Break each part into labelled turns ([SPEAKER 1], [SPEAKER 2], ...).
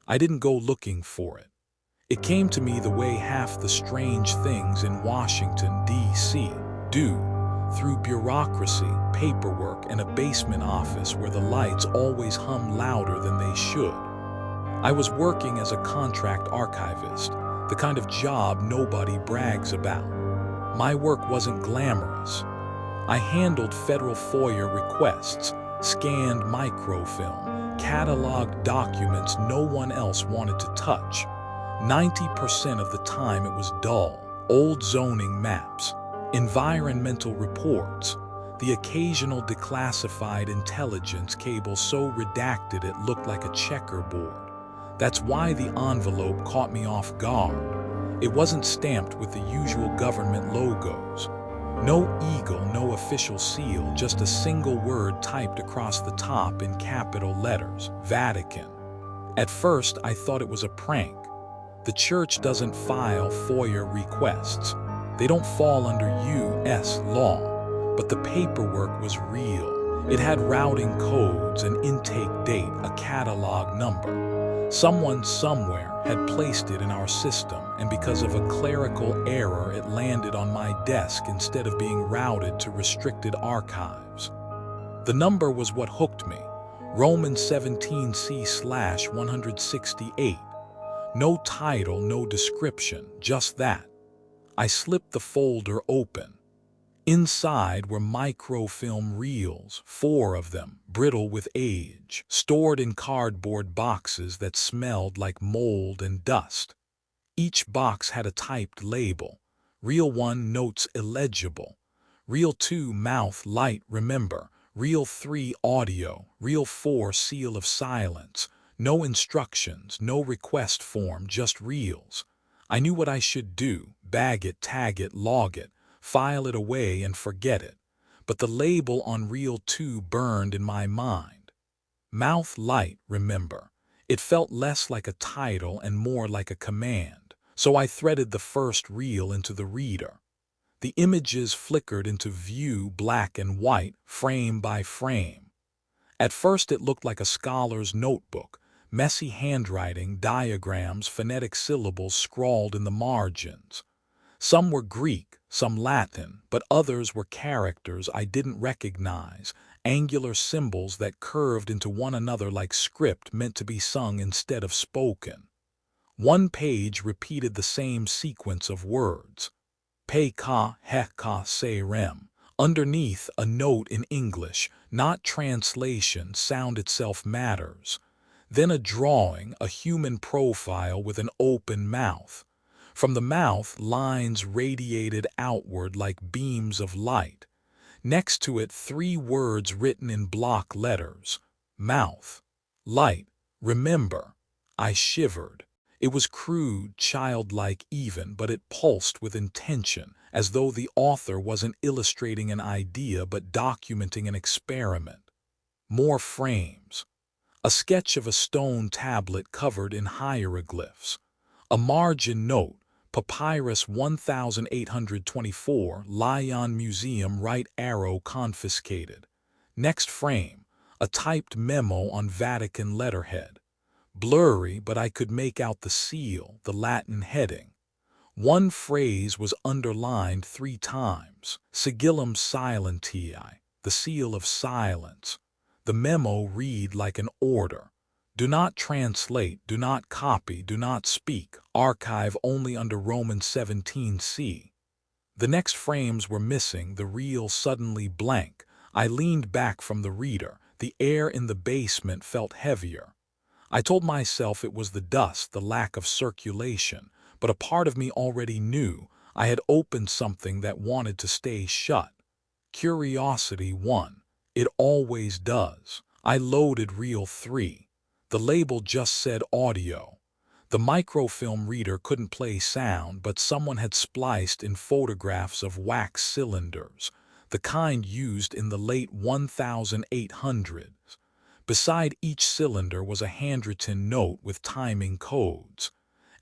[SPEAKER 1] I didn't go looking for it. It came to me the way half the strange things in Washington, D.C. do, through bureaucracy, paperwork, and a basement office where the lights always hum louder than they should. I was working as a contract archivist, the kind of job nobody brags about. My work wasn't glamorous. I handled federal FOIA requests, scanned microfilm, cataloged documents no one else wanted to touch. 90% of the time it was dull, old zoning maps, environmental reports, the occasional declassified intelligence cable so redacted it looked like a checkerboard. That's why the envelope caught me off guard. It wasn't stamped with the usual government logos. No eagle, no official seal, just a single word typed across the top in capital letters, Vatican. At first, I thought it was a prank. The church doesn't file FOIA requests. They don't fall under U.S. law, but the paperwork was real. It had routing codes, an intake date, a catalog number. Someone somewhere had placed it in our system, and because of a clerical error, it landed on my desk instead of being routed to restricted archives. The number was what hooked me. Romans 17c/168. No title, no description, just that. I slipped the folder open. Inside were microfilm reels, 4 of them, brittle with age, stored in cardboard boxes that smelled like mold and dust. Each box had a typed label. Reel 1, notes illegible. Reel 2, mouth light, remember. Reel 3, audio. Reel 4, seal of silence. No instructions, no request form, just reels. I knew what I should do: bag it, tag it, log it, file it away and forget it. But the label on Reel 2 burned in my mind. Mouth light, remember. It felt less like a title and more like a command. So I threaded the first reel into the reader. The images flickered into view, black and white, frame by frame. At first it looked like a scholar's notebook. Messy handwriting, diagrams, phonetic syllables scrawled in the margins. Some were Greek, some Latin, but others were characters I didn't recognize, angular symbols that curved into one another like script meant to be sung instead of spoken. One page repeated the same sequence of words. Pe ka, he ka, se rem. Underneath, a note in English, not translation, sound itself matters. Then a drawing, a human profile with an open mouth. From the mouth, lines radiated outward like beams of light. Next to it, 3 words written in block letters. Mouth. Light. Remember. I shivered. It was crude, childlike even, but it pulsed with intention, as though the author wasn't illustrating an idea but documenting an experiment. More frames. A sketch of a stone tablet covered in hieroglyphs. A margin note, Papyrus 1824, Lyon Museum, right arrow confiscated. Next frame, a typed memo on Vatican letterhead. Blurry, but I could make out the seal, the Latin heading. One phrase was underlined 3 times, Sigillum Silentiae, the seal of silence. The memo read like an order. Do not translate, do not copy, do not speak, archive only under Romans 17c. The next frames were missing, the reel suddenly blank. I leaned back from the reader. The air in the basement felt heavier. I told myself it was the dust, the lack of circulation, but a part of me already knew I had opened something that wanted to stay shut. Curiosity won. It always does. I loaded Reel 3. The label just said audio. The microfilm reader couldn't play sound, but someone had spliced in photographs of wax cylinders, the kind used in the late 1800s. Beside each cylinder was a handwritten note with timing codes.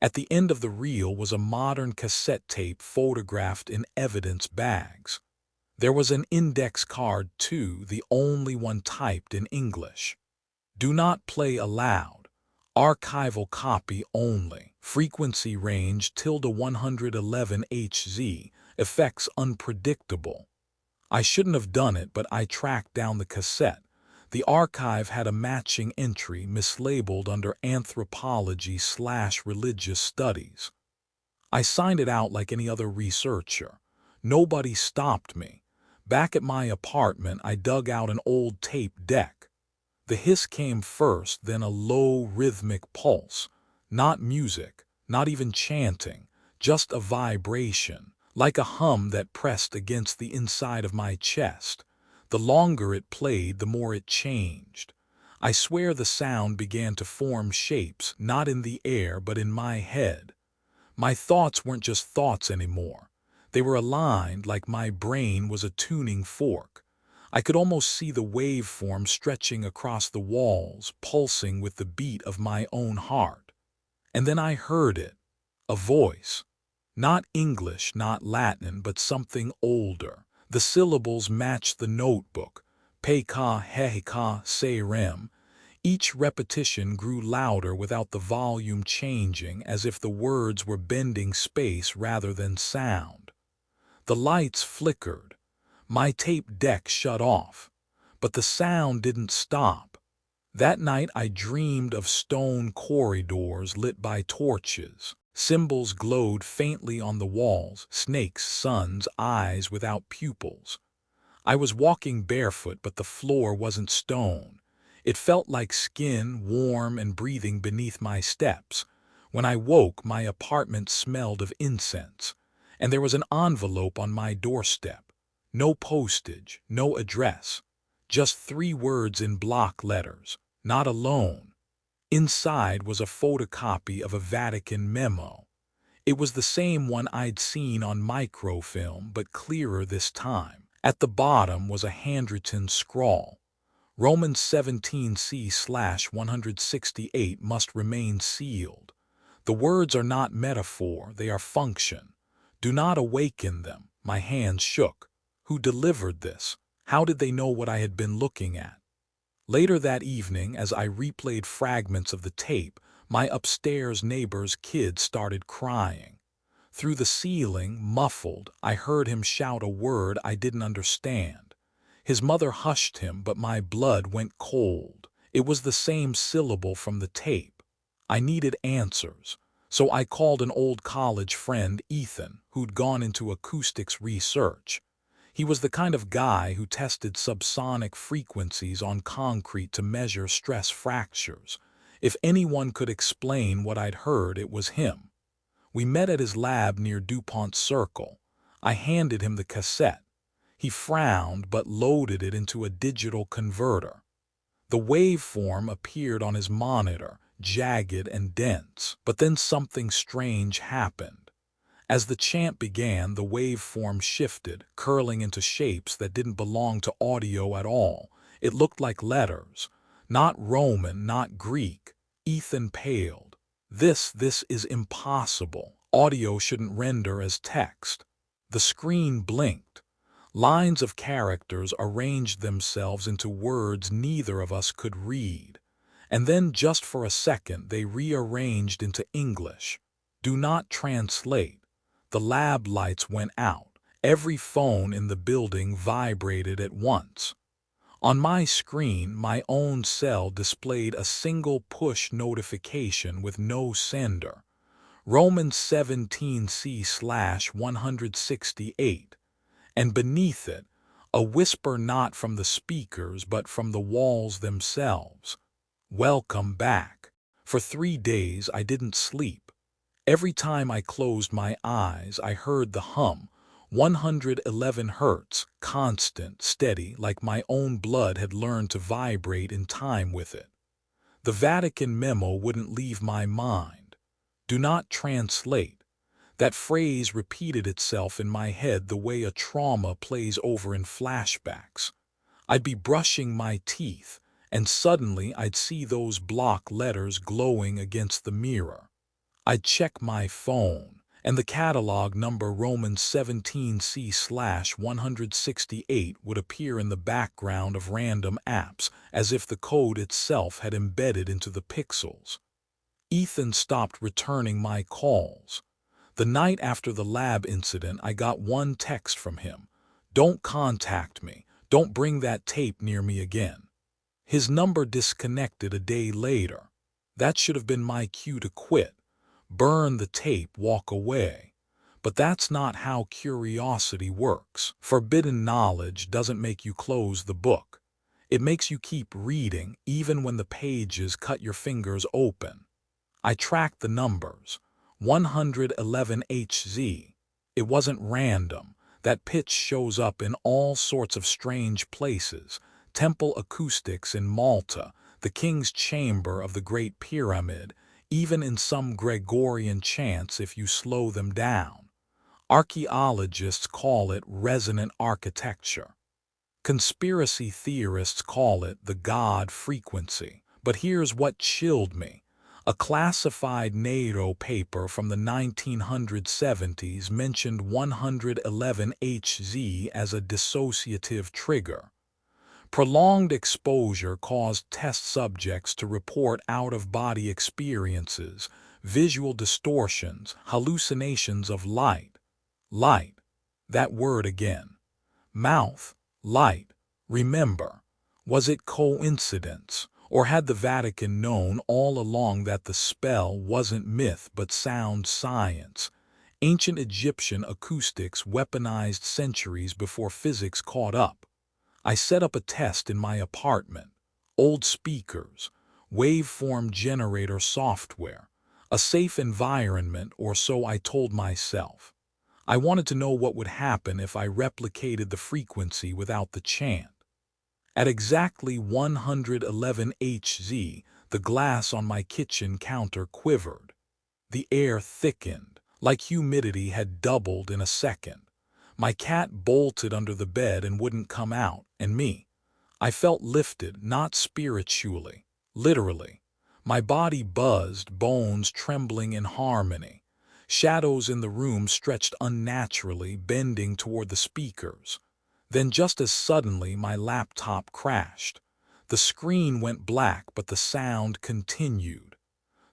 [SPEAKER 1] At the end of the reel was a modern cassette tape photographed in evidence bags. There was an index card too, the only one typed in English. Do not play aloud. Archival copy only. Frequency range ~111 Hz. Effects unpredictable. I shouldn't have done it, but I tracked down the cassette. The archive had a matching entry mislabeled under anthropology/religious studies. I signed it out like any other researcher. Nobody stopped me. Back at my apartment, I dug out an old tape deck. The hiss came first, then a low, rhythmic pulse. Not music, not even chanting, just a vibration, like a hum that pressed against the inside of my chest. The longer it played, the more it changed. I swear the sound began to form shapes, not in the air, but in my head. My thoughts weren't just thoughts anymore. They were aligned like my brain was a tuning fork. I could almost see the waveform stretching across the walls, pulsing with the beat of my own heart. And then I heard it. A voice. Not English, not Latin, but something older. The syllables matched the notebook. Pe-ka, he-ka, se-rem. Each repetition grew louder without the volume changing, as if the words were bending space rather than sound. The lights flickered. My tape deck shut off. But the sound didn't stop. That night I dreamed of stone corridors lit by torches. Symbols glowed faintly on the walls, snakes, suns, eyes without pupils. I was walking barefoot, but the floor wasn't stone. It felt like skin, warm and breathing beneath my steps. When I woke, my apartment smelled of incense, and there was an envelope on my doorstep. No postage, no address, just 3 words in block letters, not alone. Inside was a photocopy of a Vatican memo. It was the same one I'd seen on microfilm, but clearer this time. At the bottom was a handwritten scrawl. Romans 17c/168 must remain sealed. The words are not metaphor, they are function. Do not awaken them. My hands shook. Who delivered this? How did they know what I had been looking at? Later that evening, as I replayed fragments of the tape, my upstairs neighbor's kid started crying. Through the ceiling, muffled, I heard him shout a word I didn't understand. His mother hushed him, but my blood went cold. It was the same syllable from the tape. I needed answers, so I called an old college friend, Ethan, who'd gone into acoustics research. He was the kind of guy who tested subsonic frequencies on concrete to measure stress fractures. If anyone could explain what I'd heard, it was him. We met at his lab near DuPont Circle. I handed him the cassette. He frowned but loaded it into a digital converter. The waveform appeared on his monitor, jagged and dense. But then something strange happened. As the chant began, the waveform shifted, curling into shapes that didn't belong to audio at all. It looked like letters. Not Roman, not Greek. Ethan paled. This is impossible. Audio shouldn't render as text. The screen blinked. Lines of characters arranged themselves into words neither of us could read. And then, just for a second, they rearranged into English. Do not translate. The lab lights went out. Every phone in the building vibrated at once. On my screen, my own cell displayed a single push notification with no sender. Romans 17c/168. And beneath it, a whisper not from the speakers but from the walls themselves. Welcome back. For 3 days I didn't sleep. Every time I closed my eyes, I heard the hum, 111 hertz, constant, steady, like my own blood had learned to vibrate in time with it. The Vatican memo wouldn't leave my mind. Do not translate. That phrase repeated itself in my head the way a trauma plays over in flashbacks. I'd be brushing my teeth, and suddenly I'd see those block letters glowing against the mirror. I'd check my phone, and the catalog number Romans 17c/168 would appear in the background of random apps, as if the code itself had embedded into the pixels. Ethan stopped returning my calls. The night after the lab incident, I got one text from him. "Don't contact me. Don't bring that tape near me again." His number disconnected a day later. That should have been my cue to quit. Burn the tape, walk away. But that's not how curiosity works. Forbidden knowledge doesn't make you close the book. It makes you keep reading even when the pages cut your fingers open. I tracked the numbers. 111HZ. It wasn't random. That pitch shows up in all sorts of strange places. Temple acoustics in Malta, the King's Chamber of the Great Pyramid, even in some Gregorian chants if you slow them down. Archaeologists call it resonant architecture. Conspiracy theorists call it the God frequency. But here's what chilled me. A classified NATO paper from the 1970s mentioned 111HZ as a dissociative trigger. Prolonged exposure caused test subjects to report out-of-body experiences, visual distortions, hallucinations of light. Light. That word again. Mouth. Light. Remember. Was it coincidence? Or had the Vatican known all along that the spell wasn't myth but sound science? Ancient Egyptian acoustics weaponized centuries before physics caught up. I set up a test in my apartment. Old speakers, waveform generator software, a safe environment, or so I told myself. I wanted to know what would happen if I replicated the frequency without the chant. At exactly 111HZ, the glass on my kitchen counter quivered. The air thickened, like humidity had doubled in a second. My cat bolted under the bed and wouldn't come out, and me. I felt lifted, not spiritually, literally. My body buzzed, bones trembling in harmony. Shadows in the room stretched unnaturally, bending toward the speakers. Then just as suddenly my laptop crashed. The screen went black, but the sound continued.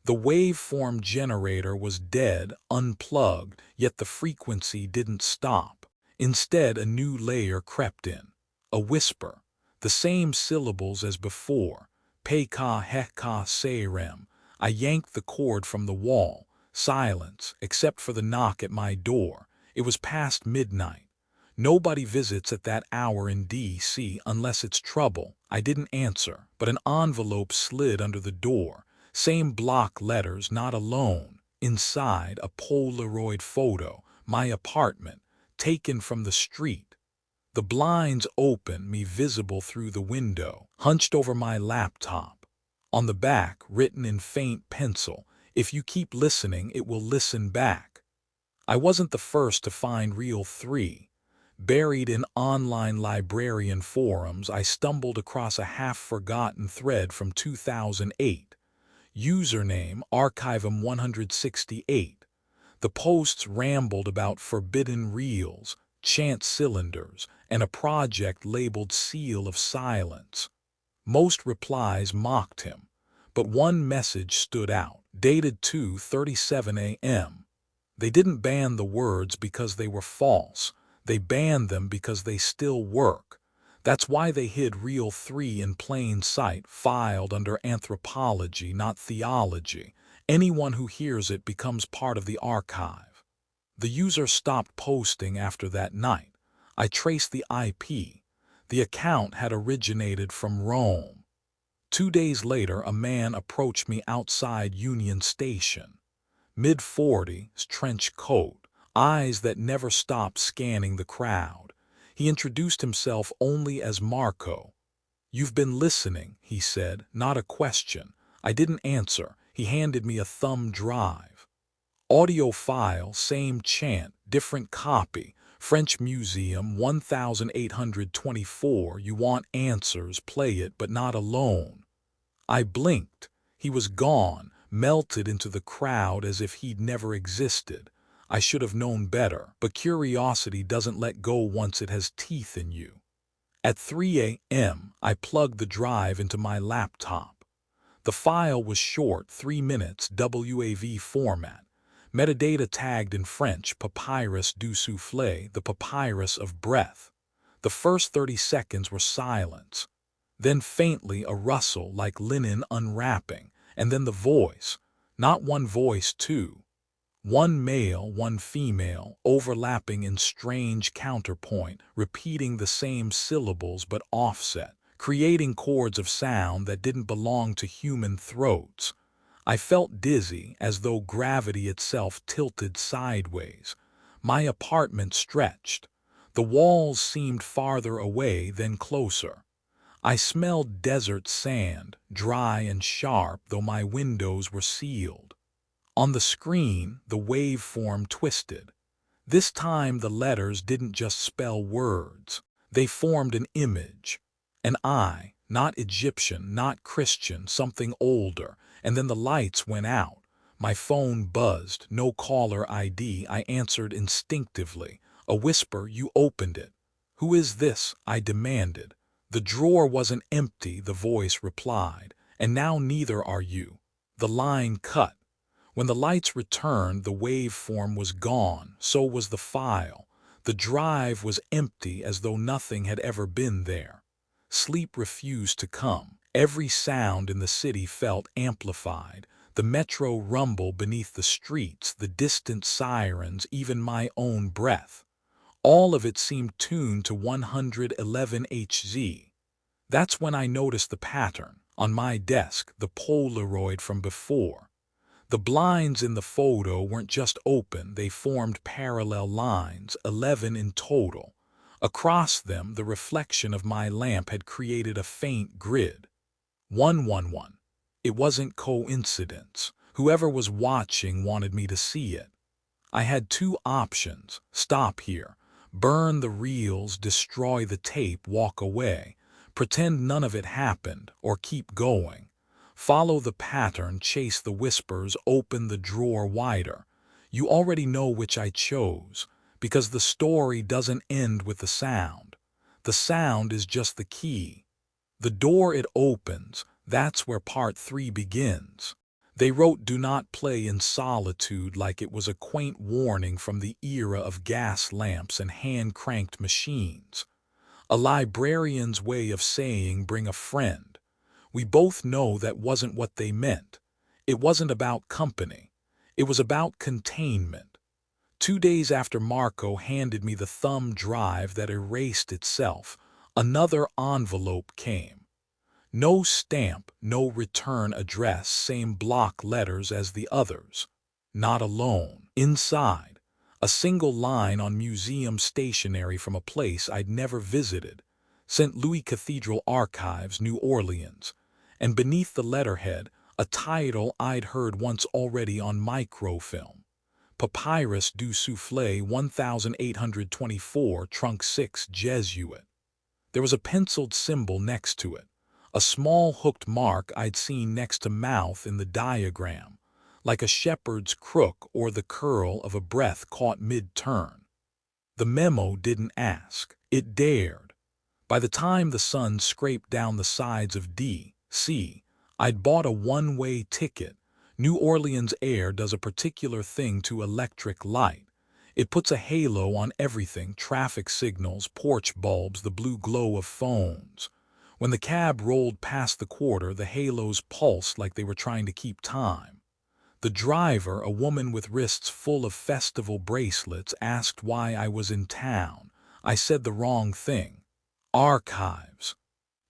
[SPEAKER 1] The waveform generator was dead, unplugged, yet the frequency didn't stop. Instead, a new layer crept in. A whisper. The same syllables as before. Peka heka serem. I yanked the cord from the wall. Silence, except for the knock at my door. It was past midnight. Nobody visits at that hour in D.C. unless it's trouble. I didn't answer, but an envelope slid under the door. Same block letters, not alone. Inside, a Polaroid photo, my apartment, taken from the street. The blinds open, me visible through the window, hunched over my laptop. On the back, written in faint pencil, "If you keep listening, it will listen back." I wasn't the first to find Reel 3. Buried in online librarian forums, I stumbled across a half-forgotten thread from 2008. Username Archivum168. The posts rambled about forbidden reels, chant cylinders, and a project labeled Seal of Silence. Most replies mocked him, but one message stood out, dated 2:37 a.m. They didn't ban the words because they were false. They banned them because they still work. That's why they hid Reel 3 in plain sight, filed under anthropology, not theology. Anyone who hears it becomes part of the archive. The user stopped posting after that night. I traced the IP. The account had originated from Rome. 2 days later, a man approached me outside Union Station. Mid-40s, trench coat, eyes that never stopped scanning the crowd. He introduced himself only as Marco. "You've been listening," he said, not a question. I didn't answer. He handed me a thumb drive. Audio file, same chant, different copy. French Museum, 1824. You want answers, play it, but not alone. I blinked. He was gone, melted into the crowd as if he'd never existed. I should have known better, but curiosity doesn't let go once it has teeth in you. At 3 a.m., I plugged the drive into my laptop. The file was short, 3 minutes, WAV format. Metadata tagged in French, papyrus du souffle, the papyrus of breath. The first 30 seconds were silence. Then faintly a rustle like linen unwrapping, and then the voice. Not one voice, two. One male, one female, overlapping in strange counterpoint, repeating the same syllables but offset, creating chords of sound that didn't belong to human throats. I felt dizzy, as though gravity itself tilted sideways. My apartment stretched. The walls seemed farther away than closer. I smelled desert sand, dry and sharp, though my windows were sealed. On the screen, the waveform twisted. This time the letters didn't just spell words. They formed an image. An eye, not Egyptian, not Christian, something older. And then the lights went out. My phone buzzed, no caller ID. I answered instinctively. A whisper, "You opened it." "Who is this?" I demanded. "The drawer wasn't empty," the voice replied. "And now neither are you." The line cut. When the lights returned, the waveform was gone, so was the file. The drive was empty, as though nothing had ever been there. Sleep refused to come. Every sound in the city felt amplified. The metro rumble beneath the streets, the distant sirens, even my own breath. All of it seemed tuned to 111 Hz. That's when I noticed the pattern. On my desk, the Polaroid from before. The blinds in the photo weren't just open, they formed parallel lines, 11 in total. Across them, the reflection of my lamp had created a faint grid. 111. It wasn't coincidence. Whoever was watching wanted me to see it. I had two options: stop here, burn the reels, destroy the tape, walk away, pretend none of it happened, or keep going. Follow the pattern, chase the whispers, open the drawer wider. You already know which I chose, because the story doesn't end with the sound. The sound is just the key. The door it opens, that's where part 3 begins. They wrote "Do not play in solitude" like it was a quaint warning from the era of gas lamps and hand-cranked machines. A librarian's way of saying "bring a friend." We both know that wasn't what they meant. It wasn't about company. It was about containment. 2 days after Marco handed me the thumb drive that erased itself, another envelope came. No stamp, no return address, same block letters as the others. Not alone. Inside, a single line on museum stationery from a place I'd never visited. St. Louis Cathedral Archives, New Orleans. And beneath the letterhead, a title I'd heard once already on microfilm. Papyrus du Souffle, 1824, Trunk 6, Jesuit. There was a penciled symbol next to it, a small hooked mark I'd seen next to mouth in the diagram, like a shepherd's crook or the curl of a breath caught mid-turn. The memo didn't ask, it dared. By the time the sun scraped down the sides of D.C., I'd bought a one-way ticket. New Orleans air does a particular thing to electric light. It puts a halo on everything: traffic signals, porch bulbs, the blue glow of phones. When the cab rolled past the quarter, the halos pulsed like they were trying to keep time. The driver, a woman with wrists full of festival bracelets, asked why I was in town. I said the wrong thing. Archives.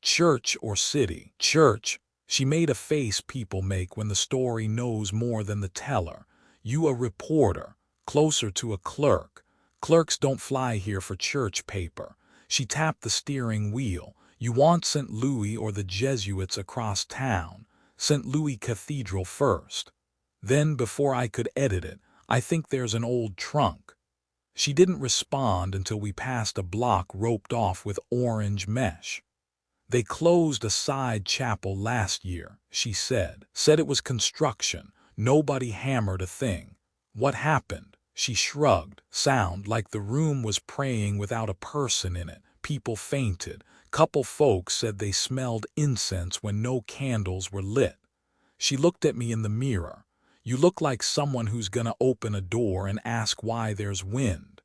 [SPEAKER 1] Church or city? Church. She made a face people make when the story knows more than the teller. You a reporter, closer to a clerk. Clerks don't fly here for church paper. She tapped the steering wheel. You want St. Louis or the Jesuits across town? St. Louis Cathedral first. Then, before I could edit it, I think there's an old trunk. She didn't respond until we passed a block roped off with orange mesh. They closed a side chapel last year, she said. Said it was construction. Nobody hammered a thing. What happened? She shrugged. Sound like the room was praying without a person in it. People fainted. Couple folks said they smelled incense when no candles were lit. She looked at me in the mirror. You look like someone who's gonna open a door and ask why there's wind.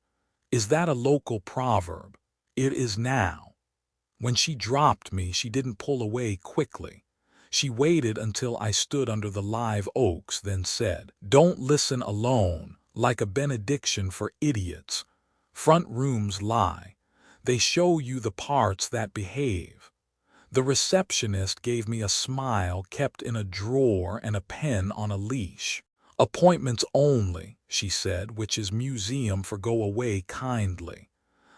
[SPEAKER 1] Is that a local proverb? It is now. When she dropped me, she didn't pull away quickly. She waited until I stood under the live oaks, then said, "Don't listen alone, like a benediction for idiots. Front rooms lie. They show you the parts that behave." The receptionist gave me a smile kept in a drawer and a pen on a leash. "Appointments only," she said, "which is museum for go away kindly."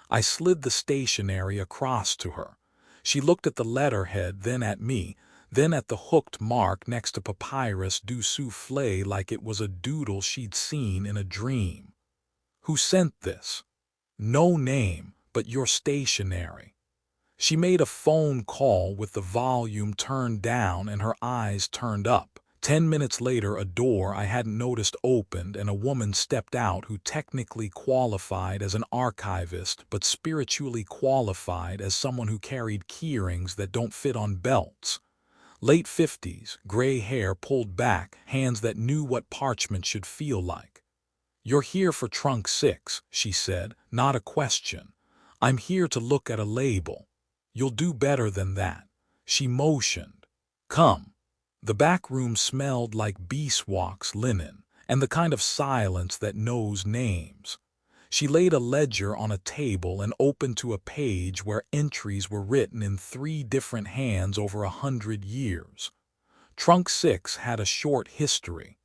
[SPEAKER 1] I slid the stationery across to her. She looked at the letterhead, then at me, then at the hooked mark next to Papyrus du Soufflé like it was a doodle she'd seen in a dream. "Who sent this?" "No name, but your stationery." She made a phone call with the volume turned down and her eyes turned up. 10 minutes later, a door I hadn't noticed opened and a woman stepped out who technically qualified as an archivist but spiritually qualified as someone who carried keyrings that don't fit on belts. Late 50s, gray hair pulled back, hands that knew what parchment should feel like. "You're here for trunk 6, she said, not a question. "I'm here to look at a label." "You'll do better than that." She motioned. "Come." The back room smelled like beeswax linen, and the kind of silence that knows names. She laid a ledger on a table and opened to a page where entries were written in 3 different hands over 100 years. Trunk 6 had a short history.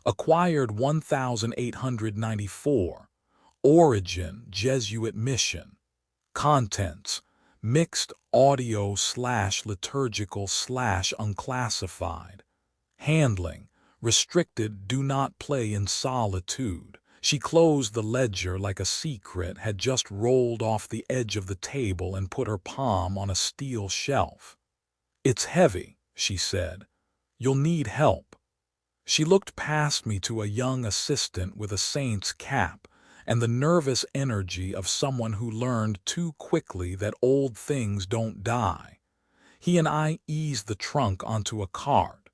[SPEAKER 1] Acquired 1894. Origin, Jesuit mission. Contents, mixed audio/liturgical/unclassified. Handling, restricted, do not play in solitude. She closed the ledger like a secret had just rolled off the edge of the table and put her palm on a steel shelf. "It's heavy," she said. "You'll need help." She looked past me to a young assistant with a saint's cap and the nervous energy of someone who learned too quickly that old things don't die. He and I eased the trunk onto a cart.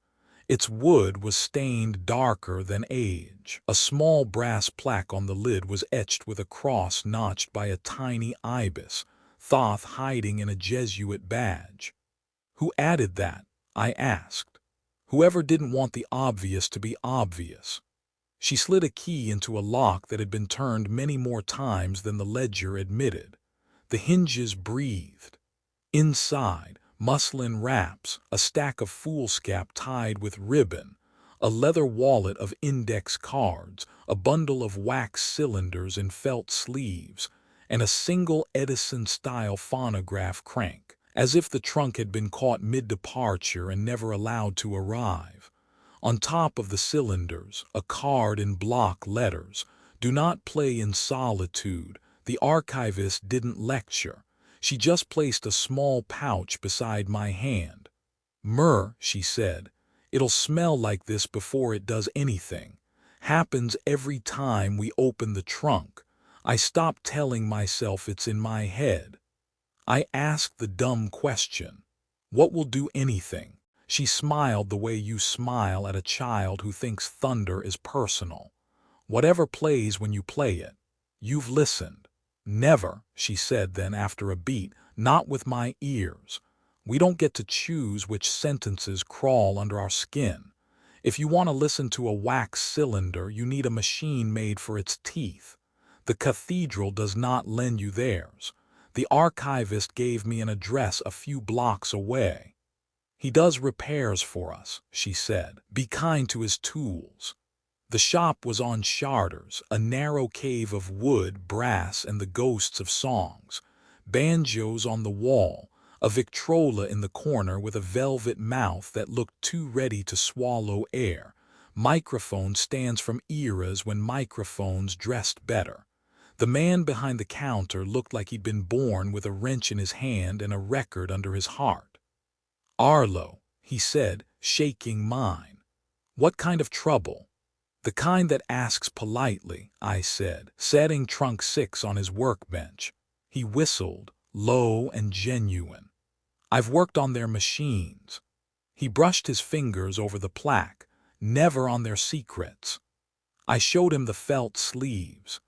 [SPEAKER 1] Its wood was stained darker than age. A small brass plaque on the lid was etched with a cross notched by a tiny ibis, Thoth hiding in a Jesuit badge. "Who added that?" I asked. "Whoever didn't want the obvious to be obvious." She slid a key into a lock that had been turned many more times than the ledger admitted. The hinges breathed. Inside, muslin wraps, a stack of foolscap tied with ribbon, a leather wallet of index cards, a bundle of wax cylinders in felt sleeves, and a single Edison-style phonograph crank, as if the trunk had been caught mid-departure and never allowed to arrive. On top of the cylinders, a card in block letters, "Do not play in solitude." The archivist didn't lecture. She just placed a small pouch beside my hand. "Myrrh," she said. "It'll smell like this before it does anything. Happens every time we open the trunk." I stopped telling myself it's in my head. I asked the dumb question. "What will do anything?" She smiled the way you smile at a child who thinks thunder is personal. "Whatever plays when you play it." "You've listened." "Never," she said then after a beat, "not with my ears. We don't get to choose which sentences crawl under our skin. If you want to listen to a wax cylinder, you need a machine made for its teeth. The cathedral does not lend you theirs. The archivist gave me an address a few blocks away. He does repairs for us," she said. "Be kind to his tools." The shop was on Charters, a narrow cave of wood, brass, and the ghosts of songs. Banjos on the wall, a Victrola in the corner with a velvet mouth that looked too ready to swallow air. Microphone stands from eras when microphones dressed better. The man behind the counter looked like he'd been born with a wrench in his hand and a record under his heart. "Arlo," he said, shaking mine. "What kind of trouble?" "The kind that asks politely," I said, setting trunk 6 on his workbench. He whistled, low and genuine. "I've worked on their machines." He brushed his fingers over the plaque, never on their secrets. I showed him the felt sleeves.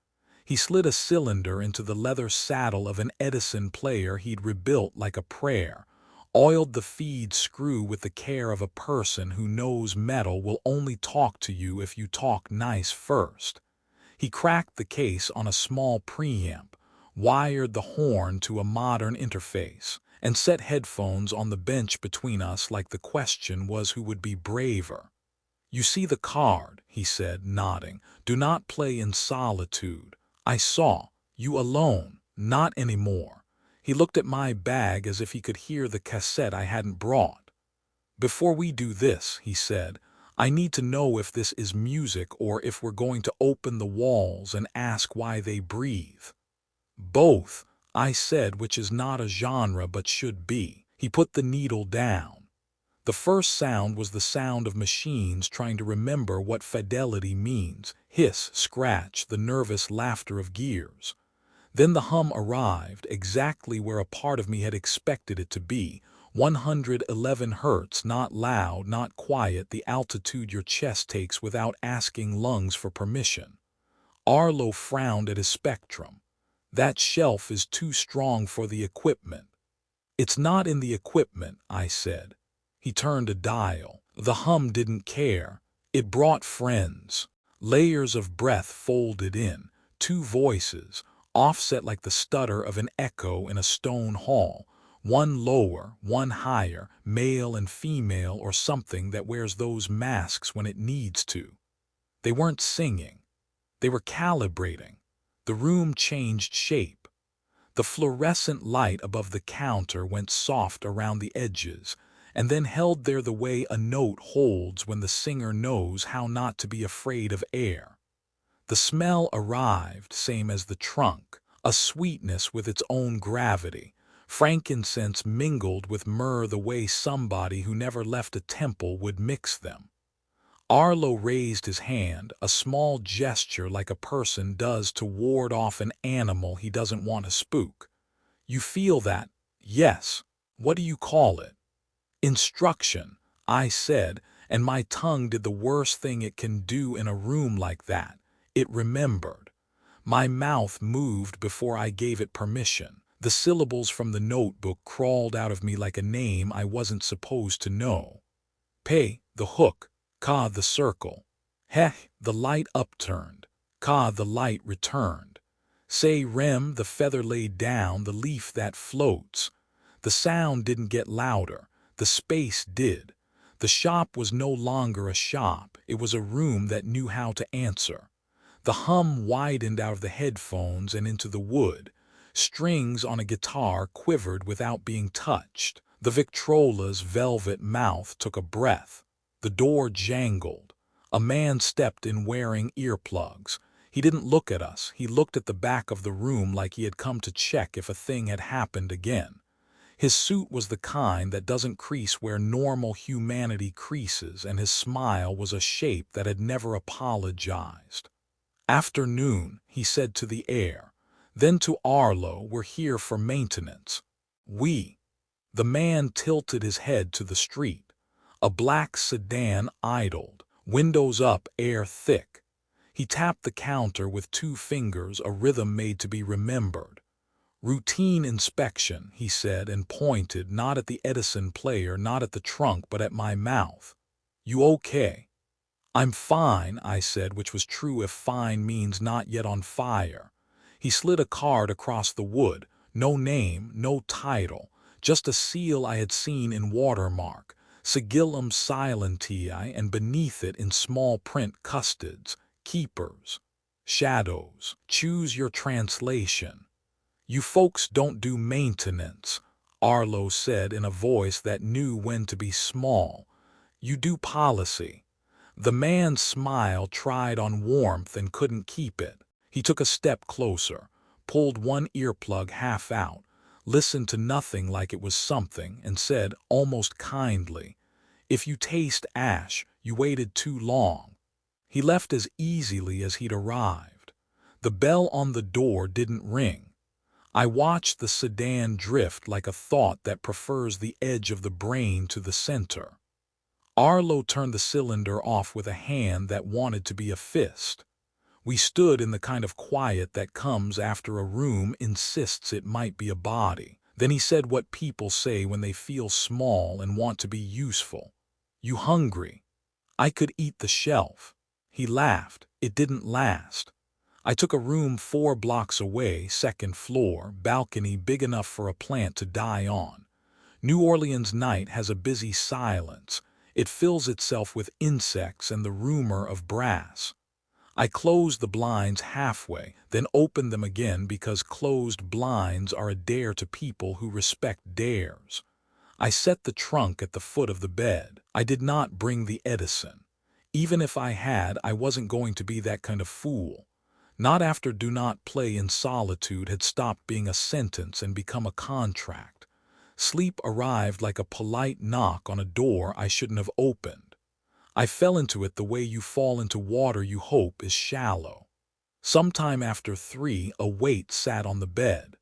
[SPEAKER 1] He slid a cylinder into the leather saddle of an Edison player he'd rebuilt like a prayer, oiled the feed screw with the care of a person who knows metal will only talk to you if you talk nice first. He cracked the case on a small preamp, wired the horn to a modern interface, and set headphones on the bench between us like the question was who would be braver. "You see the card," he said, nodding. "Do not play in solitude. I saw. You alone. Not anymore." He looked at my bag as if he could hear the cassette I hadn't brought. "Before we do this," he said, "I need to know if this is music or if we're going to open the walls and ask why they breathe." "Both," I said, which is not a genre but should be. He put the needle down. The first sound was the sound of machines trying to remember what fidelity means. Hiss, scratch, the nervous laughter of gears. Then the hum arrived, exactly where a part of me had expected it to be. 111 hertz, not loud, not quiet, the altitude your chest takes without asking lungs for permission. Arlo frowned at his spectrum. "That shelf is too strong for the equipment." "It's not in the equipment," I said. He turned a dial. The hum didn't care. It brought friends. Layers of breath folded in. Two voices, offset like the stutter of an echo in a stone hall. One lower, one higher, male and female or something that wears those masks when it needs to. They weren't singing. They were calibrating. The room changed shape. The fluorescent light above the counter went soft around the edges, and then held there the way a note holds when the singer knows how not to be afraid of air. The smell arrived, same as the trunk, a sweetness with its own gravity. Frankincense mingled with myrrh the way somebody who never left a temple would mix them. Arlo raised his hand, a small gesture like a person does to ward off an animal he doesn't want to spook. "You feel that?" "Yes." "What do you call it?" "Instruction," I said, and my tongue did the worst thing it can do in a room like that. It remembered. My mouth moved before I gave it permission. The syllables from the notebook crawled out of me like a name I wasn't supposed to know. "Pe," the hook. "Ka," the circle. "Heh," the light upturned. "Ka," the light returned. "Say, rem," the feather laid down, the leaf that floats. The sound didn't get louder. The space did. The shop was no longer a shop. It was a room that knew how to answer. The hum widened out of the headphones and into the wood. Strings on a guitar quivered without being touched. The Victrola's velvet mouth took a breath. The door jangled. A man stepped in wearing earplugs. He didn't look at us. He looked at the back of the room like he had come to check if a thing had happened again. His suit was the kind that doesn't crease where normal humanity creases, and his smile was a shape that had never apologized. "Afternoon," he said to the air. Then to Arlo, "We're here for maintenance." "We." The man tilted his head to the street. A black sedan idled, windows up, air thick. He tapped the counter with 2 fingers, a rhythm made to be remembered. "Routine inspection," he said, and pointed not at the Edison player, not at the trunk, but at my mouth. "You okay?" "I'm fine," I said, which was true if fine means not yet on fire. He slid a card across the wood. No name, no title, just a seal I had seen in watermark, Sigillum Silentiae, and beneath it in small print custods, keepers, shadows. Choose your translation. "You folks don't do maintenance," Arlo said in a voice that knew when to be small. "You do policy." The man's smile tried on warmth and couldn't keep it. He took a step closer, pulled one earplug half out, listened to nothing like it was something, and said, almost kindly, "If you taste ash, you waited too long." He left as easily as he'd arrived. The bell on the door didn't ring. I watched the sedan drift like a thought that prefers the edge of the brain to the center. Arlo turned the cylinder off with a hand that wanted to be a fist. We stood in the kind of quiet that comes after a room insists it might be a body. Then he said what people say when they feel small and want to be useful. "You hungry?" I could eat the shelf. He laughed. It didn't last. I took a room 4 blocks away, second floor, balcony big enough for a plant to die on. New Orleans night has a busy silence. It fills itself with insects and the rumor of brass. I closed the blinds halfway, then opened them again because closed blinds are a dare to people who respect dares. I set the trunk at the foot of the bed. I did not bring the Edison. Even if I had, I wasn't going to be that kind of fool. Not after "Do not play in solitude" had stopped being a sentence and become a contract. Sleep arrived like a polite knock on a door I shouldn't have opened. I fell into it the way you fall into water you hope is shallow. Sometime after 3, a weight sat on the bed.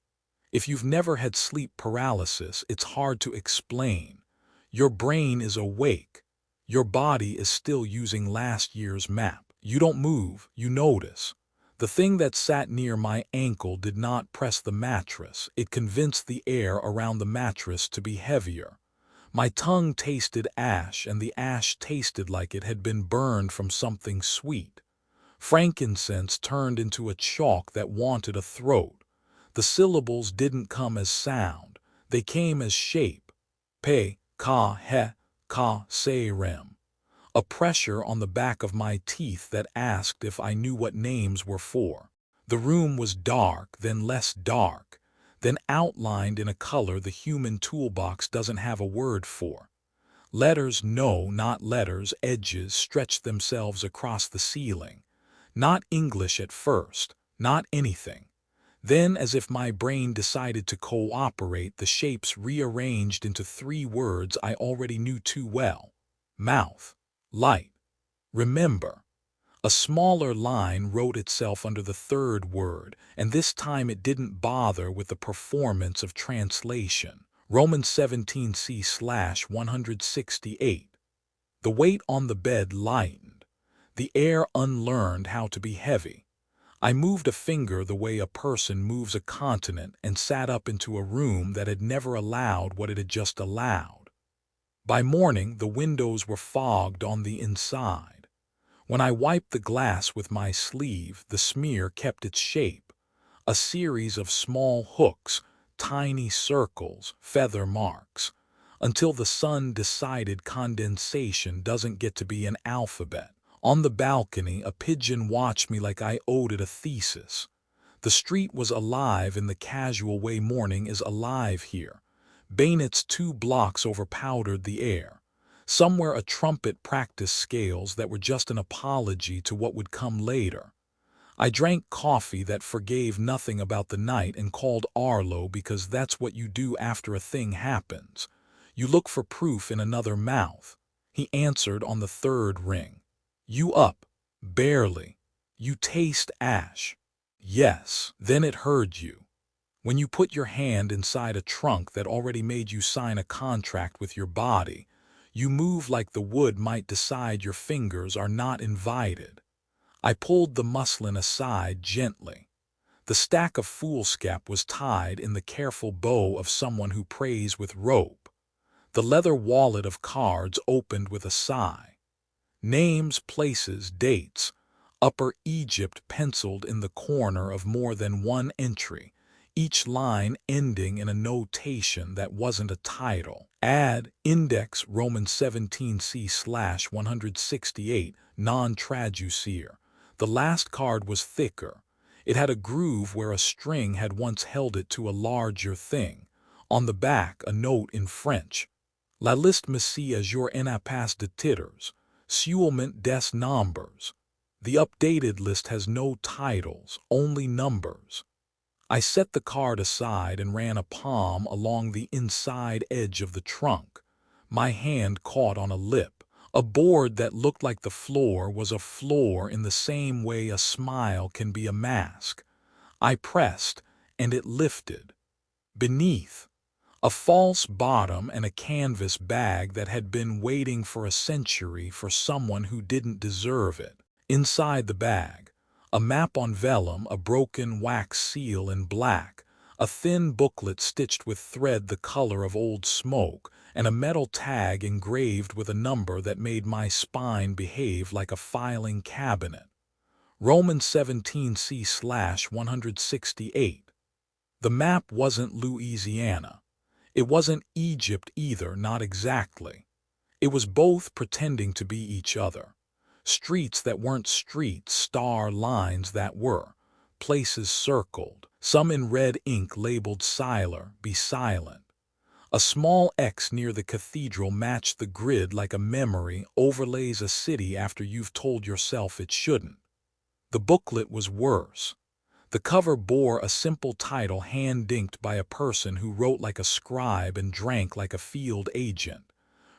[SPEAKER 1] If you've never had sleep paralysis, it's hard to explain. Your brain is awake. Your body is still using last year's map. You don't move, you notice. The thing that sat near my ankle did not press the mattress. It convinced the air around the mattress to be heavier. My tongue tasted ash, and the ash tasted like it had been burned from something sweet. Frankincense turned into a chalk that wanted a throat. The syllables didn't come as sound. They came as shape. Pe, ka, he, ka, se, rem. A pressure on the back of my teeth that asked if I knew what names were for. The room was dark, then less dark, then outlined in a color the human toolbox doesn't have a word for. Letters, no, not letters, edges stretched themselves across the ceiling. Not English at first, not anything. Then, as if my brain decided to cooperate, the shapes rearranged into 3 words I already knew too well. Mouth. Light. Remember. A smaller line wrote itself under the 3rd word, and this time it didn't bother with the performance of translation. Romans 17c/168. The weight on the bed lightened. The air unlearned how to be heavy. I moved a finger the way a person moves a continent and sat up into a room that had never allowed what it had just allowed. By morning, the windows were fogged on the inside. When I wiped the glass with my sleeve, the smear kept its shape. A series of small hooks, tiny circles, feather marks, until the sun decided condensation doesn't get to be an alphabet. On the balcony, a pigeon watched me like I owed it a thesis. The street was alive in the casual way morning is alive here. Bayonets 2 blocks overpowdered the air. Somewhere a trumpet practiced scales that were just an apology to what would come later. I drank coffee that forgave nothing about the night and called Arlo because that's what you do after a thing happens. You look for proof in another mouth. He answered on the 3rd ring. You up? Barely. You taste ash. Yes. Then it heard you. When you put your hand inside a trunk that already made you sign a contract with your body, you move like the wood might decide your fingers are not invited. I pulled the muslin aside gently. The stack of foolscap was tied in the careful bow of someone who prays with rope. The leather wallet of cards opened with a sigh. Names, places, dates. Upper Egypt penciled in the corner of more than one entry, each line ending in a notation that wasn't a title. Add, index, Romans 17c/168, non-traducere. The last card was thicker. It had a groove where a string had once held it to a larger thing. On the back, a note in French. La liste Messie à jour n'a pas de titres, seulement des nombres. The updated list has no titles, only numbers. I set the card aside and ran a palm along the inside edge of the trunk. My hand caught on a lip. A board that looked like the floor was a floor in the same way a smile can be a mask. I pressed, and it lifted. Beneath, A false bottom and a canvas bag that had been waiting for a century for someone who didn't deserve it. Inside the bag, a map on vellum, a broken wax seal in black, a thin booklet stitched with thread the color of old smoke, and a metal tag engraved with a number that made my spine behave like a filing cabinet. Romans 17C/168. The map wasn't Louisiana. It wasn't Egypt either, not exactly. It was both pretending to be each other. Streets that weren't streets, star lines that were. Places circled, some in red ink labeled Siler, be silent. A small X near the cathedral matched the grid like a memory overlays a city after you've told yourself it shouldn't. The booklet was worse. The cover bore a simple title hand-inked by a person who wrote like a scribe and drank like a field agent.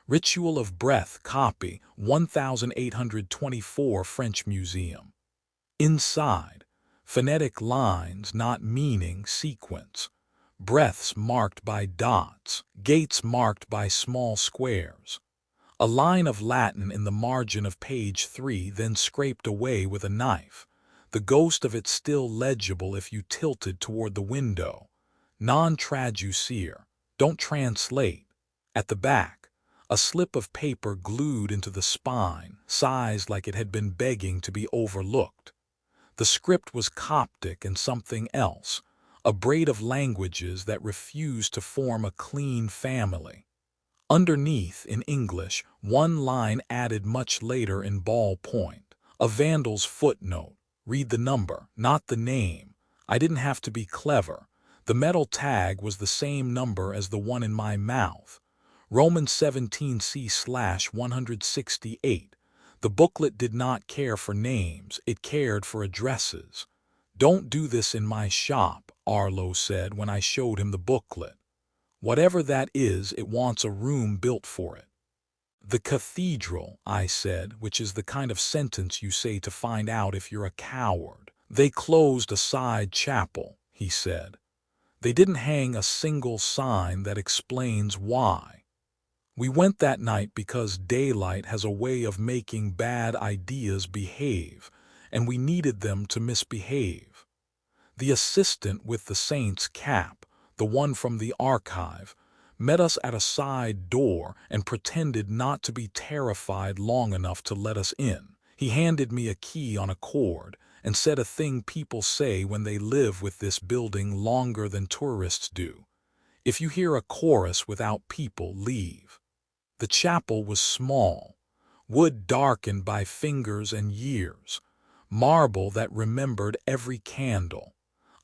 [SPEAKER 1] Ritual of Breath, copy, 1824 French Museum. Inside, phonetic lines, not meaning, sequence. Breaths marked by dots, gates marked by small squares. A line of Latin in the margin of page 3, then scraped away with a knife. The ghost of it still legible if you tilted toward the window. Non traducere, don't translate. At the back, a slip of paper glued into the spine, sized like it had been begging to be overlooked. The script was Coptic and something else, a braid of languages that refused to form a clean family. Underneath, in English, one line added much later in ballpoint, a vandal's footnote. Read the number, not the name. I didn't have to be clever. The metal tag was the same number as the one in my mouth. Romans 17C/168. The booklet did not care for names, it cared for addresses. Don't do this in my shop, Arlo said when I showed him the booklet. Whatever that is, it wants a room built for it. The cathedral, I said, which is the kind of sentence you say to find out if you're a coward. They closed a side chapel, he said. They didn't hang a single sign that explains why. We went that night because daylight has a way of making bad ideas behave, and we needed them to misbehave. The assistant with the saint's cap, the one from the archive, met us at a side door and pretended not to be terrified long enough to let us in. He handed me a key on a cord and said a thing people say when they live with this building longer than tourists do. If you hear a chorus without people, leave. The chapel was small, wood darkened by fingers and years, marble that remembered every candle.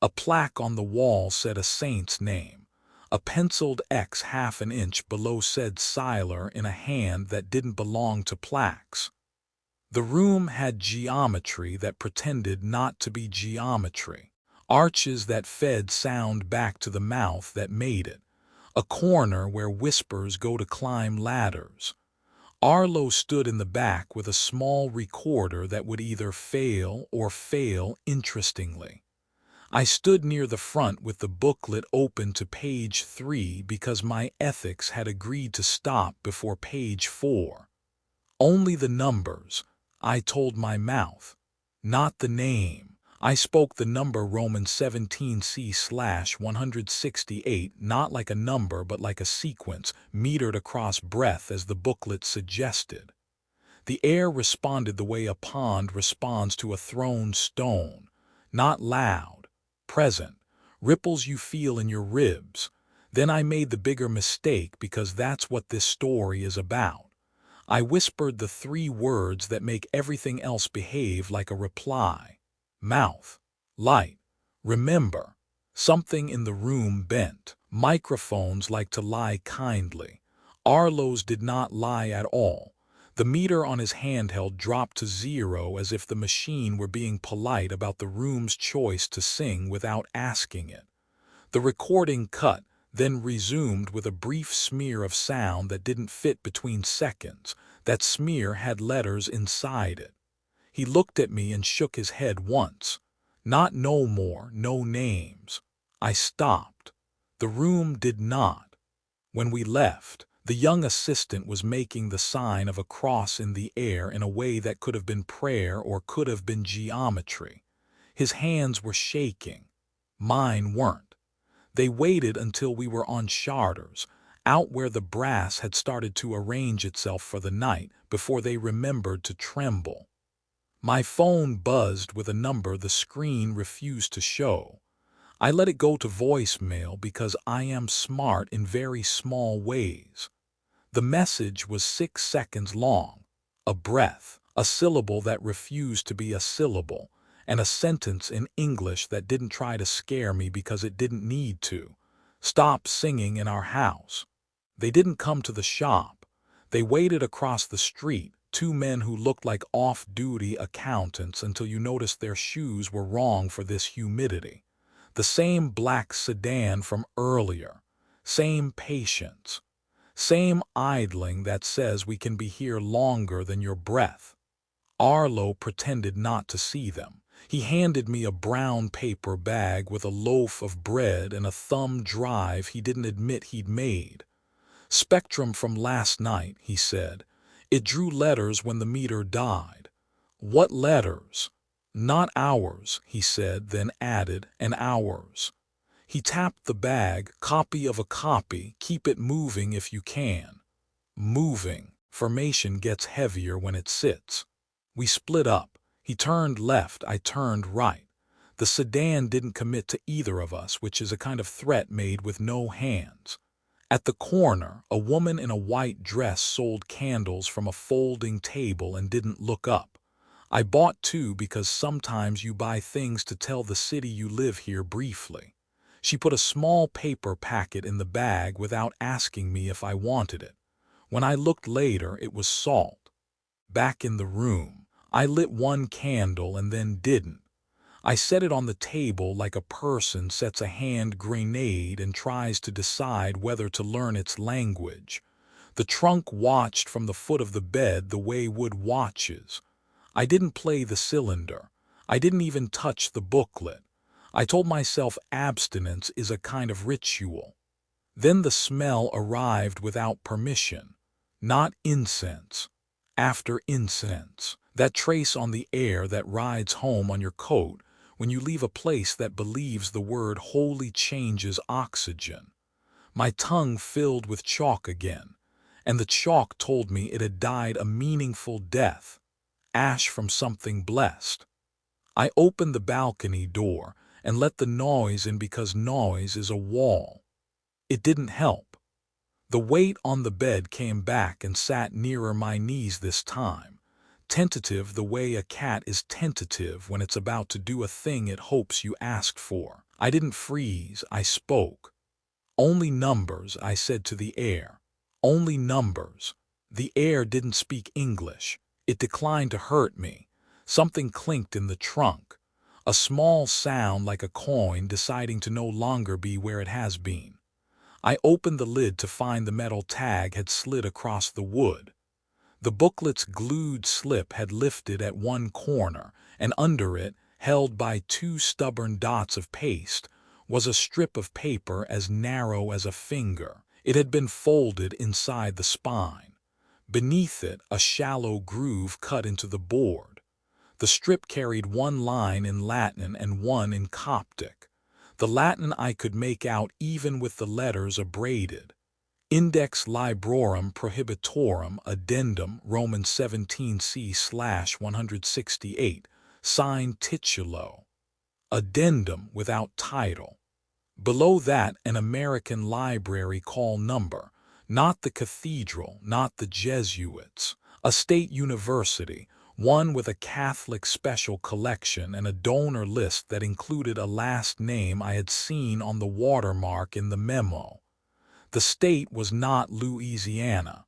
[SPEAKER 1] A plaque on the wall said a saint's name. A penciled X half an inch below said Siler in a hand that didn't belong to plaques. The room had geometry that pretended not to be geometry, arches that fed sound back to the mouth that made it, a corner where whispers go to climb ladders. Arlo stood in the back with a small recorder that would either fail or fail interestingly. I stood near the front with the booklet open to page 3 because my ethics had agreed to stop before page 4. Only the numbers, I told my mouth. Not the name. I spoke the number Romans 17C/168 not like a number but like a sequence, metered across breath as the booklet suggested. The air responded the way a pond responds to a thrown stone, not loud. Present, ripples you feel in your ribs. Then I made the bigger mistake because that's what this story is about. I whispered the 3 words that make everything else behave like a reply. Mouth, light, remember. Something in the room bent. Microphones like to lie kindly. Arlo's did not lie at all. The meter on his handheld dropped to 0 as if the machine were being polite about the room's choice to sing without asking it. The recording cut, then resumed with a brief smear of sound that didn't fit between seconds. That smear had letters inside it. He looked at me and shook his head once. Not no more, no names. I stopped. The room did not. When we left, the young assistant was making the sign of a cross in the air in a way that could have been prayer or could have been geometry. His hands were shaking. Mine weren't. They waited until we were on Charters, out where the brass had started to arrange itself for the night, before they remembered to tremble. My phone buzzed with a number the screen refused to show. I let it go to voicemail because I am smart in very small ways. The message was 6 seconds long, a breath, a syllable that refused to be a syllable, and a sentence in English that didn't try to scare me because it didn't need to. Stop singing in our house. They didn't come to the shop. They waited across the street, two men who looked like off-duty accountants, until you noticed their shoes were wrong for this humidity. The same black sedan from earlier. Same patience. Same idling that says we can be here longer than your breath. Arlo pretended not to see them. He handed me a brown paper bag with a loaf of bread and a thumb drive he didn't admit he'd made. Spectrum from last night, he said. It drew letters when the meter died. What letters? Not ours, he said, then added, and ours. He tapped the bag, copy of a copy, keep it moving if you can. Moving. Formation gets heavier when it sits. We split up. He turned left, I turned right. The sedan didn't commit to either of us, which is a kind of threat made with no hands. At the corner, a woman in a white dress sold candles from a folding table and didn't look up. I bought two because sometimes you buy things to tell the city you live here briefly. She put a small paper packet in the bag without asking me if I wanted it. When I looked later, it was salt. Back in the room, I lit one candle and then didn't. I set it on the table like a person sets a hand grenade and tries to decide whether to learn its language. The trunk watched from the foot of the bed the way wood watches. I didn't play the cylinder. I didn't even touch the booklet. I told myself abstinence is a kind of ritual. Then the smell arrived without permission. Not incense. After incense. That trace on the air that rides home on your coat when you leave a place that believes the word wholly changes oxygen. My tongue filled with chalk again, and the chalk told me it had died a meaningful death. Ash from something blessed. I opened the balcony door and let the noise in because noise is a wall. It didn't help. The weight on the bed came back and sat nearer my knees this time, tentative the way a cat is tentative when it's about to do a thing it hopes you asked for. I didn't freeze, I spoke. Only numbers, I said to the air. Only numbers. The air didn't speak English. It declined to hurt me. Something clinked in the trunk. A small sound like a coin deciding to no longer be where it has been. I opened the lid to find the metal tag had slid across the wood. The booklet's glued slip had lifted at one corner, and under it, held by two stubborn dots of paste, was a strip of paper as narrow as a finger. It had been folded inside the spine. Beneath it, a shallow groove cut into the board. The strip carried one line in Latin and one in Coptic. The Latin I could make out even with the letters abraded. Index Librorum Prohibitorum Addendum Roman 17c/168, signed Titulo. Addendum without title. Below that, an American library call number, not the cathedral, not the Jesuits, a state university, one with a Catholic special collection and a donor list that included a last name I had seen on the watermark in the memo. The state was not Louisiana.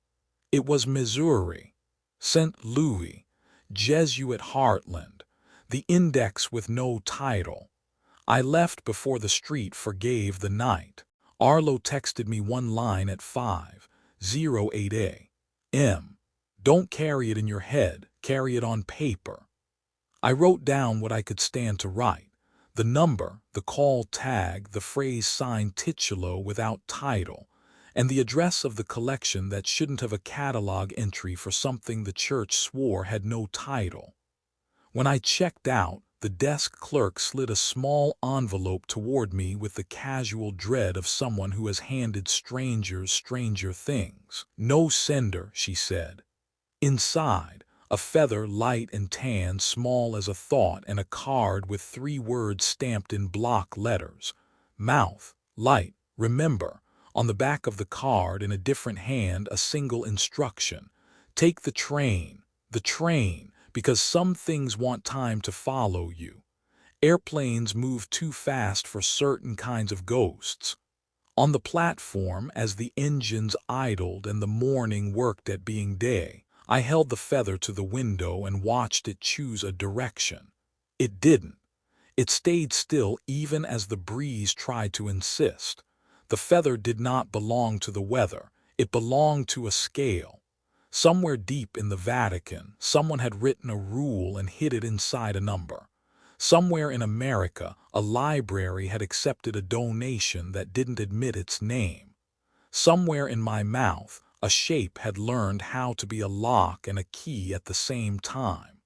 [SPEAKER 1] It was Missouri. St. Louis. Jesuit heartland. The index with no title. I left before the street forgave the night. Arlo texted me one line at 5:08 a.m. Don't carry it in your head, carry it on paper. I wrote down what I could stand to write. The number, the call tag, the phrase signed Titulo without title, and the address of the collection that shouldn't have a catalog entry for something the church swore had no title. When I checked out, the desk clerk slid a small envelope toward me with the casual dread of someone who has handed strangers stranger things. "No sender," she said. Inside, a feather light and tan, small as a thought, and a card with 3 words stamped in block letters. Mouth, light, remember. On the back of the card, in a different hand, a single instruction. Take the train, because some things want time to follow you. Airplanes move too fast for certain kinds of ghosts. On the platform, as the engines idled and the morning worked at being day, I held the feather to the window and watched it choose a direction. It didn't. It stayed still even as the breeze tried to insist. The feather did not belong to the weather. It belonged to a scale. Somewhere deep in the Vatican, someone had written a rule and hid it inside a number. Somewhere in America, a library had accepted a donation that didn't admit its name. Somewhere in my mouth, a shape had learned how to be a lock and a key at the same time.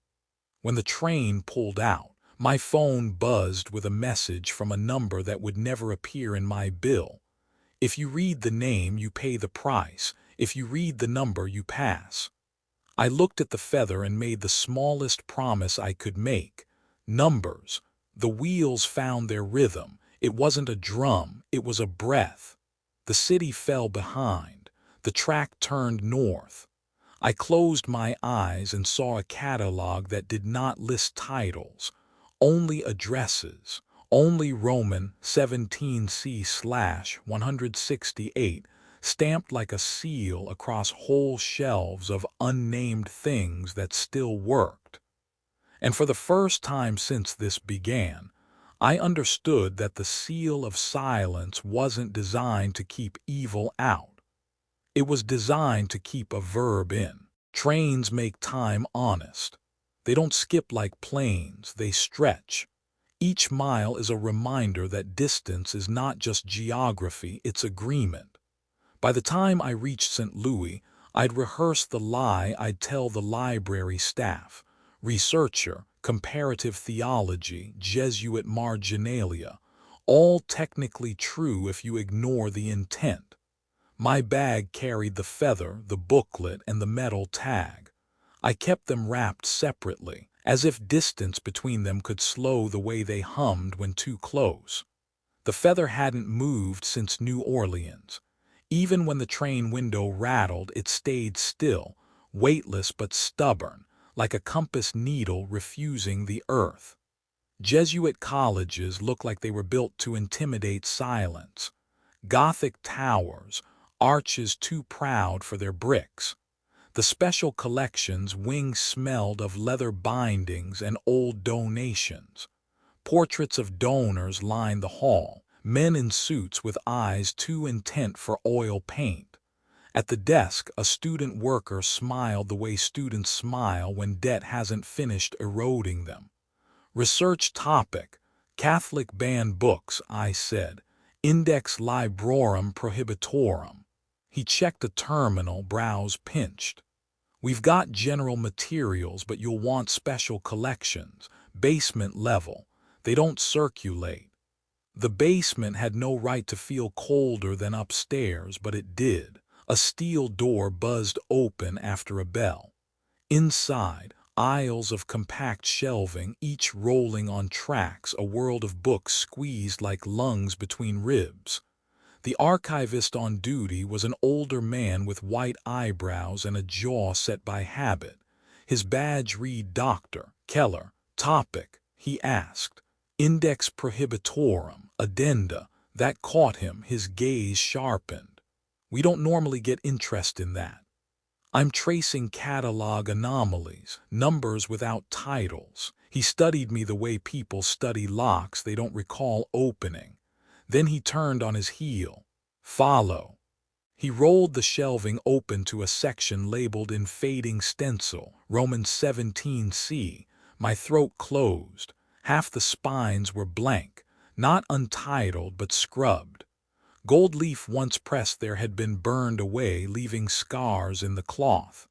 [SPEAKER 1] When the train pulled out, my phone buzzed with a message from a number that would never appear in my bill. If you read the name, you pay the price. If you read the number, you pass. I looked at the feather and made the smallest promise I could make. Numbers. The wheels found their rhythm. It wasn't a drum, it was a breath. The city fell behind. The track turned north. I closed my eyes and saw a catalog that did not list titles, only addresses, only Roman 17C/168, stamped like a seal across whole shelves of unnamed things that still worked. And for the first time since this began, I understood that the seal of silence wasn't designed to keep evil out. It was designed to keep a verb in. Trains make time honest. They don't skip like planes, they stretch. Each mile is a reminder that distance is not just geography, it's agreement. By the time I reached St. Louis, I'd rehearsed the lie I'd tell the library staff. Researcher, comparative theology, Jesuit marginalia, all technically true if you ignore the intent. My bag carried the feather, the booklet, and the metal tag. I kept them wrapped separately, as if distance between them could slow the way they hummed when too close. The feather hadn't moved since New Orleans. Even when the train window rattled, it stayed still, weightless but stubborn, like a compass needle refusing the earth. Jesuit colleges look like they were built to intimidate silence. Gothic towers, arches too proud for their bricks. The special collection's wings smelled of leather bindings and old donations. Portraits of donors lined the hall, men in suits with eyes too intent for oil paint. At the desk, a student worker smiled the way students smile when debt hasn't finished eroding them. Research topic: Catholic banned books, I said. Index librorum prohibitorum. He checked a terminal, brows pinched. We've got general materials, but you'll want special collections, basement level. They don't circulate. The basement had no right to feel colder than upstairs, but it did. A steel door buzzed open after a bell. Inside, aisles of compact shelving, each rolling on tracks, a world of books squeezed like lungs between ribs. The archivist on duty was an older man with white eyebrows and a jaw set by habit. His badge read Dr. Keller. Topic, he asked. Index prohibitorum, addenda. That caught him, his gaze sharpened. We don't normally get interest in that. I'm tracing catalog anomalies, numbers without titles. He studied me the way people study locks they don't recall opening. Then he turned on his heel. Follow. He rolled the shelving open to a section labeled in fading stencil, Roman 17C. My throat closed. Half the spines were blank, not untitled but scrubbed. Gold leaf once pressed there had been burned away, leaving scars in the cloth.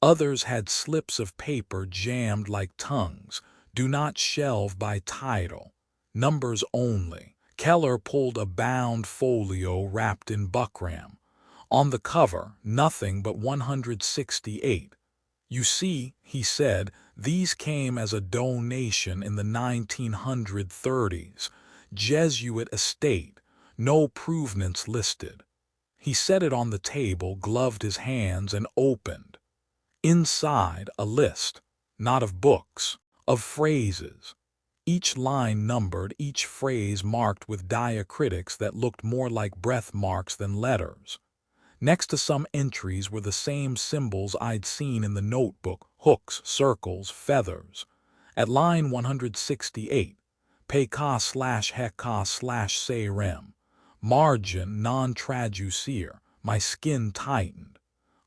[SPEAKER 1] Others had slips of paper jammed like tongues. Do not shelve by title. Numbers only. Keller pulled a bound folio wrapped in buckram. On the cover, nothing but 168. You see, he said, these came as a donation in the 1930s. Jesuit estate. No provenance listed. He set it on the table, gloved his hands, and opened. Inside, a list, not of books, of phrases. Each line numbered, each phrase marked with diacritics that looked more like breath marks than letters. Next to some entries were the same symbols I'd seen in the notebook: hooks, circles, feathers. At line 168, pk/heka/serem, margin non traducere, my skin tightened.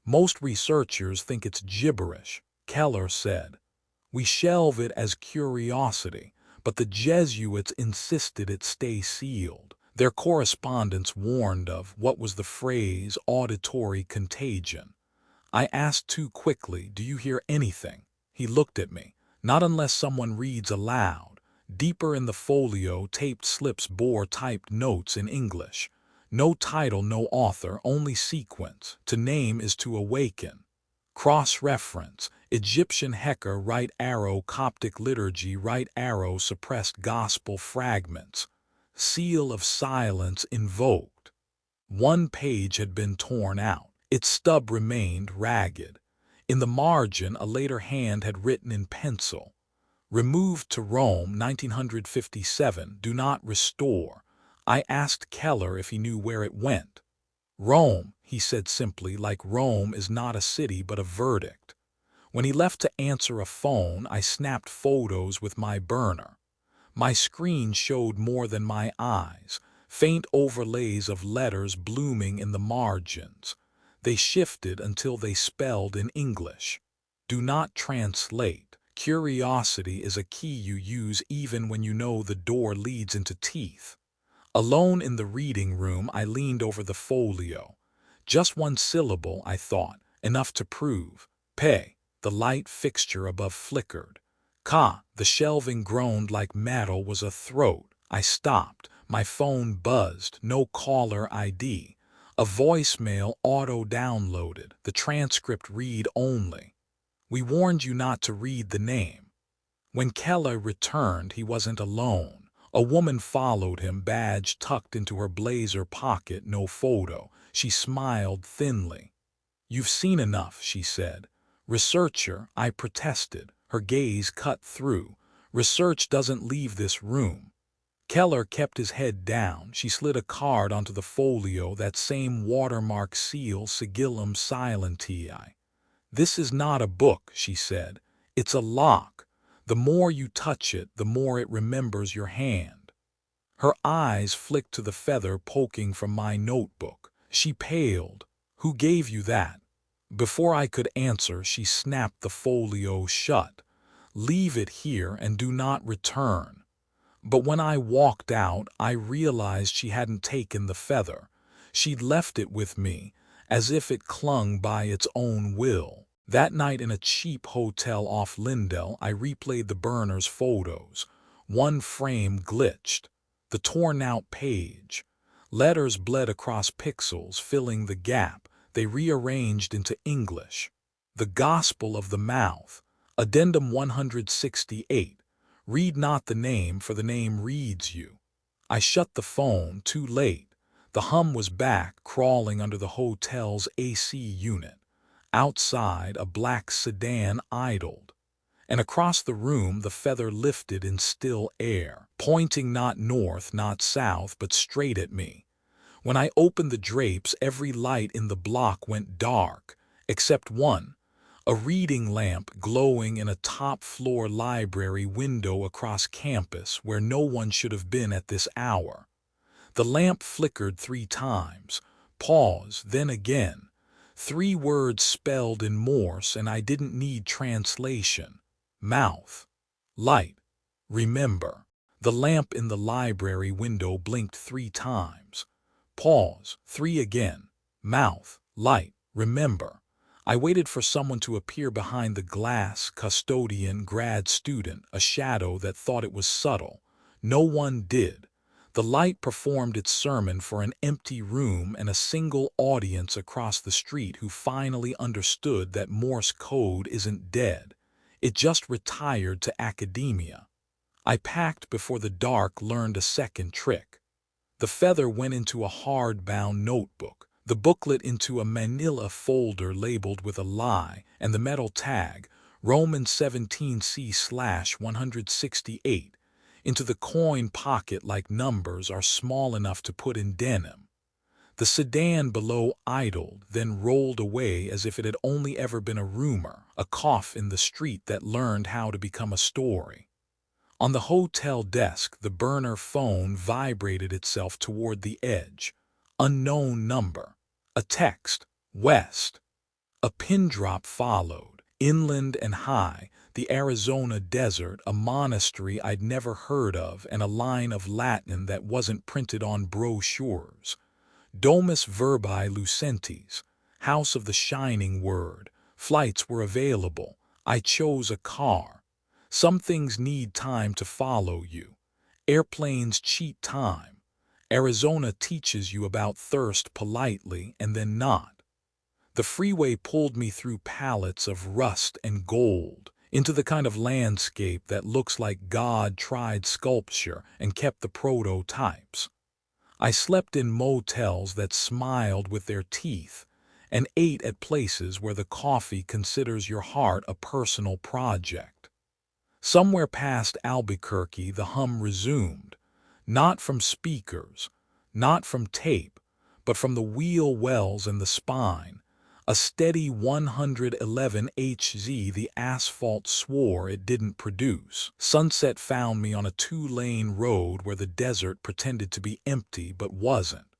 [SPEAKER 1] Most researchers think it's gibberish, Keller said. We shelve it as curiosity, but the Jesuits insisted it stay sealed. Their correspondence warned of, what was the phrase, auditory contagion. I asked too quickly, do you hear anything? He looked at me. Not unless someone reads aloud. Deeper in the folio, taped slips bore typed notes in English. No title, no author, only sequence. To name is to awaken. Cross-reference. Egyptian Heker, right arrow, Coptic liturgy, right arrow, suppressed gospel fragments. Seal of silence invoked. One page had been torn out. Its stub remained ragged. In the margin, a later hand had written in pencil. Removed to Rome, 1957, do not restore. I asked Keller if he knew where it went. Rome, he said simply, like Rome is not a city but a verdict. When he left to answer a phone, I snapped photos with my burner. My screen showed more than my eyes, faint overlays of letters blooming in the margins. They shifted until they spelled in English. Do not translate. Curiosity is a key you use even when you know the door leads into teeth. Alone in the reading room, I leaned over the folio. Just one syllable, I thought, enough to prove. Pe. The light fixture above flickered. Ka. The shelving groaned like metal was a throat. I stopped. My phone buzzed. No caller ID. A voicemail auto-downloaded. The transcript read only. We warned you not to read the name. When Keller returned, he wasn't alone. A woman followed him, badge tucked into her blazer pocket, no photo. She smiled thinly. You've seen enough, she said. Researcher, I protested. Her gaze cut through. Research doesn't leave this room. Keller kept his head down. She slid a card onto the folio, that same watermark seal, sigillum silentiae. This is not a book, she said. It's a lock. The more you touch it, the more it remembers your hand. Her eyes flicked to the feather poking from my notebook. She paled. Who gave you that? Before I could answer, she snapped the folio shut. Leave it here and do not return. But when I walked out, I realized she hadn't taken the feather. She'd left it with me, as if it clung by its own will. That night in a cheap hotel off Lindell, I replayed the burner's photos. One frame glitched. The torn-out page. Letters bled across pixels, filling the gap. They rearranged into English. The Gospel of the Mouth. Addendum 168. Read not the name, for the name reads you. I shut the phone, too late. The hum was back, crawling under the hotel's AC unit. Outside, a black sedan idled, and across the room the feather lifted in still air, pointing not north, not south, but straight at me. When I opened the drapes, every light in the block went dark, except one, a reading lamp glowing in a top-floor library window across campus where no one should have been at this hour. The lamp flickered 3 times, pause, then again. 3 words spelled in Morse, and I didn't need translation. Mouth. Light. Remember. The lamp in the library window blinked 3 times. Pause. 3 again. Mouth. Light. Remember. I waited for someone to appear behind the glass, custodian, grad student, a shadow that thought it was subtle. No one did. The light performed its sermon for an empty room and a single audience across the street who finally understood that Morse code isn't dead. It just retired to academia. I packed before the dark learned a second trick. The feather went into a hard-bound notebook, the booklet into a manila folder labeled with a lie, and the metal tag, Romans 17c/168, into the coin pocket like numbers are small enough to put in denim. The sedan below idled, then rolled away as if it had only ever been a rumor, a cough in the street that learned how to become a story. On the hotel desk, the burner phone vibrated itself toward the edge. Unknown number. A text. West. A pin drop followed. Inland and high, the Arizona desert, a monastery I'd never heard of, and a line of Latin that wasn't printed on brochures. Domus Verbi Lucentes, House of the Shining Word. Flights were available. I chose a car. Some things need time to follow you. Airplanes cheat time. Arizona teaches you about thirst politely and then not. The freeway pulled me through pallets of rust and gold, into the kind of landscape that looks like God tried sculpture and kept the prototypes. I slept in motels that smiled with their teeth, and ate at places where the coffee considers your heart a personal project. Somewhere past Albuquerque, the hum resumed, not from speakers, not from tape, but from the wheel wells and the spine. A steady 111 Hz the asphalt swore it didn't produce. Sunset found me on a 2-lane road where the desert pretended to be empty but wasn't.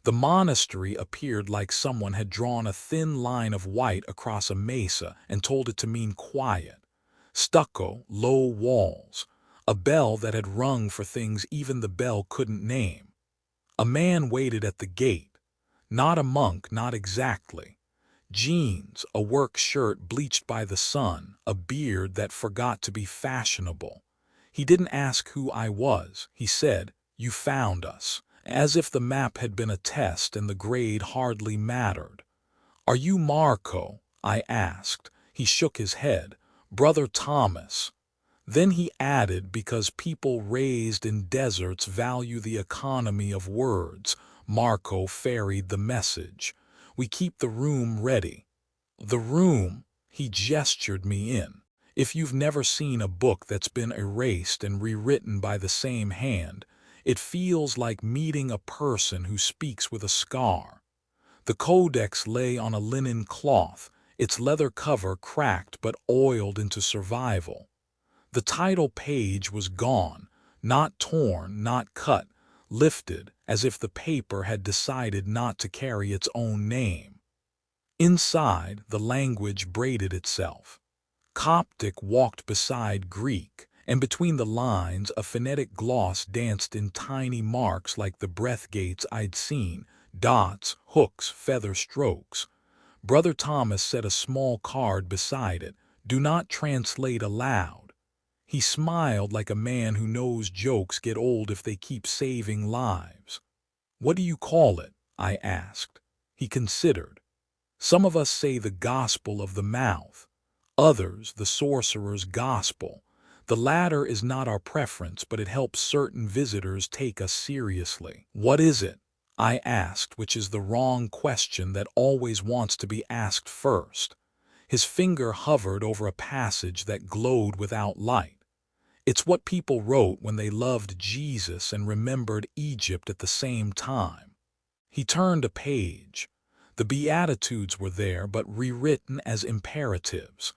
[SPEAKER 1] The monastery appeared like someone had drawn a thin line of white across a mesa and told it to mean quiet. Stucco, low walls, a bell that had rung for things even the bell couldn't name. A man waited at the gate. Not a monk, not exactly. Jeans, a work shirt bleached by the sun, a beard that forgot to be fashionable. He didn't ask who I was. He said, "You found us," as if the map had been a test and the grade hardly mattered. "Are you Marco?" I asked. He shook his head. "Brother Thomas." Then he added, because people raised in deserts value the economy of words, Marco ferried the message. "We keep the room ready." The room, he gestured me in. If you've never seen a book that's been erased and rewritten by the same hand, it feels like meeting a person who speaks with a scar. The codex lay on a linen cloth, its leather cover cracked but oiled into survival. The title page was gone, not torn, not cut, lifted as if the paper had decided not to carry its own name. Inside, the language braided itself. Coptic walked beside Greek, and between the lines a phonetic gloss danced in tiny marks like the breath gates I'd seen, dots, hooks, feather strokes. Brother Thomas set a small card beside it, "Do not translate aloud." He smiled like a man who knows jokes get old if they keep saving lives. "What do you call it?" I asked. He considered. "Some of us say the gospel of the mouth, others the sorcerer's gospel. The latter is not our preference, but it helps certain visitors take us seriously." "What is it?" I asked, which is the wrong question that always wants to be asked first. His finger hovered over a passage that glowed without light. "It's what people wrote when they loved Jesus and remembered Egypt at the same time." He turned a page. The Beatitudes were there, but rewritten as imperatives.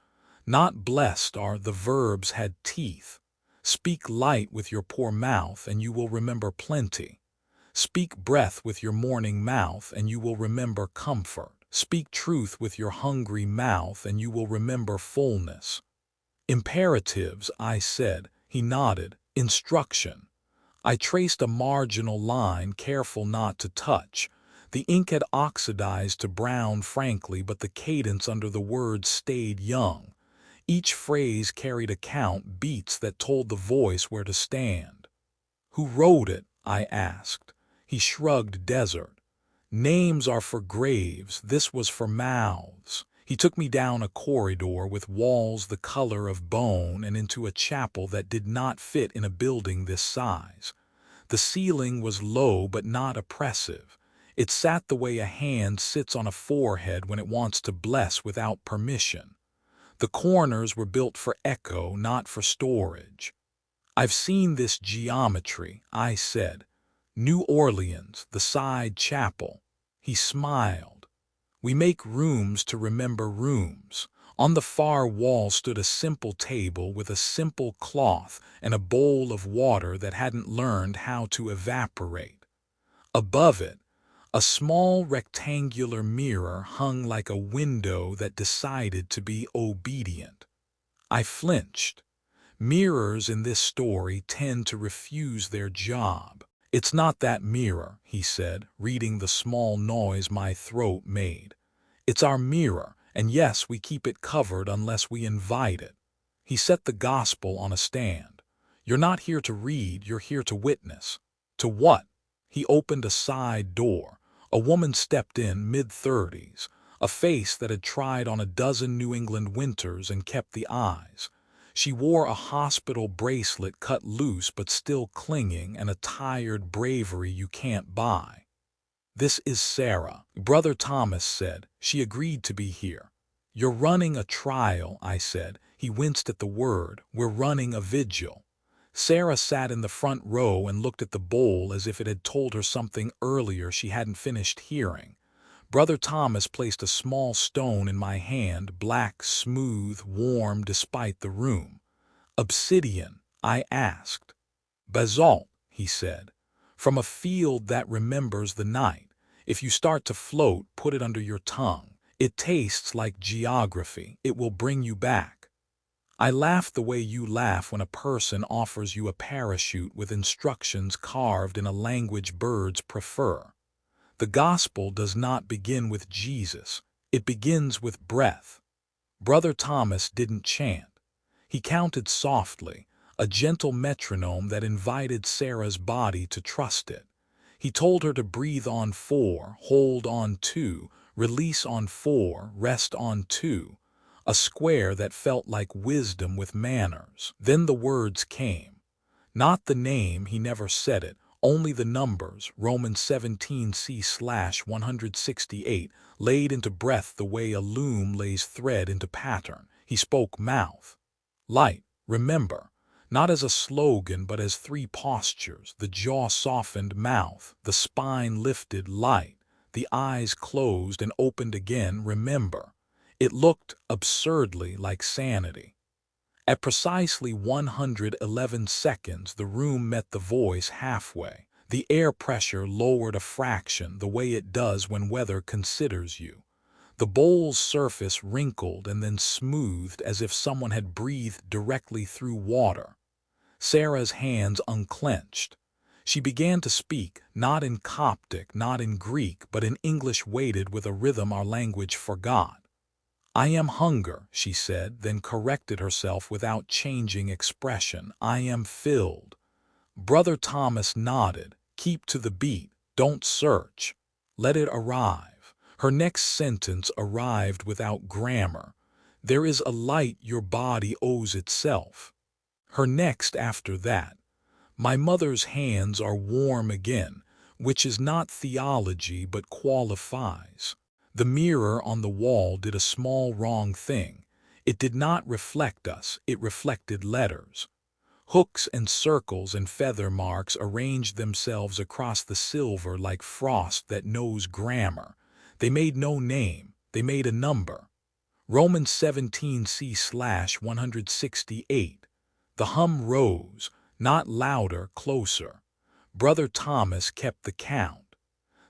[SPEAKER 1] Not blessed are the verbs had teeth. Speak light with your poor mouth and you will remember plenty. Speak breath with your morning mouth and you will remember comfort. Speak truth with your hungry mouth and you will remember fullness. Imperatives, I said. He nodded. Instruction. I traced a marginal line, careful not to touch. The ink had oxidized to brown, frankly, but the cadence under the words stayed young. Each phrase carried a count, beats that told the voice where to stand. "Who wrote it?" I asked. He shrugged. "Desert. Names are for graves, this was for mouths." He took me down a corridor with walls the color of bone and into a chapel that did not fit in a building this size. The ceiling was low but not oppressive. It sat the way a hand sits on a forehead when it wants to bless without permission. The corners were built for echo, not for storage. "I've seen this geometry," I said. "New Orleans, the side chapel." He smiled. "We make rooms to remember rooms." On the far wall stood a simple table with a simple cloth and a bowl of water that hadn't learned how to evaporate. Above it, a small rectangular mirror hung like a window that decided to be obedient. I flinched. Mirrors in this story tend to refuse their job. "It's not that mirror," he said, reading the small noise my throat made. "It's our mirror, and yes, we keep it covered unless we invite it." He set the gospel on a stand. "You're not here to read, you're here to witness." "To what?" He opened a side door. A woman stepped in, mid-30s, a face that had tried on a dozen New England winters and kept the eyes. She wore a hospital bracelet cut loose but still clinging, and a tired bravery you can't buy. "This is Sarah," Brother Thomas said. "She agreed to be here." "You're running a trial," I said. He winced at the word. "We're running a vigil." Sarah sat in the front row and looked at the bowl as if it had told her something earlier she hadn't finished hearing. Brother Thomas placed a small stone in my hand, black, smooth, warm despite the room. "Obsidian?" I asked. "Basalt," he said. "From a field that remembers the night. If you start to float, put it under your tongue. It tastes like geography. It will bring you back." I laughed the way you laugh when a person offers you a parachute with instructions carved in a language birds prefer. The gospel does not begin with Jesus. It begins with breath. Brother Thomas didn't chant. He counted softly, a gentle metronome that invited Sarah's body to trust it. He told her to breathe on 4, hold on 2, release on 4, rest on 2. A square that felt like wisdom with manners. Then the words came. Not the name, he never said it, only the numbers, Romans 17c/168, laid into breath the way a loom lays thread into pattern. He spoke mouth. Light, remember, not as a slogan but as 3 postures, the jaw softened, mouth, the spine lifted, light, the eyes closed and opened again, remember. It looked absurdly like sanity. At precisely 111 seconds, the room met the voice halfway. The air pressure lowered a fraction, the way it does when weather considers you. The bowl's surface wrinkled and then smoothed as if someone had breathed directly through water. Sarah's hands unclenched. She began to speak, not in Coptic, not in Greek, but in English weighted with a rhythm our language forgot. "I am hunger," she said, then corrected herself without changing expression. "I am filled." Brother Thomas nodded. "Keep to the beat. Don't search. Let it arrive." Her next sentence arrived without grammar. "There is a light your body owes itself." Her next after that. "My mother's hands are warm again," which is not theology but qualifies. The mirror on the wall did a small wrong thing. It did not reflect us, it reflected letters. Hooks and circles and feather marks arranged themselves across the silver like frost that knows grammar. They made no name, they made a number. Romans 17c/168. The hum rose, not louder, closer. Brother Thomas kept the count.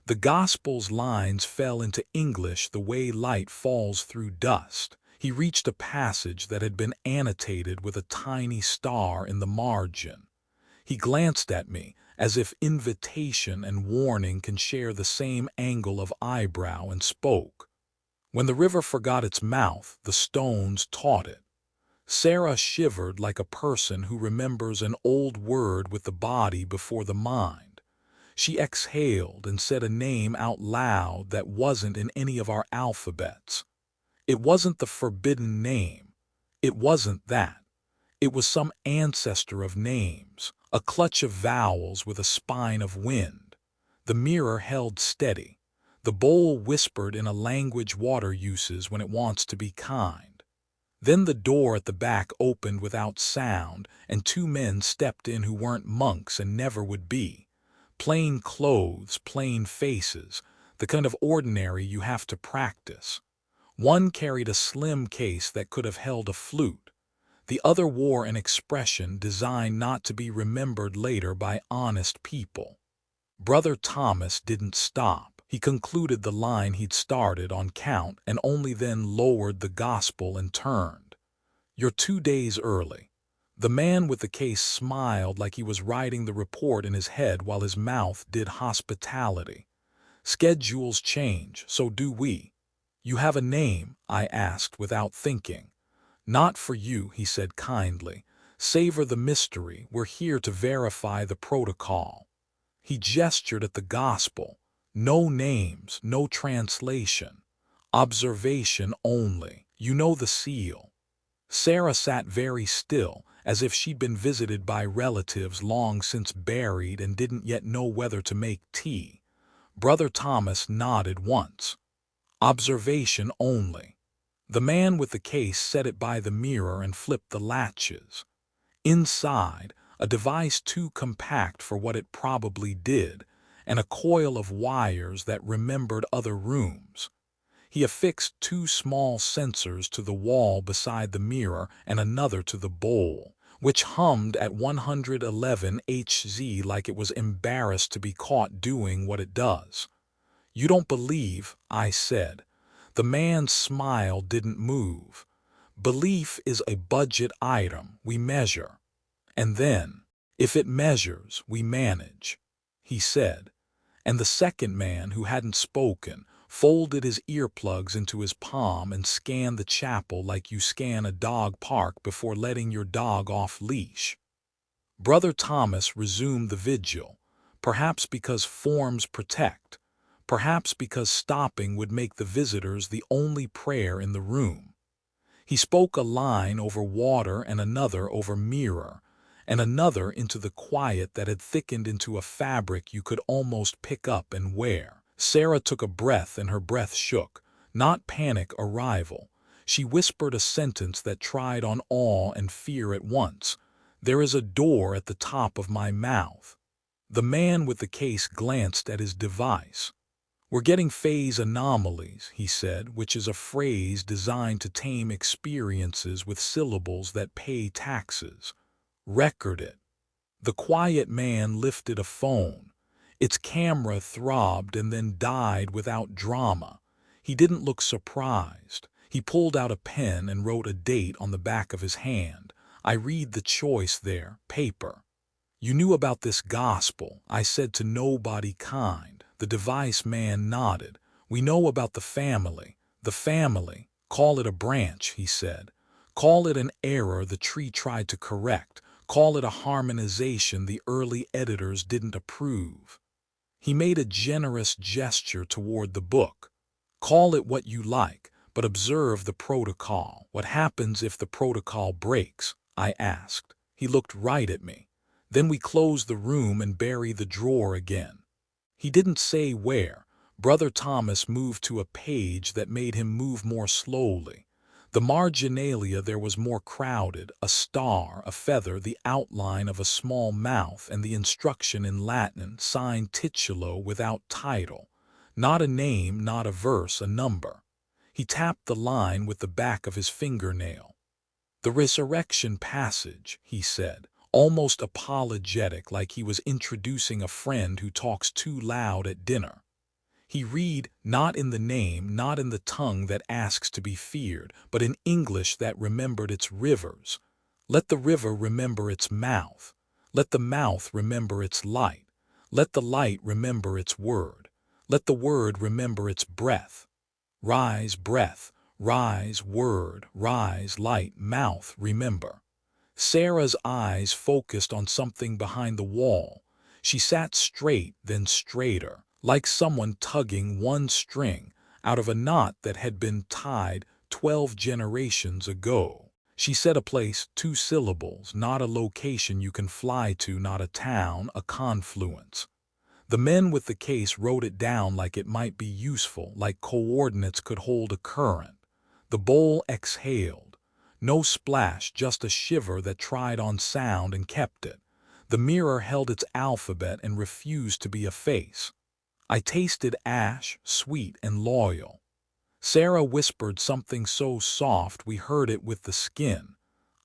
[SPEAKER 1] The Gospel's lines fell into English the way light falls through dust. He reached a passage that had been annotated with a tiny star in the margin. He glanced at me, as if invitation and warning can share the same angle of eyebrow, and spoke. When the river forgot its mouth, the stones taught it. Sarah shivered like a person who remembers an old word with the body before the mind. She exhaled and said a name out loud that wasn't in any of our alphabets. It wasn't the forbidden name. It wasn't that. It was some ancestor of names, a clutch of vowels with a spine of wind. The mirror held steady. The bowl whispered in a language water uses when it wants to be kind. Then the door at the back opened without sound, and two men stepped in who weren't monks and never would be. Plain clothes, plain faces, the kind of ordinary you have to practice. One carried a slim case that could have held a flute. The other wore an expression designed not to be remembered later by honest people. Brother Thomas didn't stop. He concluded the line he'd started on count and only then lowered the gospel and turned. "You're 2 days early." The man with the case smiled like he was writing the report in his head while his mouth did hospitality. "Schedules change, so do we." "You have a name?" I asked without thinking. "Not for you," he said kindly. "Savor the mystery. We're here to verify the protocol." He gestured at the gospel. "No names, no translation. Observation only. You know the seal." Sarah sat very still, as if she'd been visited by relatives long since buried and didn't yet know whether to make tea. Brother Thomas nodded once. "Observation only." The man with the case set it by the mirror and flipped the latches. Inside, a device too compact for what it probably did, and a coil of wires that remembered other rooms. He affixed 2 small sensors to the wall beside the mirror and another to the bowl, which hummed at 111 Hz like it was embarrassed to be caught doing what it does. "You don't believe," I said. The man's smile didn't move. "Belief is a budget item we measure. And then, if it measures, we manage," he said. And the second man, who hadn't spoken, folded his earplugs into his palm and scanned the chapel like you scan a dog park before letting your dog off leash. Brother Thomas resumed the vigil, perhaps because forms protect, perhaps because stopping would make the visitors the only prayer in the room. He spoke a line over water and another over mirror, and another into the quiet that had thickened into a fabric you could almost pick up and wear. Sarah took a breath and her breath shook, not panic or rival. She whispered a sentence that tried on awe and fear at once. "There is a door at the top of my mouth." The man with the case glanced at his device. "We're getting phase anomalies," he said, which is a phrase designed to tame experiences with syllables that pay taxes. "Record it." The quiet man lifted a phone. Its camera throbbed and then died without drama. He didn't look surprised. He pulled out a pen and wrote a date on the back of his hand. "I read the choice there, paper." "You knew about this gospel," I said to nobody kind. The device man nodded. "We know about the family." "The family. Call it a branch," he said. "Call it an error the tree tried to correct. Call it a harmonization the early editors didn't approve." He made a generous gesture toward the book. "Call it what you like, but observe the protocol." "What happens if the protocol breaks?" I asked. He looked right at me. "Then we close the room and bury the drawer again." He didn't say where. Brother Thomas moved to a page that made him move more slowly. The marginalia there was more crowded, a star, a feather, the outline of a small mouth, and the instruction in Latin, signed titulo without title. Not a name, not a verse, a number. He tapped the line with the back of his fingernail. "The resurrection passage," he said, almost apologetic, like he was introducing a friend who talks too loud at dinner. He read, not in the name, not in the tongue that asks to be feared, but in English that remembered its rivers. "Let the river remember its mouth. Let the mouth remember its light. Let the light remember its word. Let the word remember its breath. Rise, breath. Rise, word. Rise, light. Mouth, remember. Sarah's eyes focused on something behind the wall. She sat straight, then straighter, like someone tugging one string out of a knot that had been tied 12 generations ago. She said a place, 2 syllables, not a location you can fly to, not a town, a confluence. The men with the case wrote it down like it might be useful, like coordinates could hold a current. The bowl exhaled. No splash, just a shiver that tried on sound and kept it. The mirror held its alphabet and refused to be a face. I tasted ash, sweet and loyal. Sarah whispered something so soft we heard it with the skin.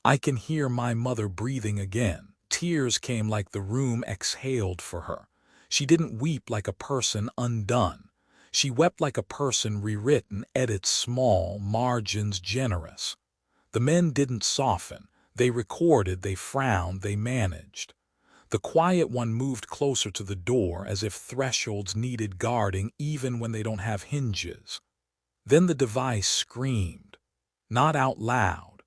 [SPEAKER 1] I can hear my mother breathing again. Tears came like the room exhaled for her. She didn't weep like a person undone. She wept like a person rewritten, edits small, margins generous. The men didn't soften. They recorded, they frowned, they managed. The quiet one moved closer to the door as if thresholds needed guarding even when they don't have hinges. Then the device screamed. Not out loud.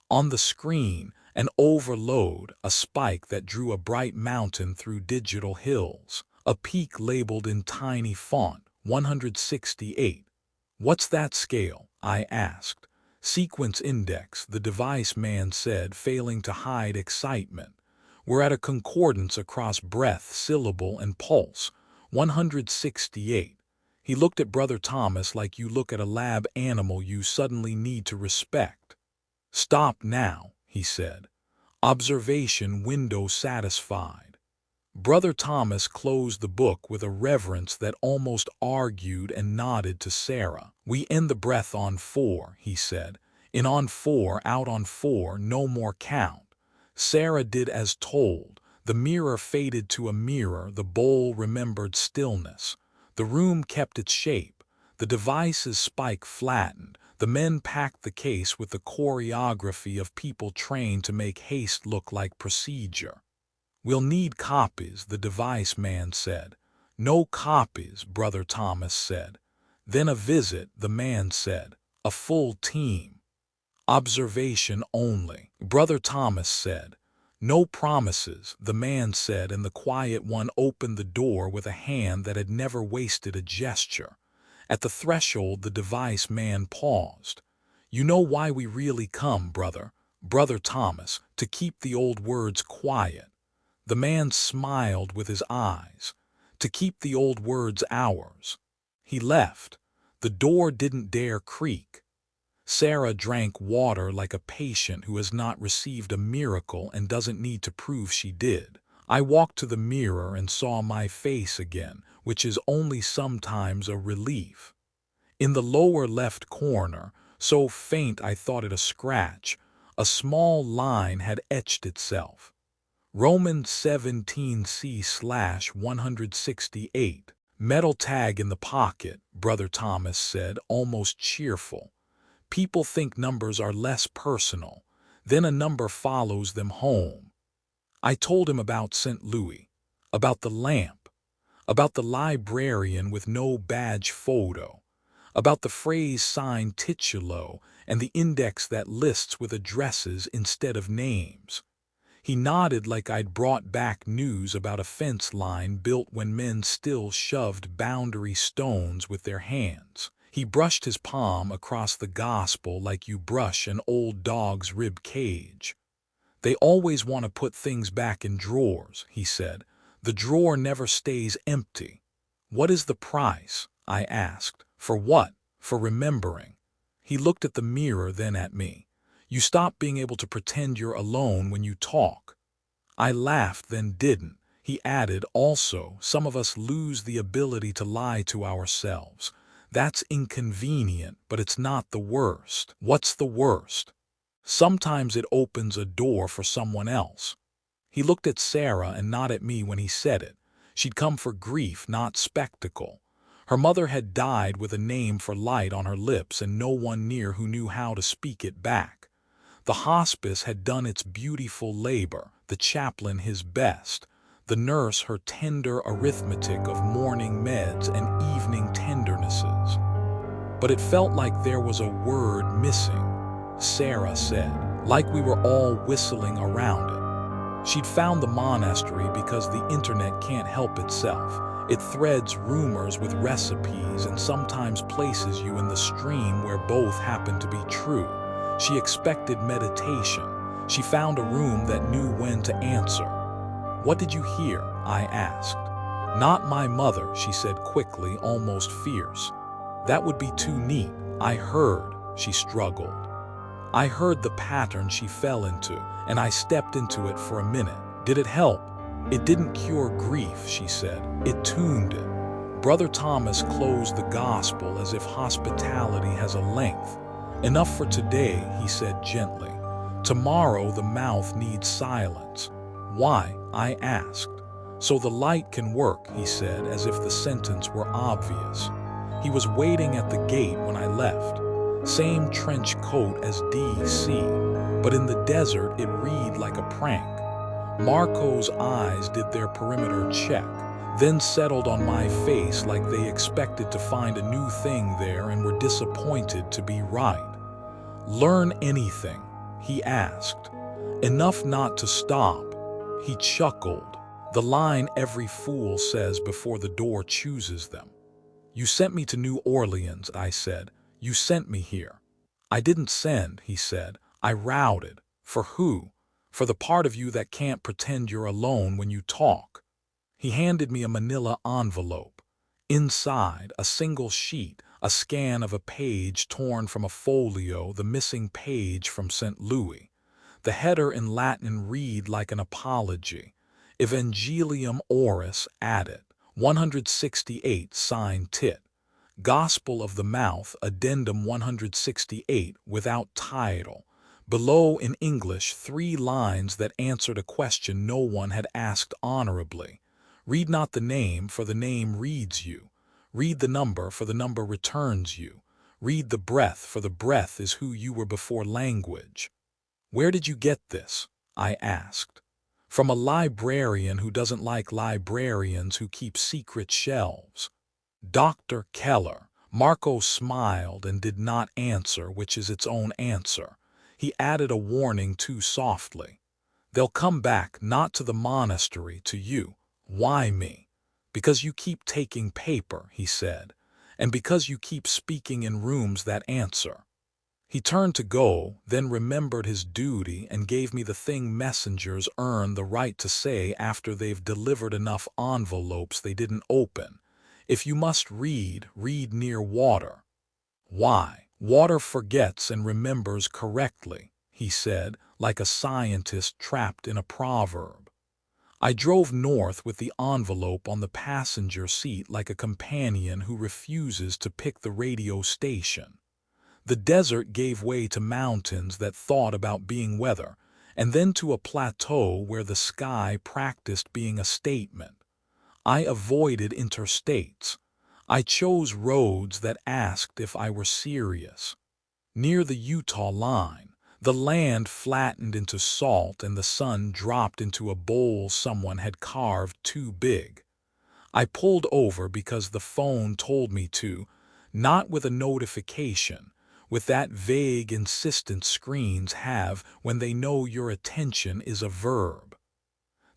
[SPEAKER 1] On the screen, an overload, a spike that drew a bright mountain through digital hills. A peak labeled in tiny font, 168. What's that scale? I asked. Sequence index, the device man said, failing to hide excitement. We're at a concordance across breath, syllable, and pulse. 168. He looked at Brother Thomas like you look at a lab animal you suddenly need to respect. Stop now, he said. Observation window satisfied. Brother Thomas closed the book with a reverence that almost argued and nodded to Sarah. We end the breath on 4, he said. In on 4, out on 4, no more count. Sarah did as told. The mirror faded to a mirror, the bowl remembered stillness. The room kept its shape. The device's spike flattened. The men packed the case with the choreography of people trained to make haste look like procedure. We'll need copies, the device man said. No copies, Brother Thomas said. Then a visit, the man said. A full team. Observation only, Brother Thomas said. No promises, the man said, and the quiet one opened the door with a hand that had never wasted a gesture. At the threshold, the device man paused. You know why we really come, brother, Brother Thomas, to keep the old words quiet. The man smiled with his eyes. To keep the old words ours. He left. The door didn't dare creak. Sarah drank water like a patient who has not received a miracle and doesn't need to prove she did. I walked to the mirror and saw my face again, which is only sometimes a relief. In the lower left corner, so faint I thought it a scratch, a small line had etched itself. Romans 17c/168. Metal tag in the pocket, Brother Thomas said, almost cheerful. People think numbers are less personal. Then a number follows them home. I told him about St. Louis, about the lamp, about the librarian with no badge photo, about the phrase signed titulo and the index that lists with addresses instead of names. He nodded like I'd brought back news about a fence line built when men still shoved boundary stones with their hands. He brushed his palm across the gospel like you brush an old dog's rib cage. They always want to put things back in drawers, he said. The drawer never stays empty. What is the price? I asked. For what? For remembering. He looked at the mirror, then at me. You stop being able to pretend you're alone when you talk. I laughed, then didn't. He added, also, some of us lose the ability to lie to ourselves. That's inconvenient, but it's not the worst. What's the worst? Sometimes it opens a door for someone else. He looked at Sarah and not at me when he said it. She'd come for grief, not spectacle. Her mother had died with a name for light on her lips and no one near who knew how to speak it back. The hospice had done its beautiful labor, the chaplain his best. the nurse her tender arithmetic of morning meds and evening tendernesses. But it felt like there was a word missing, Sarah said, like we were all whistling around it. She'd found the monastery because the internet can't help itself. It threads rumors with recipes and sometimes places you in the stream where both happen to be true. She expected meditation. She found a room that knew when to answer. "What did you hear?" I asked. "Not my mother," she said quickly, almost fierce. "That would be too neat." "I heard," she struggled. "I heard the pattern she fell into, and I stepped into it for a minute. Did it help?" "It didn't cure grief," she said. "It tuned it." Brother Thomas closed the gospel as if hospitality has a length. "Enough for today," he said gently. "Tomorrow the mouth needs silence." "Why?" I asked. "So the light can work," he said, as if the sentence were obvious. He was waiting at the gate when I left. Same trench coat as D.C., but in the desert it read like a prank. Marco's eyes did their perimeter check, then settled on my face like they expected to find a new thing there and were disappointed to be right. "Learn anything?" he asked. "Enough not to stop." He chuckled. "The line every fool says before the door chooses them." "You sent me to New Orleans," I said. "You sent me here." "I didn't send," he said. "I routed." "For who?" "For the part of you that can't pretend you're alone when you talk." He handed me a manila envelope. Inside, a single sheet, a scan of a page torn from a folio, the missing page from St. Louis. The header in Latin read like an apology. Evangelium oris addit, 168, signed Tit. Gospel of the Mouth, addendum 168, without title. Below in English 3 lines that answered a question no one had asked honorably. "Read not the name, for the name reads you. Read the number, for the number returns you. Read the breath, for the breath is who you were before language." "Where did you get this?" I asked. "From a librarian who doesn't like librarians who keep secret shelves." "Dr. Keller." Marco smiled and did not answer, which is its own answer. He added a warning too softly. "They'll come back, not to the monastery, to you." "Why me?" "Because you keep taking paper," he said, "and because you keep speaking in rooms that answer." He turned to go, then remembered his duty and gave me the thing messengers earn the right to say after they've delivered enough envelopes they didn't open. "If you must read, read near water." "Why?" "Water forgets and remembers correctly," he said, like a scientist trapped in a proverb. I drove north with the envelope on the passenger seat like a companion who refuses to pick the radio station. The desert gave way to mountains that thought about being weather, and then to a plateau where the sky practiced being a statement. I avoided interstates. I chose roads that asked if I were serious. Near the Utah line, the land flattened into salt and the sun dropped into a bowl someone had carved too big. I pulled over because the phone told me to, not with a notification, with that vague, insistent screens have when they know your attention is a verb.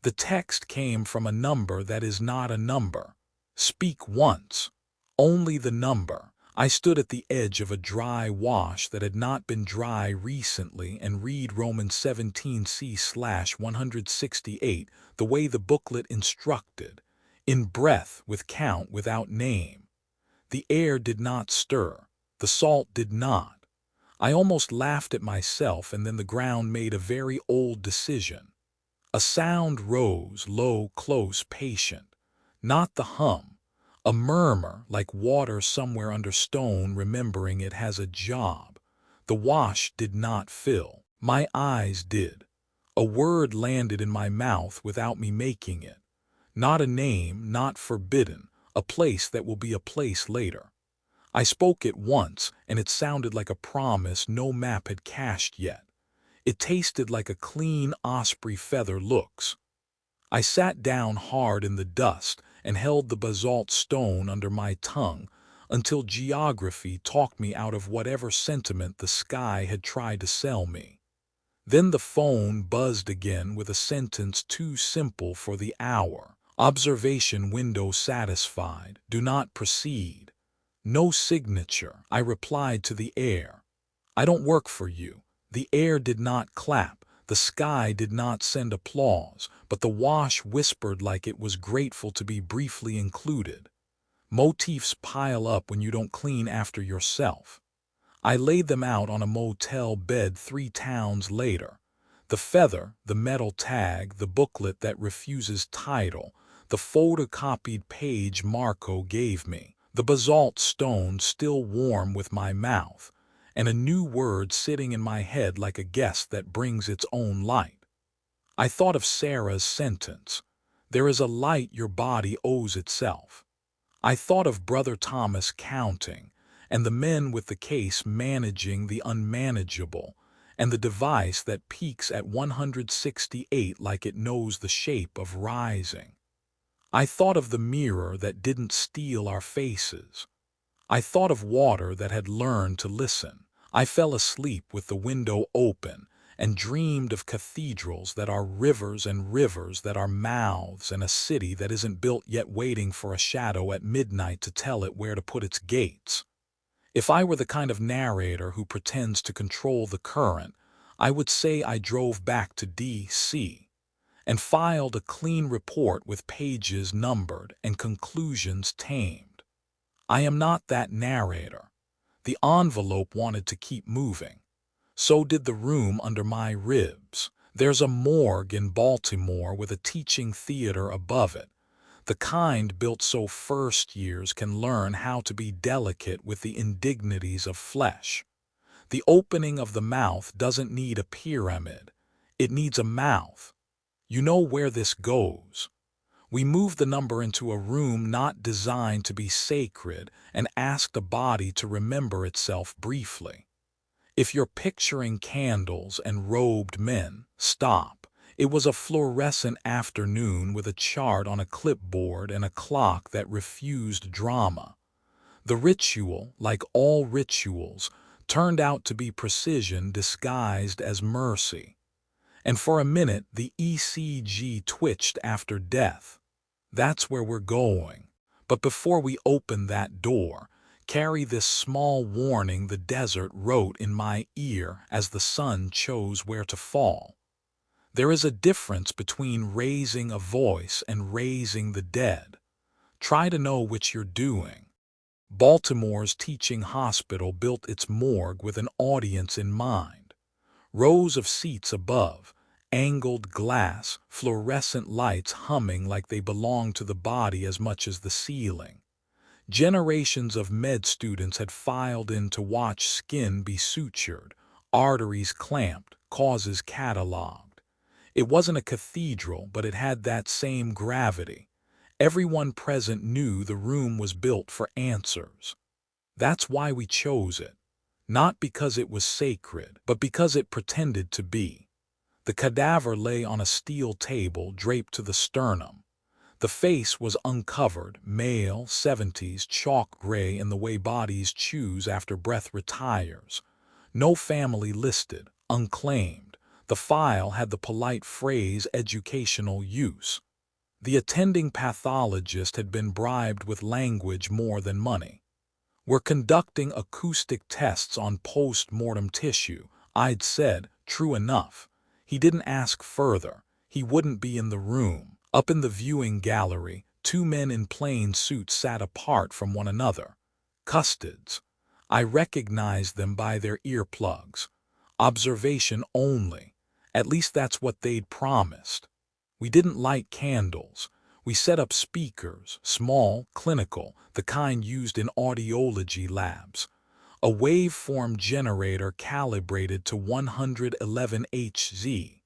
[SPEAKER 1] The text came from a number that is not a number. "Speak once." Only the number. I stood at the edge of a dry wash that had not been dry recently and read Romans 17c/168 the way the booklet instructed, in breath with count without name. The air did not stir. The salt did not. I almost laughed at myself, and then the ground made a very old decision. A sound rose, low, close, patient. Not the hum. A murmur, like water somewhere under stone remembering it has a job. The wash did not fill. My eyes did. A word landed in my mouth without me making it. Not a name, not forbidden, a place that will be a place later. I spoke it once, and it sounded like a promise no map had cached yet. It tasted like a clean osprey feather looks. I sat down hard in the dust and held the basalt stone under my tongue until geography talked me out of whatever sentiment the sky had tried to sell me. Then the phone buzzed again with a sentence too simple for the hour. Observation window satisfied. Do not proceed. No signature. I replied to the air. I don't work for you. The air did not clap. The sky did not send applause, but the wash whispered like it was grateful to be briefly included. Motifs pile up when you don't clean after yourself. I laid them out on a motel bed 3 towns later. The feather, the metal tag, the booklet that refuses title, the photocopied page Marco gave me, the basalt stone still warm with my mouth, and a new word sitting in my head like a guest that brings its own light. I thought of Sarah's sentence, "There is a light your body owes itself." I thought of Brother Thomas counting, and the men with the case managing the unmanageable, and the device that peaks at 168 like it knows the shape of rising. I thought of the mirror that didn't steal our faces. I thought of water that had learned to listen. I fell asleep with the window open and dreamed of cathedrals that are rivers and rivers that are mouths and a city that isn't built yet waiting for a shadow at midnight to tell it where to put its gates. If I were the kind of narrator who pretends to control the current, I would say I drove back to D.C. and filed a clean report with pages numbered and conclusions tamed. I am not that narrator. The envelope wanted to keep moving. So did the room under my ribs. There's a morgue in Baltimore with a teaching theater above it, the kind built so first years can learn how to be delicate with the indignities of flesh. The opening of the mouth doesn't need a pyramid. It needs a mouth. You know where this goes. We moved the number into a room not designed to be sacred and asked the body to remember itself briefly. If you're picturing candles and robed men, stop. It was a fluorescent afternoon with a chart on a clipboard and a clock that refused drama. The ritual, like all rituals, turned out to be precision disguised as mercy. And for a minute, the ECG twitched after death. That's where we're going. But before we open that door, carry this small warning the desert wrote in my ear as the sun chose where to fall. There is a difference between raising a voice and raising the dead. Try to know which you're doing. Baltimore's teaching hospital built its morgue with an audience in mind. Rows of seats above, angled glass, fluorescent lights humming like they belonged to the body as much as the ceiling. Generations of med students had filed in to watch skin be sutured, arteries clamped, causes cataloged. It wasn't a cathedral, but it had that same gravity. Everyone present knew the room was built for answers. That's why we chose it. Not because it was sacred, but because it pretended to be. The cadaver lay on a steel table draped to the sternum. The face was uncovered, male, 70s, chalk gray in the way bodies choose after breath retires. No family listed, unclaimed. The file had the polite phrase educational use. The attending pathologist had been bribed with language more than money. We're conducting acoustic tests on post-mortem tissue. I'd said, true enough. He didn't ask further. He wouldn't be in the room. Up in the viewing gallery, 2 men in plain suits sat apart from one another. Custodians. I recognized them by their earplugs. Observation only. At least that's what they'd promised. We didn't light candles. We set up speakers, small, clinical, the kind used in audiology labs. A waveform generator calibrated to 111 Hz.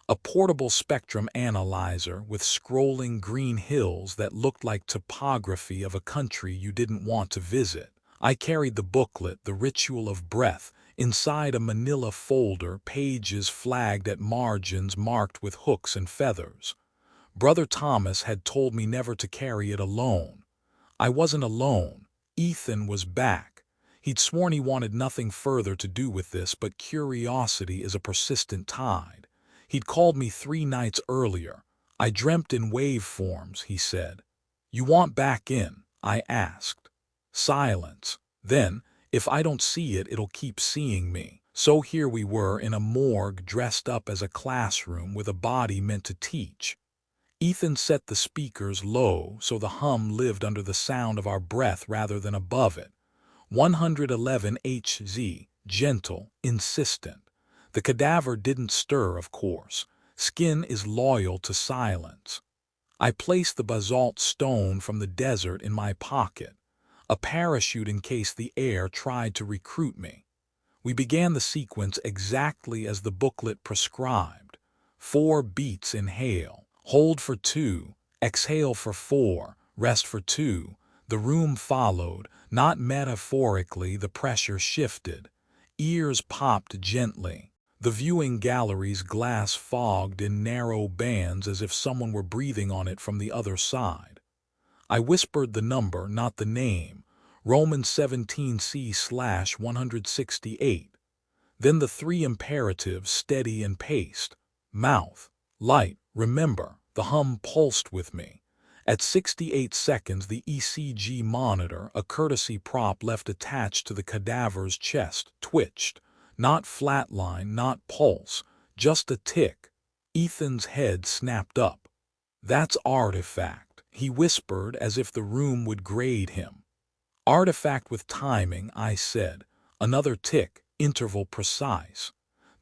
[SPEAKER 1] A portable spectrum analyzer with scrolling green hills that looked like topography of a country you didn't want to visit. I carried the booklet, The Ritual of Breath, inside a manila folder, pages flagged at margins marked with hooks and feathers. Brother Thomas had told me never to carry it alone. I wasn't alone. Ethan was back. He'd sworn he wanted nothing further to do with this, but curiosity is a persistent tide. He'd called me 3 nights earlier. I dreamt in waveforms, he said. You want back in? I asked. Silence. Then, if I don't see it, it'll keep seeing me. So here we were in a morgue dressed up as a classroom with a body meant to teach. Ethan set the speakers low so the hum lived under the sound of our breath rather than above it. 111 Hz, gentle, insistent. The cadaver didn't stir, of course. Skin is loyal to silence. I placed the basalt stone from the desert in my pocket, a parachute in case the air tried to recruit me. We began the sequence exactly as the booklet prescribed. 4 beats inhale, hold for 2, exhale for 4, rest for 2. The room followed, not metaphorically. The pressure shifted. Ears popped gently. The viewing gallery's glass fogged in narrow bands as if someone were breathing on it from the other side. I whispered the number, not the name. Romans 17c/168. Then the 3 imperatives, steady and paced. Mouth, light, remember. The hum pulsed with me. At 68 seconds, the ECG monitor, a courtesy prop left attached to the cadaver's chest, twitched. Not flatline, not pulse, just a tick. Ethan's head snapped up. That's artifact, he whispered as if the room would grade him. Artifact with timing, I said. Another tick, interval precise.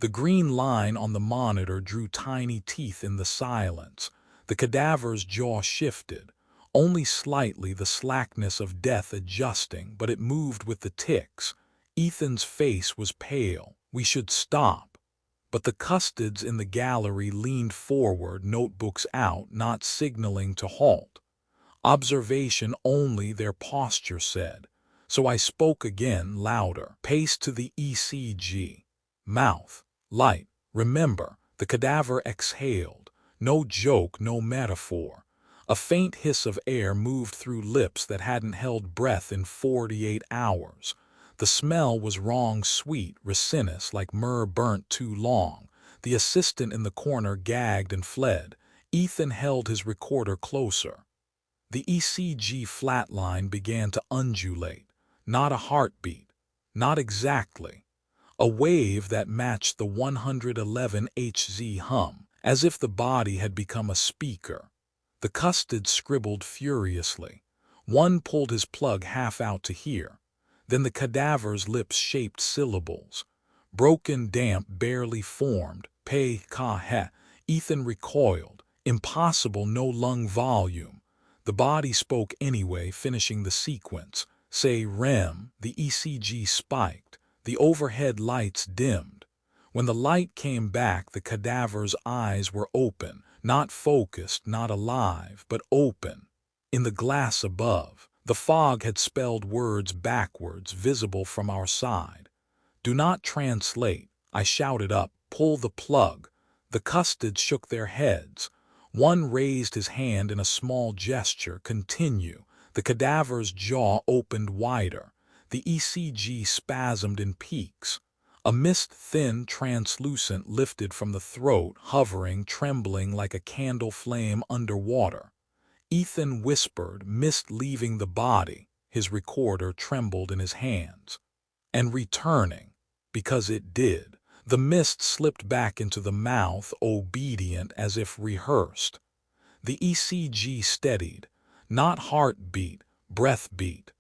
[SPEAKER 1] The green line on the monitor drew tiny teeth in the silence. The cadaver's jaw shifted, only slightly, the slackness of death adjusting, but it moved with the ticks. Ethan's face was pale. We should stop. But the custodians in the gallery leaned forward, notebooks out, not signaling to halt. Observation only, their posture said. So I spoke again, louder. Pace to the ECG. Mouth, light, remember. The cadaver exhaled. No joke, no metaphor. A faint hiss of air moved through lips that hadn't held breath in 48 hours. The smell was wrong, sweet, resinous, like myrrh burnt too long. The assistant in the corner gagged and fled. Ethan held his recorder closer. The ECG flatline began to undulate. Not a heartbeat. Not exactly. A wave that matched the 111 Hz hum, as if the body had become a speaker. The custod scribbled furiously. One pulled his plug half out to hear. Then the cadaver's lips shaped syllables. Broken, damp, barely formed. Pe, ka, he. Ethan recoiled. Impossible, no lung volume. The body spoke anyway, finishing the sequence. Say rem. The ECG spiked. The overhead lights dimmed. When the light came back, the cadaver's eyes were open. Not focused, not alive, but open. In the glass above, the fog had spelled words backwards, visible from our side. Do not translate, I shouted up. Pull the plug. The custodians shook their heads. One raised his hand in a small gesture. Continue. The cadaver's jaw opened wider. The ECG spasmed in peaks. A mist, thin, translucent, lifted from the throat, hovering, trembling like a candle flame underwater. Ethan whispered, mist leaving the body. His recorder trembled in his hands. And returning, because it did. The mist slipped back into the mouth, obedient as if rehearsed. The ECG steadied. Not heartbeat, breath beat.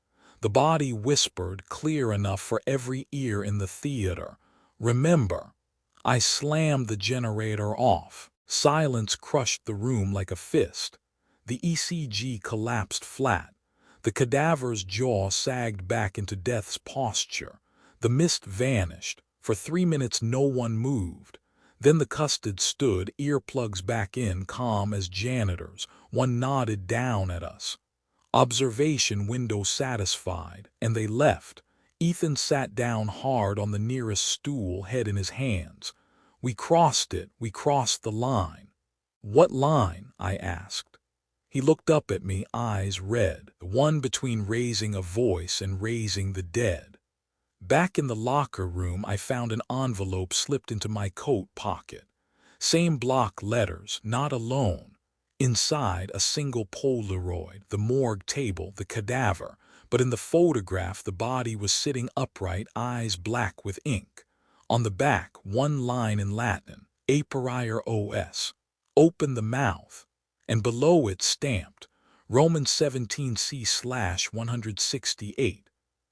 [SPEAKER 1] The body whispered, clear enough for every ear in the theater. Remember. I slammed the generator off. Silence crushed the room like a fist. The ECG collapsed flat. The cadaver's jaw sagged back into death's posture. The mist vanished. For 3 minutes no one moved. Then the custod stood, earplugs back in, calm as janitors. One nodded down at us. Observation window satisfied, and they left. Ethan sat down hard on the nearest stool, head in his hands. We crossed it, we crossed the line. "What line?" I asked. He looked up at me, eyes red, the one between raising a voice and raising the dead. Back in the locker room, I found an envelope slipped into my coat pocket. Same block letters, not alone. Inside, a single Polaroid, the morgue table, the cadaver. But in the photograph, the body was sitting upright, eyes black with ink. On the back, one line in Latin, Aperior os. Open the mouth. And below it stamped, Romans 17c/168.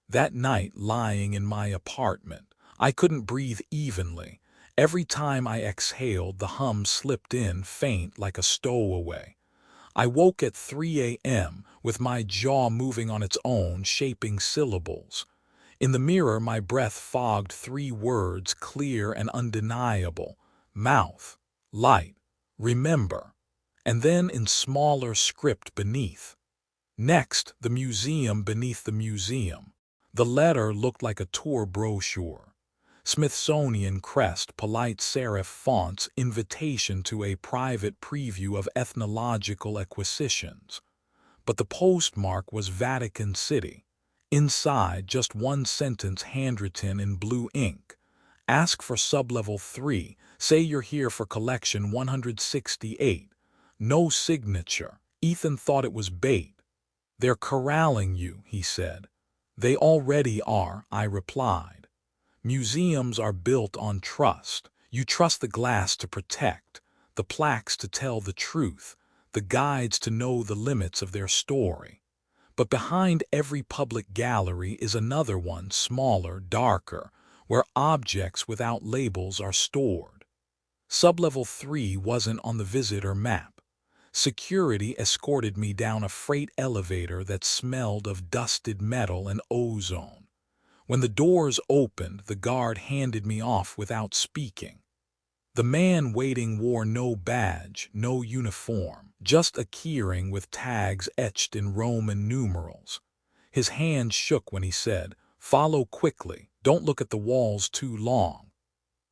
[SPEAKER 1] That night, lying in my apartment, I couldn't breathe evenly. Every time I exhaled, the hum slipped in, faint like a stowaway. I woke at 3 a.m. with my jaw moving on its own, shaping syllables. In the mirror, my breath fogged 3 words, clear and undeniable: mouth, light, remember. And then in smaller script beneath. Next, the museum beneath the museum. The letter looked like a tour brochure. Smithsonian crest, polite serif fonts, invitation to a private preview of ethnological acquisitions. But the postmark was Vatican City. Inside, just one sentence handwritten in blue ink. Ask for sublevel 3. Say you're here for collection 168. No signature. Ethan thought it was bait. "They're corralling you," he said. "They already are," I replied. Museums are built on trust. You trust the glass to protect, the plaques to tell the truth, the guides to know the limits of their story. But behind every public gallery is another one, smaller, darker, where objects without labels are stored. Sublevel 3 wasn't on the visitor map. Security escorted me down a freight elevator that smelled of dusted metal and ozone. When the doors opened, the guard handed me off without speaking. The man waiting wore no badge, no uniform, just a keyring with tags etched in Roman numerals. His hand shook when he said, "Follow quickly, don't look at the walls too long."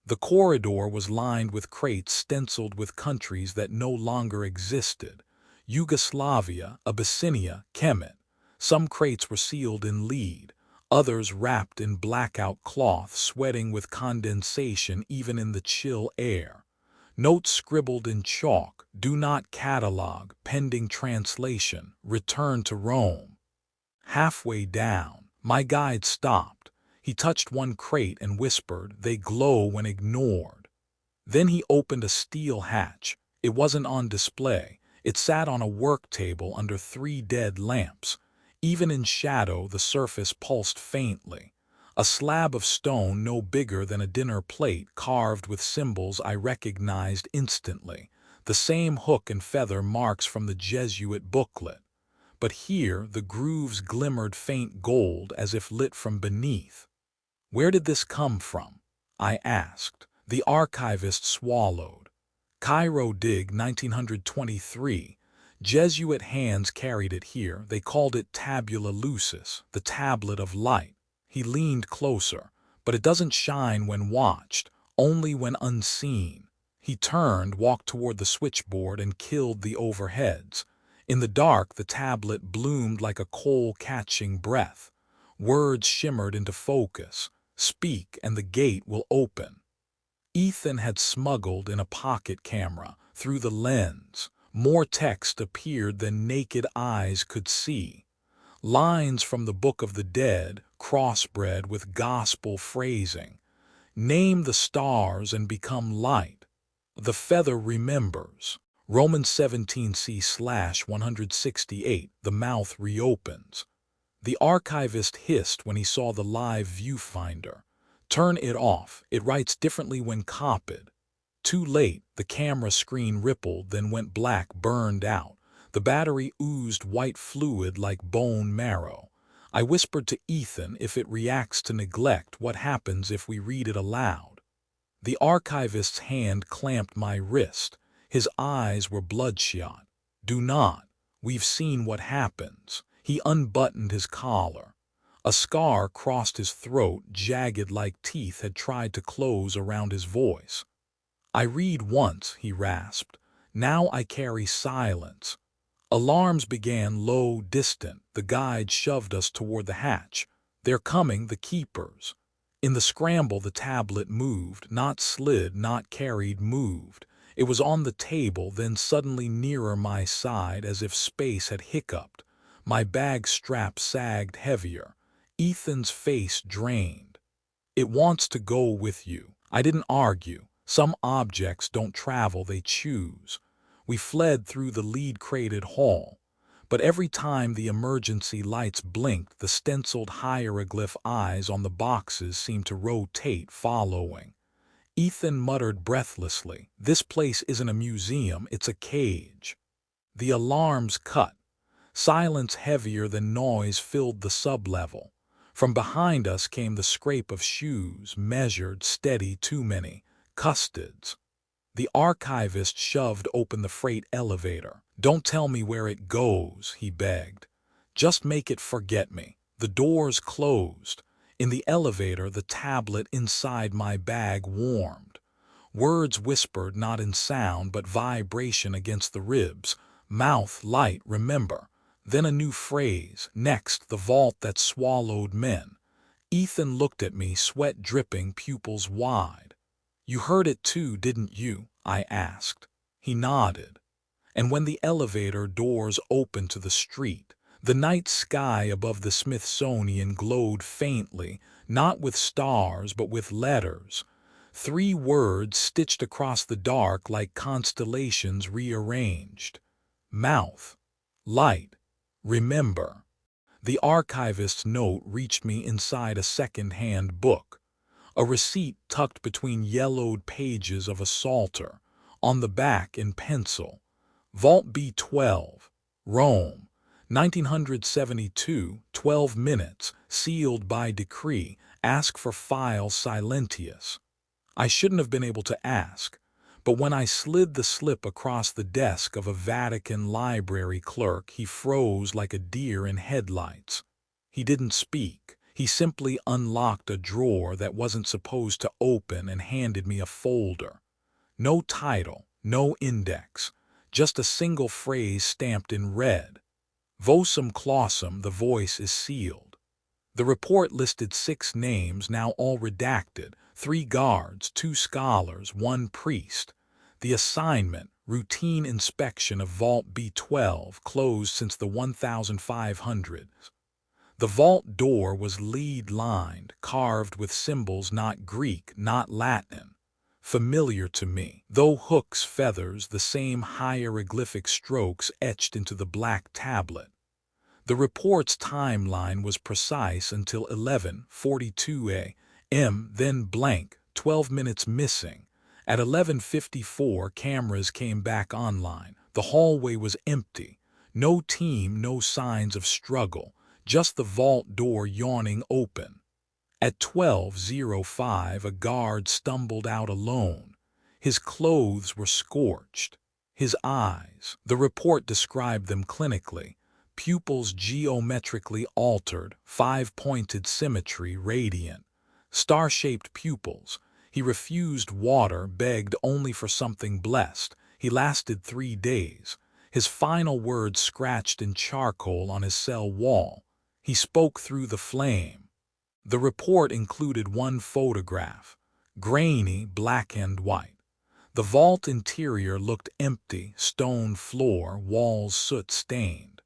[SPEAKER 1] The corridor was lined with crates stenciled with countries that no longer existed: Yugoslavia, Abyssinia, Kemet. Some crates were sealed in lead, others wrapped in blackout cloth, sweating with condensation even in the chill air. Notes scribbled in chalk: "Do not catalog, pending translation, return to Rome." Halfway down, my guide stopped. He touched one crate and whispered, "They glow when ignored." Then he opened a steel hatch. It wasn't on display. It sat on a work table under 3 dead lamps. Even in shadow, the surface pulsed faintly. A slab of stone no bigger than a dinner plate, carved with symbols I recognized instantly. The same hook and feather marks from the Jesuit booklet. But here, the grooves glimmered faint gold as if lit from beneath. "Where did this come from?" I asked. The archivist swallowed. "Cairo dig, 1923. Jesuit hands carried it here. They called it tabula lucis, the tablet of light." He leaned closer. "But it doesn't shine when watched, only when unseen." He turned, walked toward the switchboard, and killed the overheads. In the dark, the tablet bloomed like a coal-catching breath. Words shimmered into focus. "Speak, and the gate will open." Ethan had smuggled in a pocket camera. Through the lens, more text appeared than naked eyes could see. Lines from the Book of the Dead, crossbred with gospel phrasing. "Name the stars and become light. The feather remembers." Romans 17c/168, the mouth reopens. The archivist hissed when he saw the live viewfinder. "Turn it off. It writes differently when copied." Too late, the camera screen rippled, then went black, burned out. The battery oozed white fluid like bone marrow. I whispered to Ethan, "If it reacts to neglect, what happens if we read it aloud?" The archivist's hand clamped my wrist. His eyes were bloodshot. "Do not. We've seen what happens." He unbuttoned his collar. A scar crossed his throat, jagged like teeth had tried to close around his voice. "I read once," he rasped. Now I carry silence. Alarms began low, distant. The guide shoved us toward the hatch. They're coming, the keepers. In the scramble, the tablet moved, not slid, not carried, moved. It was on the table, then suddenly nearer my side, as if space had hiccuped. My bag strap sagged heavier. Ethan's face drained. It wants to go with you. I didn't argue. Some objects don't travel, they choose. We fled through the lead-crated hall. But every time the emergency lights blinked, the stenciled hieroglyph eyes on the boxes seemed to rotate, following. Ethan muttered breathlessly, "This place isn't a museum, it's a cage." The alarms cut. Silence heavier than noise filled the sublevel. From behind us came the scrape of shoes, measured, steady, too many. Custard's. The archivist shoved open the freight elevator. "Don't tell me where it goes," he begged. "Just make it forget me." The doors closed. In the elevator, the tablet inside my bag warmed. Words whispered, not in sound, but vibration against the ribs. Mouth, light, remember. Then a new phrase. Next, the vault that swallowed men. Ethan looked at me, sweat dripping, pupils wide. "You heard it too, didn't you?" I asked. He nodded. And when the elevator doors opened to the street, the night sky above the Smithsonian glowed faintly, not with stars but with letters. 3 words stitched across the dark like constellations rearranged. Mouth. Light. Remember. The archivist's note reached me inside a second-hand book. A receipt tucked between yellowed pages of a psalter. On the back in pencil. Vault B12. Rome. 1972, 12 minutes, sealed by decree. Ask for file Silentius. I shouldn't have been able to ask, but when I slid the slip across the desk of a Vatican library clerk, he froze like a deer in headlights. He didn't speak. He simply unlocked a drawer that wasn't supposed to open and handed me a folder. No title, no index, just a single phrase stamped in red. Vocum clausum, the voice is sealed. The report listed 6 names, now all redacted, 3 guards, 2 scholars, 1 priest. The assignment, routine inspection of Vault B12, closed since the 1500s. The vault door was lead-lined, carved with symbols not Greek, not Latin. Familiar to me, though hooks, feathers, the same hieroglyphic strokes etched into the black tablet. The report's timeline was precise until 11:42 a.m., then blank, 12 minutes missing. At 11:54, cameras came back online. The hallway was empty. No team, no signs of struggle. Just the vault door yawning open. At 12:05, a guard stumbled out alone. His clothes were scorched. His eyes, the report described them clinically, pupils geometrically altered, 5-pointed symmetry, radiant, star-shaped pupils. He refused water, begged only for something blessed. He lasted 3 days. His final words scratched in charcoal on his cell wall. He spoke through the flame. The report included 1 photograph, grainy, black and white. The vault interior looked empty, stone floor, walls soot-stained.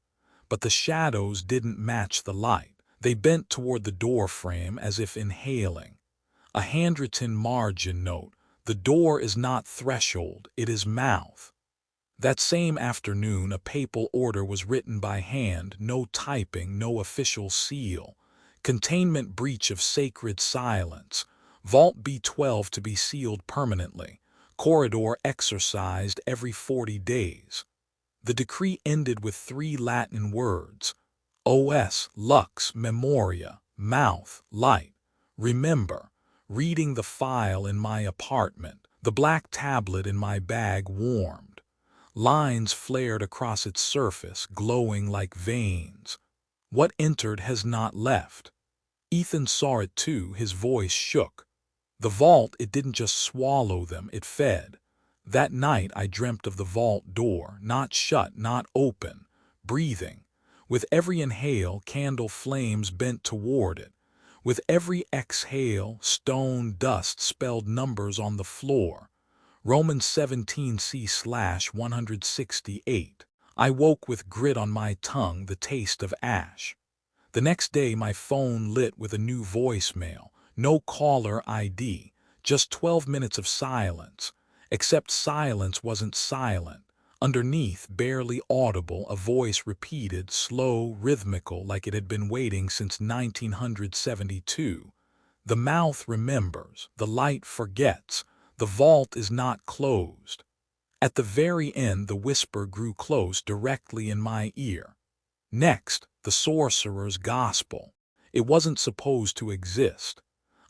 [SPEAKER 1] But the shadows didn't match the light. They bent toward the door frame as if inhaling. A handwritten margin note, "The door is not threshold, it is mouth." That same afternoon, a papal order was written by hand, no typing, no official seal. Containment breach of sacred silence. Vault B12 to be sealed permanently. Corridor exorcised every 40 days. The decree ended with 3 Latin words. Os, lux, memoria, mouth, light. Remember. Reading the file in my apartment. The black tablet in my bag warmed. Lines flared across its surface, glowing like veins. What entered has not left. Ethan saw it too, his voice shook. The vault, it didn't just swallow them, it fed. That night I dreamt of the vault door, not shut, not open, breathing. With every inhale, candle flames bent toward it. With every exhale, stone dust spelled numbers on the floor. Romans 17c/168. I woke with grit on my tongue, the taste of ash. The next day my phone lit with a new voicemail. No caller ID, just 12 minutes of silence. Except silence wasn't silent. Underneath, barely audible, a voice repeated, slow, rhythmical, like it had been waiting since 1972. The mouth remembers, the light forgets, the vault is not closed. At the very end, the whisper grew close, directly in my ear. Next, the sorcerer's gospel. It wasn't supposed to exist.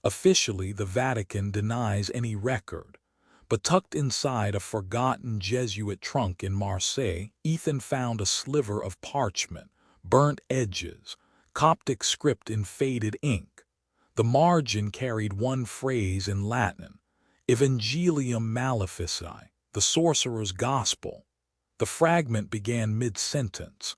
[SPEAKER 1] Officially, the Vatican denies any record. But tucked inside a forgotten Jesuit trunk in Marseille, Ethan found a sliver of parchment, burnt edges, Coptic script in faded ink. The margin carried one phrase in Latin, Evangelium Malefici, the sorcerer's gospel. The fragment began mid-sentence.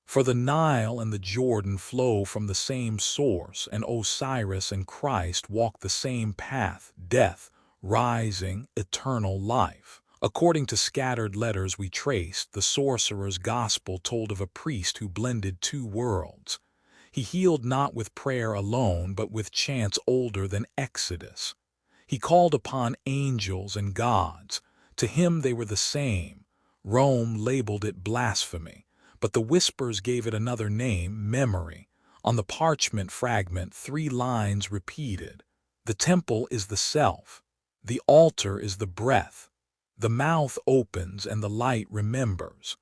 [SPEAKER 1] For the Nile and the Jordan flow from the same source, and Osiris and Christ walk the same path, death, rising, eternal life. According to scattered letters we traced, the sorcerer's gospel told of a priest who blended two worlds. He healed not with prayer alone, but with chants older than Exodus. He called upon angels and gods. To him they were the same. Rome labeled it blasphemy, but the whispers gave it another name, memory. On the parchment fragment, 3 lines repeated. The temple is the self. The altar is the breath. The mouth opens and the light remembers.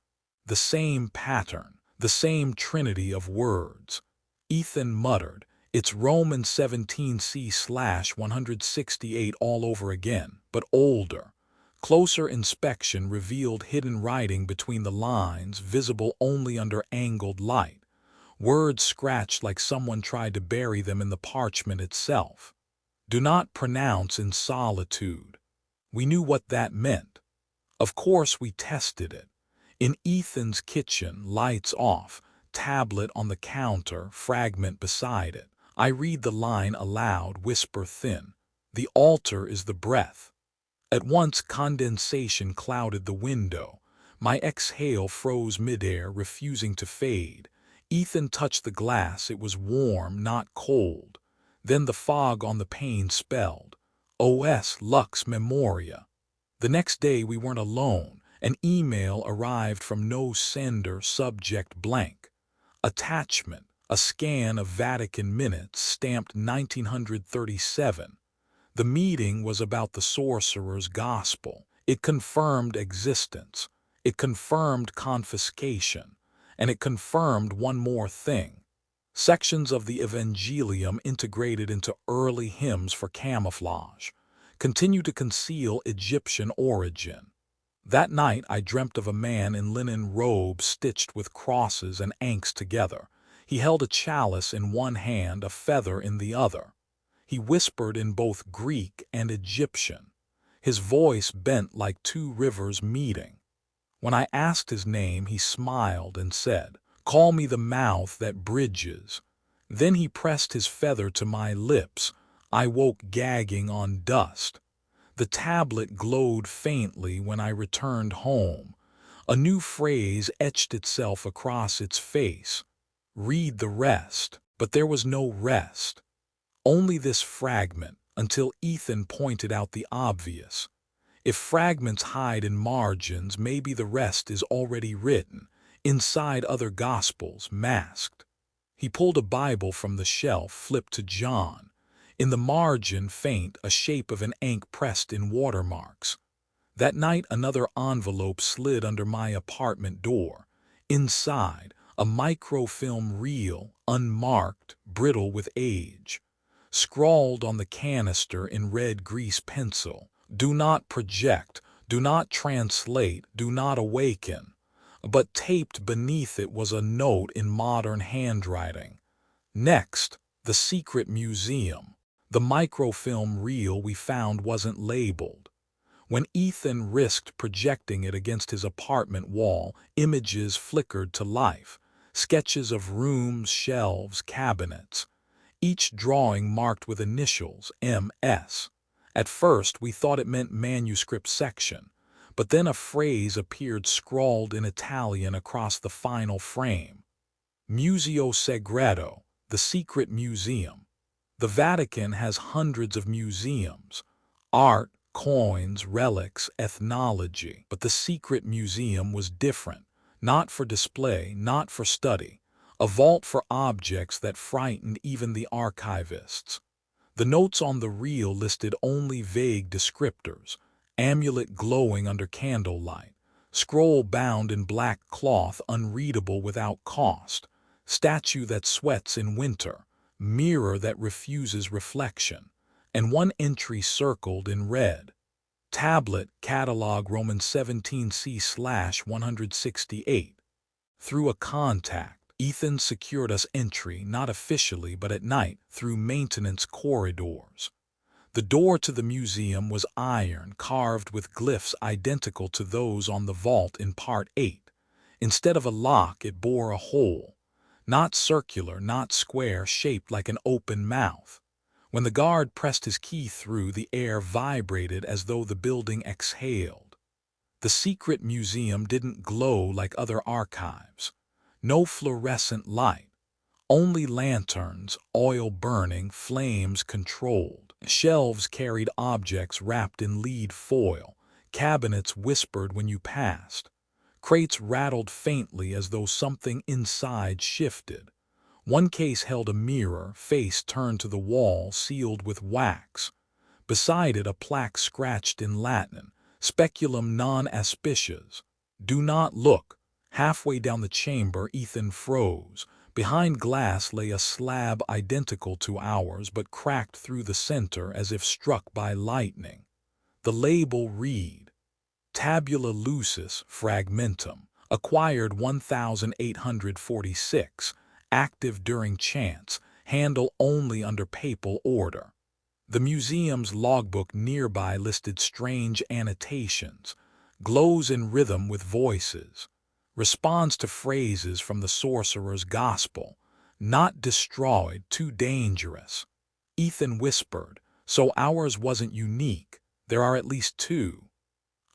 [SPEAKER 1] The same pattern, the same trinity of words. Ethan muttered, "It's Romans 17c/168 all over again, but older." Closer inspection revealed hidden writing between the lines, visible only under angled light. Words scratched like someone tried to bury them in the parchment itself. Do not pronounce in solitude. We knew what that meant. Of course we tested it. In Ethan's kitchen, lights off, tablet on the counter, fragment beside it. I read the line aloud, whisper thin. The altar is the breath. At once condensation clouded the window. My exhale froze midair, refusing to fade. Ethan touched the glass. It was warm, not cold. Then the fog on the pane spelled, Os Lux Memoria. The next day we weren't alone. An email arrived from no sender, subject blank. Attachment, a scan of Vatican minutes stamped 1937. The meeting was about the sorcerer's gospel. It confirmed existence. It confirmed confiscation. And it confirmed one more thing. Sections of the Evangelium integrated into early hymns for camouflage continue to conceal Egyptian origin. That night I dreamt of a man in linen robes stitched with crosses and ankhs together. He held a chalice in one hand, a feather in the other. He whispered in both Greek and Egyptian. His voice bent like 2 rivers meeting. When I asked his name, he smiled and said, "Call me the mouth that bridges." Then he pressed his feather to my lips. I woke gagging on dust. The tablet glowed faintly when I returned home. A new phrase etched itself across its face. Read the rest. But there was no rest. Only this fragment, until Ethan pointed out the obvious. If fragments hide in margins, maybe the rest is already written, inside other gospels, masked. He pulled a Bible from the shelf, flipped to John. In the margin, faint, a shape of an ink pressed in watermarks. That night another envelope slid under my apartment door. Inside, a microfilm reel, unmarked, brittle with age. Scrawled on the canister in red grease pencil, "Do not project, do not translate, do not awaken." But taped beneath it was a note in modern handwriting. Next, the secret museum. The microfilm reel we found wasn't labeled. When Ethan risked projecting it against his apartment wall, images flickered to life, sketches of rooms, shelves, cabinets, each drawing marked with initials MS. At first, we thought it meant manuscript section, but then a phrase appeared scrawled in Italian across the final frame. Museo Segreto, the secret museum. The Vatican has hundreds of museums, art, coins, relics, ethnology, but the secret museum was different, not for display, not for study, a vault for objects that frightened even the archivists. The notes on the reel listed only vague descriptors: amulet glowing under candlelight, scroll bound in black cloth unreadable without cost, statue that sweats in winter, mirror that refuses reflection, and one entry circled in red. Tablet, catalog Roman 17C/168. Through a contact, Ethan secured us entry, not officially but at night, through maintenance corridors. The door to the museum was iron, carved with glyphs identical to those on the vault in Part 8. Instead of a lock, it bore a hole, not circular, not square, shaped like an open mouth. When the guard pressed his key through, the air vibrated as though the building exhaled. The secret museum didn't glow like other archives. No fluorescent light, only lanterns, oil burning, flames controlled. Shelves carried objects wrapped in lead foil. Cabinets whispered when you passed. Crates rattled faintly as though something inside shifted. One case held a mirror, face turned to the wall, sealed with wax. Beside it, a plaque scratched in Latin, Speculum non aspicias. Do not look. Halfway down the chamber, Ethan froze. Behind glass lay a slab identical to ours, but cracked through the center as if struck by lightning. The label read, Tabula lucis fragmentum, acquired 1846, active during chants, handle only under papal order. The museum's logbook nearby listed strange annotations, glows in rhythm with voices, responds to phrases from the sorcerer's gospel, not destroyed, too dangerous. Ethan whispered, so ours wasn't unique, there are at least two.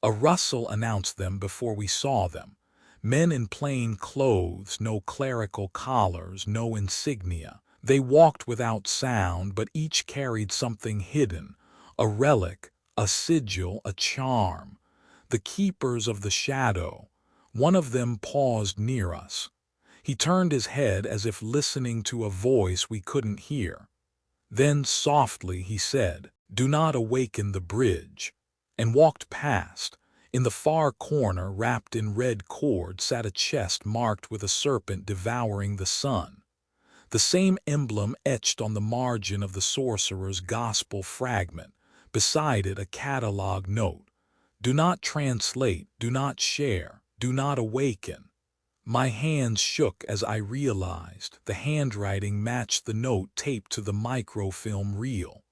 [SPEAKER 1] A rustle announced them before we saw them. Men in plain clothes, no clerical collars, no insignia. They walked without sound, but each carried something hidden, a relic, a sigil, a charm. The keepers of the shadow. One of them paused near us. He turned his head as if listening to a voice we couldn't hear. Then softly he said, "Do not awaken the bridge," and walked past. In the far corner, wrapped in red cord, sat a chest marked with a serpent devouring the sun. The same emblem etched on the margin of the sorcerer's gospel fragment. Beside it, a catalog note. Do not translate, do not share, do not awaken. My hands shook as I realized the handwriting matched the note taped to the microfilm reel.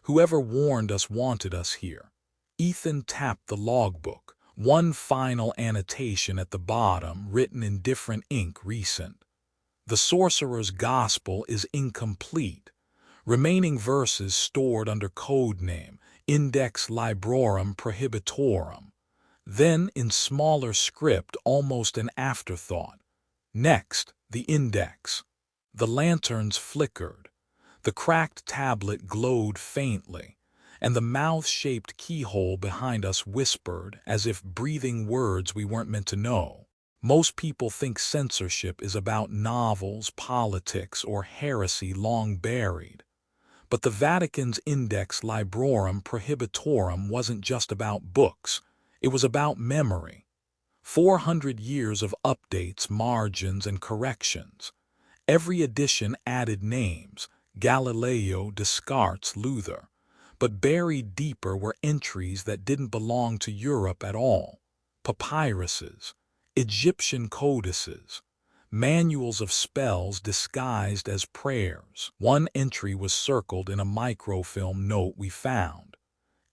[SPEAKER 1] Whoever warned us wanted us here. Ethan tapped the logbook. One final annotation at the bottom, written in different ink, recent. The sorcerer's gospel is incomplete. Remaining verses stored under code name, Index Librorum Prohibitorum. Then, in smaller script, almost an afterthought. Next, the index. The lanterns flickered. The cracked tablet glowed faintly, and the mouth-shaped keyhole behind us whispered, as if breathing words we weren't meant to know. Most people think censorship is about novels, politics, or heresy long buried. But the Vatican's Index Librorum Prohibitorum wasn't just about books. It was about memory. 400 years of updates, margins, and corrections. Every edition added names, Galileo, Descartes, Luther. But buried deeper were entries that didn't belong to Europe at all. Papyruses, Egyptian codices, manuals of spells disguised as prayers. One entry was circled in a microfilm note we found.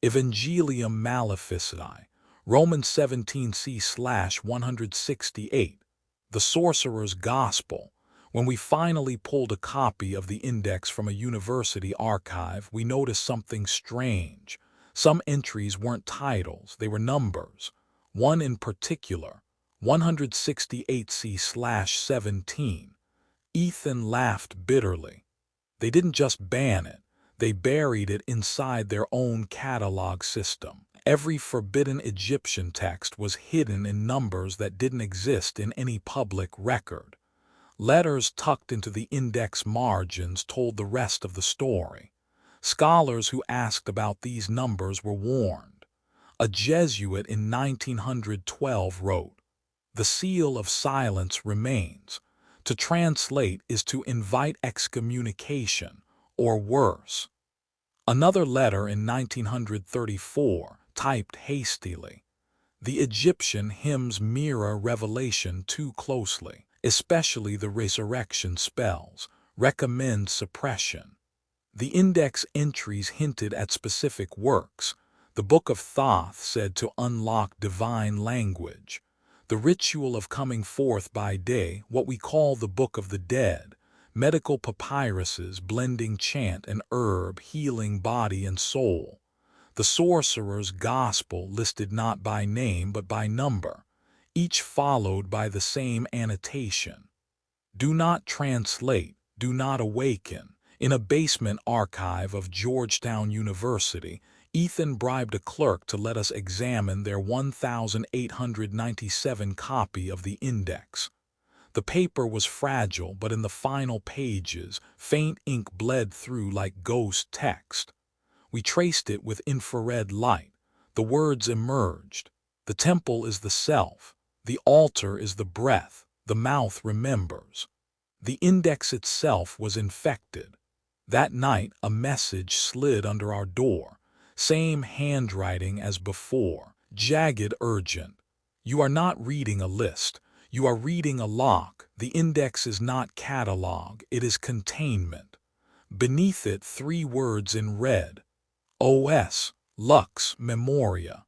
[SPEAKER 1] Evangelium Maleficae, Romans 17c/168, the Sorcerer's Gospel. When we finally pulled a copy of the index from a university archive, we noticed something strange. Some entries weren't titles, they were numbers. One in particular, 168c/17. Ethan laughed bitterly. They didn't just ban it, they buried it inside their own catalog system. Every forbidden Egyptian text was hidden in numbers that didn't exist in any public record. Letters tucked into the index margins told the rest of the story. Scholars who asked about these numbers were warned. A Jesuit in 1912 wrote, "The seal of silence remains. To translate is to invite excommunication, or worse." Another letter in 1934, typed hastily, "The Egyptian hymns mirror Revelation too closely, especially the resurrection spells, recommend suppression." The index entries hinted at specific works. The Book of Thoth said to unlock divine language. The ritual of coming forth by day, what we call the Book of the Dead, medical papyruses blending chant and herb, healing body and soul. The Sorcerer's Gospel listed not by name but by number, each followed by the same annotation. Do not translate, do not awaken. In a basement archive of Georgetown University, Ethan bribed a clerk to let us examine their 1,897 copy of the index. The paper was fragile, but in the final pages, faint ink bled through like ghost text. We traced it with infrared light. The words emerged. The temple is the self. The altar is the breath. The mouth remembers. The index itself was infected. That night, a message slid under our door. Same handwriting as before, jagged, urgent. You are not reading a list. You are reading a lock. The index is not catalog, it is containment. Beneath it, 3 words in red. OS, Lux Memoria.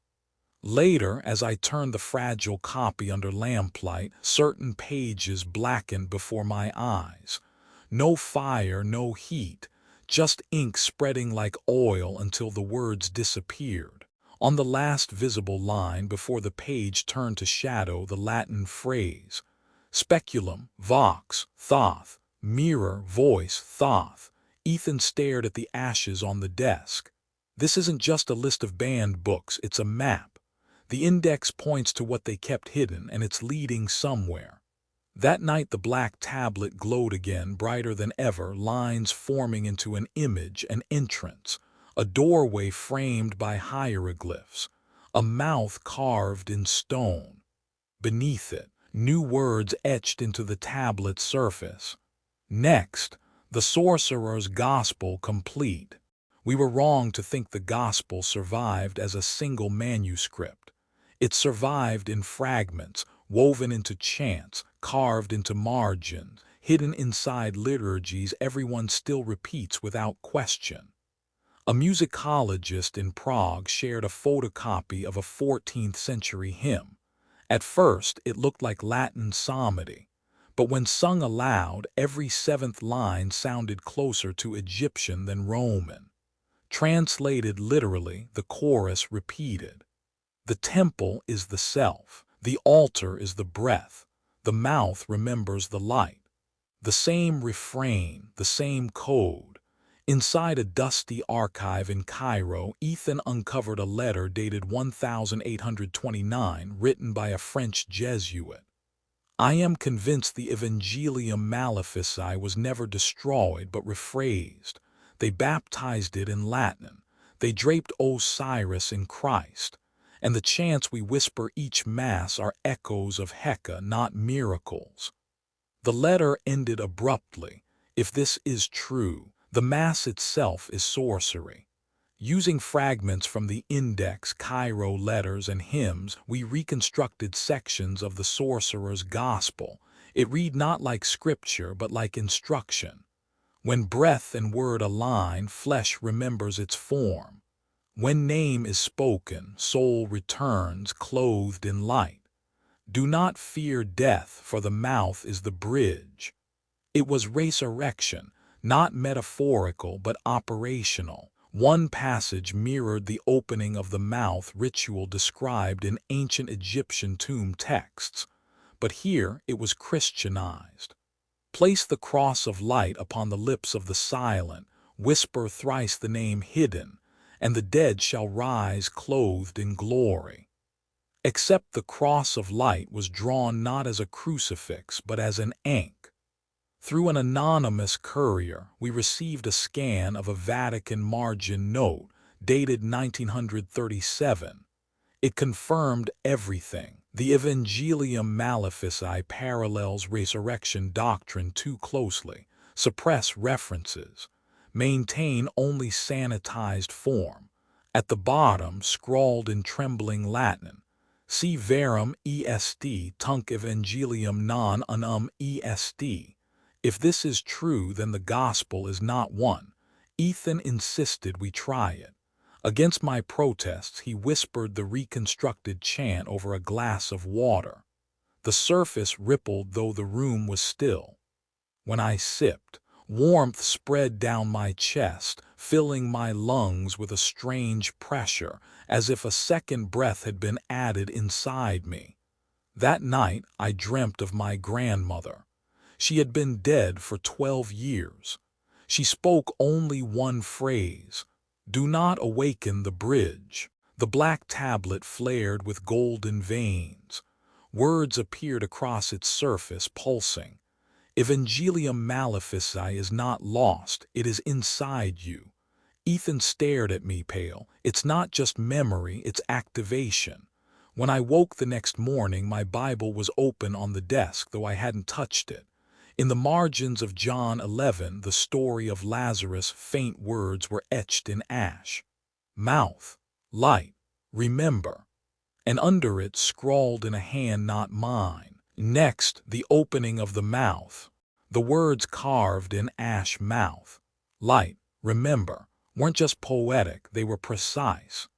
[SPEAKER 1] Later, as I turned the fragile copy under lamplight, certain pages blackened before my eyes. No fire, no heat, just ink spreading like oil until the words disappeared. On the last visible line before the page turned to shadow, the Latin phrase, speculum, vox, thoth, mirror, voice, thoth. Ethan stared at the ashes on the desk. This isn't just a list of banned books, it's a map. The index points to what they kept hidden, and it's leading somewhere. That night the black tablet glowed again, brighter than ever, lines forming into an image, an entrance, a doorway framed by hieroglyphs, a mouth carved in stone. Beneath it, new words etched into the tablet's surface. Next, the Sorcerer's Gospel complete. We were wrong to think the Gospel survived as a single manuscript. It survived in fragments, woven into chants, carved into margins, hidden inside liturgies everyone still repeats without question. A musicologist in Prague shared a photocopy of a 14th century hymn. At first, it looked like Latin psalmody, but when sung aloud, every 7th line sounded closer to Egyptian than Roman. Translated literally, the chorus repeated, "The temple is the self, the altar is the breath, the mouth remembers the light." The same refrain, the same code. Inside a dusty archive in Cairo, Ethan uncovered a letter dated 1829, written by a French Jesuit. "I am convinced the Evangelium Maleficae was never destroyed but rephrased. They baptized it in Latin. They draped Osiris in Christ. And the chants we whisper each Mass are echoes of Heka, not miracles." The letter ended abruptly. If this is true, the Mass itself is sorcery. Using fragments from the index, Cairo letters, and hymns, we reconstructed sections of the Sorcerer's Gospel. It read not like scripture, but like instruction. When breath and word align, flesh remembers its form. When name is spoken, soul returns clothed in light. Do not fear death, for the mouth is the bridge. It was resurrection, not metaphorical but operational. One passage mirrored the opening of the mouth ritual described in ancient Egyptian tomb texts, but here it was Christianized. Place the cross of light upon the lips of the silent, whisper thrice the name hidden, and the dead shall rise clothed in glory. Except the cross of light was drawn not as a crucifix but as an ink. Through an anonymous courier, we received a scan of a Vatican margin note dated 1937. It confirmed everything. The Evangelium Malefici parallels resurrection doctrine too closely, suppress references, maintain only sanitized form. At the bottom, scrawled in trembling Latin, Si verum est tunc evangelium non unum est. If this is true, then the gospel is not one. Ethan insisted we try it. Against my protests, he whispered the reconstructed chant over a glass of water. The surface rippled though the room was still. When I sipped, warmth spread down my chest, filling my lungs with a strange pressure, as if a second breath had been added inside me. That night I dreamt of my grandmother. She had been dead for 12 years. She spoke only one phrase: "Do not awaken the bridge." The black tablet flared with golden veins. Words appeared across its surface, pulsing. Evangelium Malefici is not lost, it is inside you. Ethan stared at me, pale. It's not just memory, it's activation. When I woke the next morning, my Bible was open on the desk, though I hadn't touched it. In the margins of John 11, the story of Lazarus' faint words were etched in ash. Mouth, light, remember. And under it, scrawled in a hand not mine. Next, the opening of the mouth. The words carved in ash: mouth, light, remember, weren't just poetic, they were precise.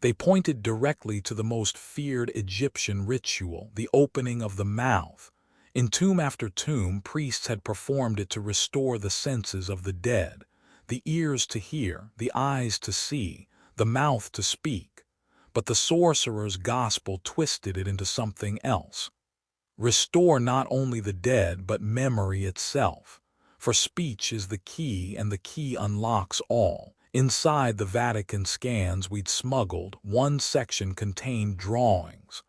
[SPEAKER 1] They pointed directly to the most feared Egyptian ritual, the opening of the mouth. In tomb after tomb, priests had performed it to restore the senses of the dead, the ears to hear, the eyes to see, the mouth to speak. But the sorcerer's gospel twisted it into something else. Restore not only the dead, but memory itself. For speech is the key, and the key unlocks all. Inside the Vatican scans we'd smuggled, one section contained drawings.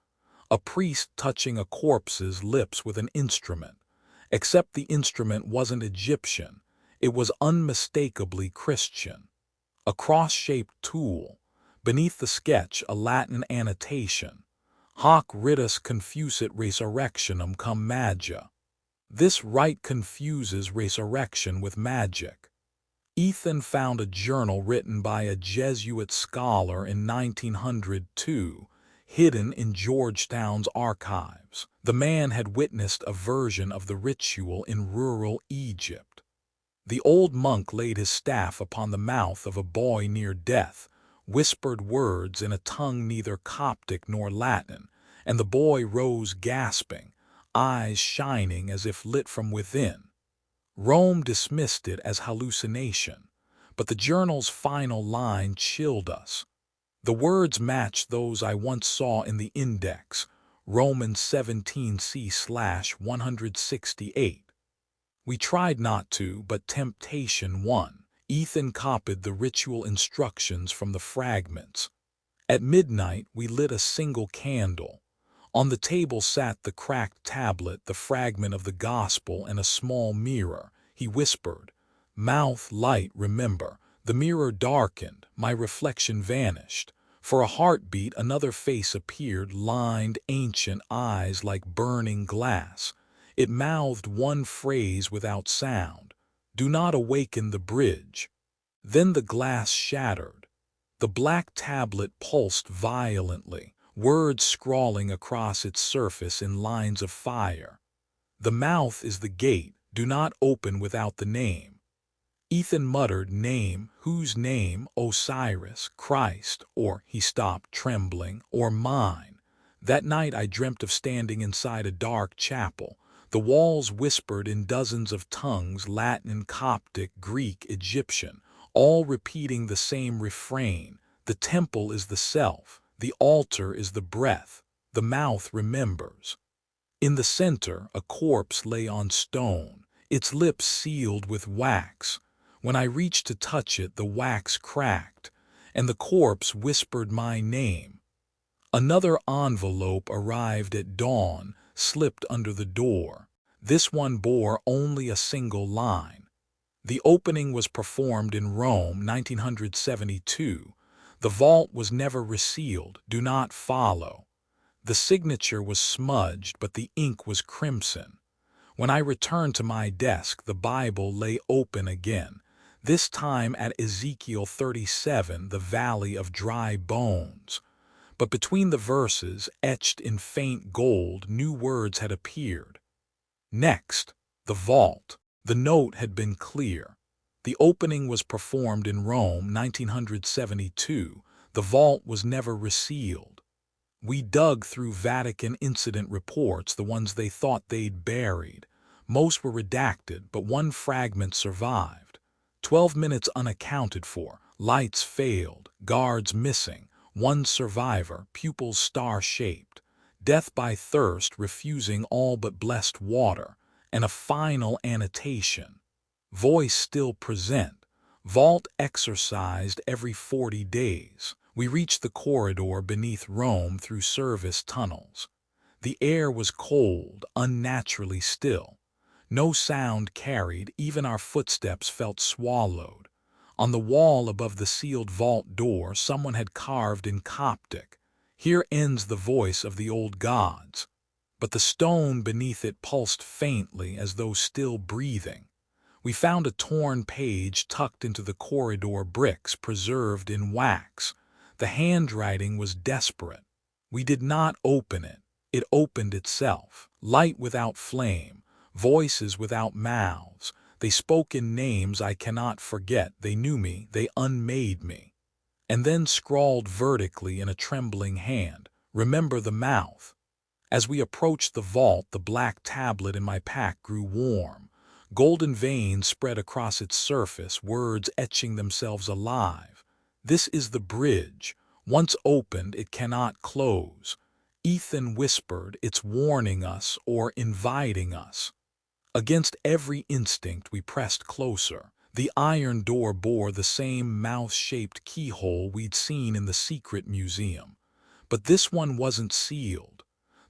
[SPEAKER 1] A priest touching a corpse's lips with an instrument. Except the instrument wasn't Egyptian, it was unmistakably Christian. A cross-shaped tool. Beneath the sketch, a Latin annotation. Hoc ritus confusit resurrectionem cum magia. This rite confuses resurrection with magic. Ethan found a journal written by a Jesuit scholar in 1902, hidden in Georgetown's archives. The man had witnessed a version of the ritual in rural Egypt. The old monk laid his staff upon the mouth of a boy near death, whispered words in a tongue neither Coptic nor Latin, and the boy rose gasping, eyes shining as if lit from within. Rome dismissed it as hallucination, but the journal's final line chilled us. The words matched those I once saw in the index, Romans 17c/168. We tried not to, but temptation won. Ethan copied the ritual instructions from the fragments. At midnight, we lit a single candle. On the table sat the cracked tablet, the fragment of the gospel, and a small mirror. He whispered, "Mouth, light, remember." The mirror darkened, my reflection vanished. For a heartbeat, another face appeared, lined, ancient, eyes like burning glass. It mouthed one phrase without sound: "Do not awaken the bridge." Then the glass shattered. The black tablet pulsed violently, words scrawling across its surface in lines of fire. "The mouth is the gate, do not open without the name." Ethan muttered, "Name, whose name? Osiris, Christ," or he stopped, trembling, "or mine." That night I dreamt of standing inside a dark chapel. The walls whispered in dozens of tongues, Latin, Coptic, Greek, Egyptian, all repeating the same refrain. The temple is the self, the altar is the breath, the mouth remembers. In the center, a corpse lay on stone, its lips sealed with wax. When I reached to touch it, the wax cracked, and the corpse whispered my name. Another envelope arrived at dawn, slipped under the door. This one bore only a single line. The opening was performed in Rome, 1972. The vault was never resealed. Do not follow. The signature was smudged, but the ink was crimson. When I returned to my desk, the Bible lay open again, this time at Ezekiel 37, the valley of dry bones. But between the verses, etched in faint gold, new words had appeared. Next, the vault. The note had been clear. The opening was performed in Rome, 1972. The vault was never resealed. We dug through Vatican incident reports, the ones they thought they'd buried. Most were redacted, but one fragment survived. 12 minutes unaccounted for, lights failed, guards missing, one survivor, pupils star-shaped, death by thirst refusing all but blessed water, and a final annotation. Voice still present, vault exorcised every 40 days. We reached the corridor beneath Rome through service tunnels. The air was cold, unnaturally still. No sound carried, even our footsteps felt swallowed. On the wall above the sealed vault door, someone had carved in Coptic, "Here ends the voice of the old gods." But the stone beneath it pulsed faintly, as though still breathing. We found a torn page tucked into the corridor bricks, preserved in wax. The handwriting was desperate. We did not open it. It opened itself. Light without flame, voices without mouths. They spoke in names I cannot forget. They knew me, they unmade me. And then scrawled vertically in a trembling hand, "Remember the mouth." As we approached the vault, the black tablet in my pack grew warm. Golden veins spread across its surface, words etching themselves alive. "This is the bridge. Once opened, it cannot close." Ethan whispered, "It's warning us or inviting us." Against every instinct, we pressed closer. The iron door bore the same mouth-shaped keyhole we'd seen in the secret museum. But this one wasn't sealed.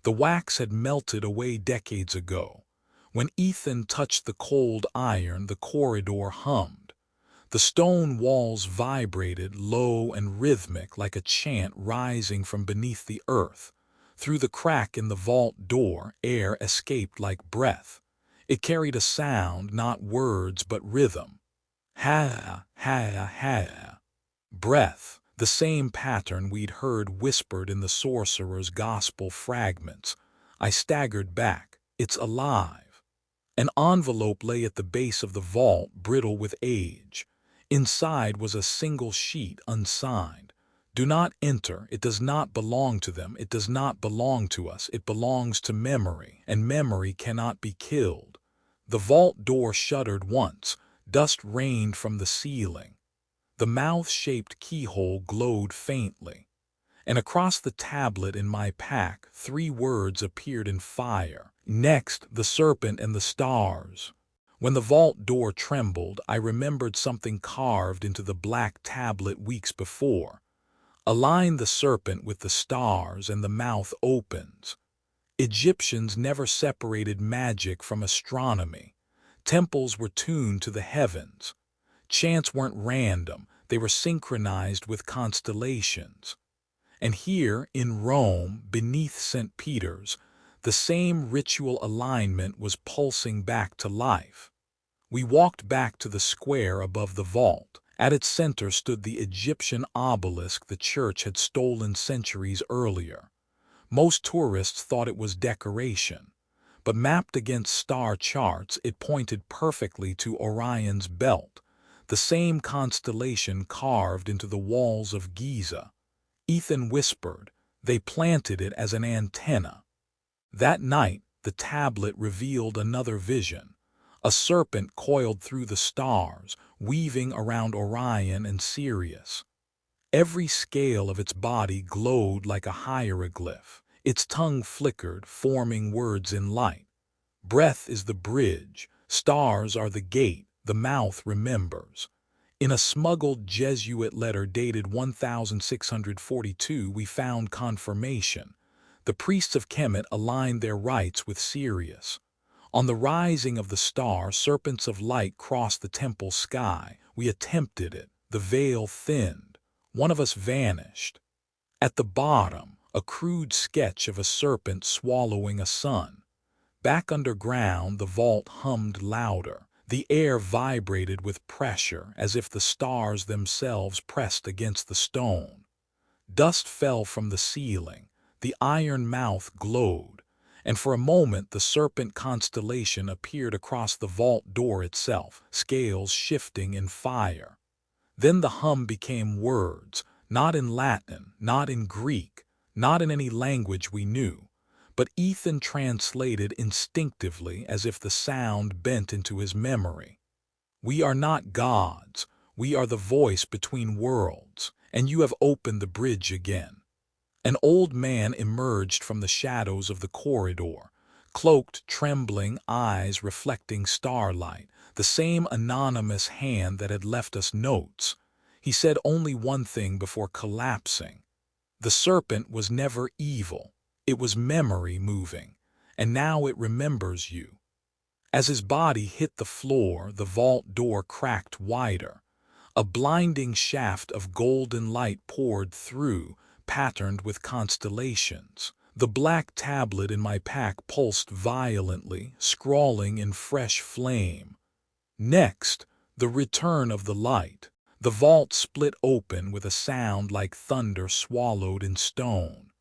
[SPEAKER 1] The wax had melted away decades ago. When Ethan touched the cold iron, the corridor hummed. The stone walls vibrated, low and rhythmic, like a chant rising from beneath the earth. Through the crack in the vault door, air escaped like breath. It carried a sound, not words, but rhythm. Ha, ha, ha. Breath, the same pattern we'd heard whispered in the sorcerer's gospel fragments. I staggered back. It's alive. An envelope lay at the base of the vault, brittle with age. Inside was a single sheet, unsigned. "Do not enter. It does not belong to them. It does not belong to us. It belongs to memory, and memory cannot be killed." The vault door shuddered once. Dust rained from the ceiling. The mouth-shaped keyhole glowed faintly. And across the tablet in my pack, 3 words appeared in fire. Next, the serpent and the stars. When the vault door trembled, I remembered something carved into the black tablet weeks before. Align the serpent with the stars and the mouth opens. Egyptians never separated magic from astronomy. Temples were tuned to the heavens. Chants weren't random, they were synchronized with constellations. And here, in Rome, beneath St. Peter's, the same ritual alignment was pulsing back to life. We walked back to the square above the vault. At its center stood the Egyptian obelisk the church had stolen centuries earlier. Most tourists thought it was decoration, but mapped against star charts, it pointed perfectly to Orion's belt, the same constellation carved into the walls of Giza. Ethan whispered, "They planted it as an antenna." That night, the tablet revealed another vision. A serpent coiled through the stars, weaving around Orion and Sirius. Every scale of its body glowed like a hieroglyph. Its tongue flickered, forming words in light. Breath is the bridge, stars are the gate, the mouth remembers. In a smuggled Jesuit letter dated 1642, we found confirmation. The priests of Kemet aligned their rites with Sirius. On the rising of the star, serpents of light crossed the temple sky. We attempted it. The veil thinned. One of us vanished. At the bottom, a crude sketch of a serpent swallowing a sun. Back underground, the vault hummed louder. The air vibrated with pressure, as if the stars themselves pressed against the stone. Dust fell from the ceiling. The iron mouth glowed, and for a moment the serpent constellation appeared across the vault door itself, scales shifting in fire. Then the hum became words, not in Latin, not in Greek, not in any language we knew, but Ethan translated instinctively as if the sound bent into his memory. "We are not gods, we are the voice between worlds, and you have opened the bridge again." An old man emerged from the shadows of the corridor, cloaked, trembling, eyes reflecting starlight, the same anonymous hand that had left us notes. He said only one thing before collapsing. The serpent was never evil. It was memory moving, and now it remembers you. As his body hit the floor, the vault door cracked wider. A blinding shaft of golden light poured through, patterned with constellations. The black tablet in my pack pulsed violently, scrawling in fresh flame. Next, the return of the light. The vault split open with a sound like thunder swallowed in stone.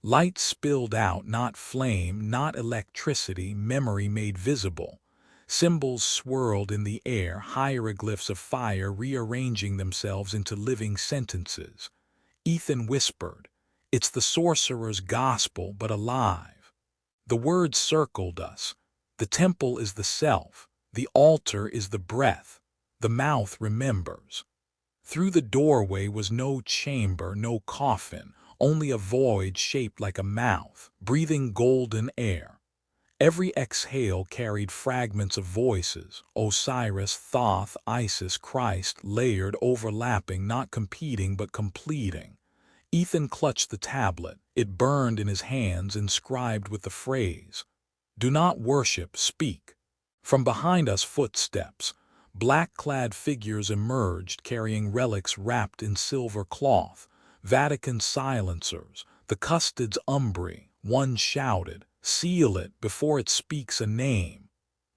[SPEAKER 1] Light spilled out, not flame, not electricity, memory made visible. Symbols swirled in the air, hieroglyphs of fire rearranging themselves into living sentences. Ethan whispered, "It's the sorcerer's gospel, but alive." The words circled us. The temple is the self. The altar is the breath. The mouth remembers. Through the doorway was no chamber, no coffin, only a void shaped like a mouth, breathing golden air. Every exhale carried fragments of voices, Osiris, Thoth, Isis, Christ, layered, overlapping, not competing but completing. Ethan clutched the tablet. It burned in his hands, inscribed with the phrase, "Do not worship, speak." From behind us, footsteps. Black-clad figures emerged, carrying relics wrapped in silver cloth. Vatican silencers, the custodes umbri. One shouted, "Seal it before it speaks a name."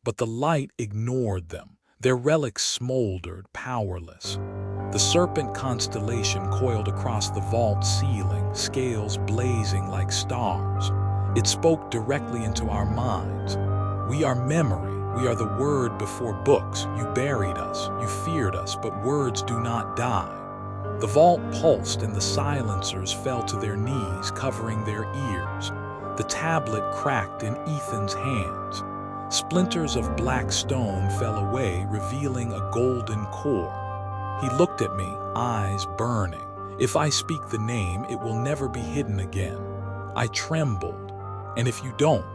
[SPEAKER 1] But the light ignored them. Their relics smoldered, powerless. The serpent constellation coiled across the vault ceiling, scales blazing like stars. It spoke directly into our minds. "We are memory. We are the word before books. You buried us. You feared us, but words do not die." The vault pulsed and the silencers fell to their knees, covering their ears. The tablet cracked in Ethan's hands. Splinters of black stone fell away, revealing a golden core. He looked at me, eyes burning. "If I speak the name, it will never be hidden again." I trembled. "And if you don't?"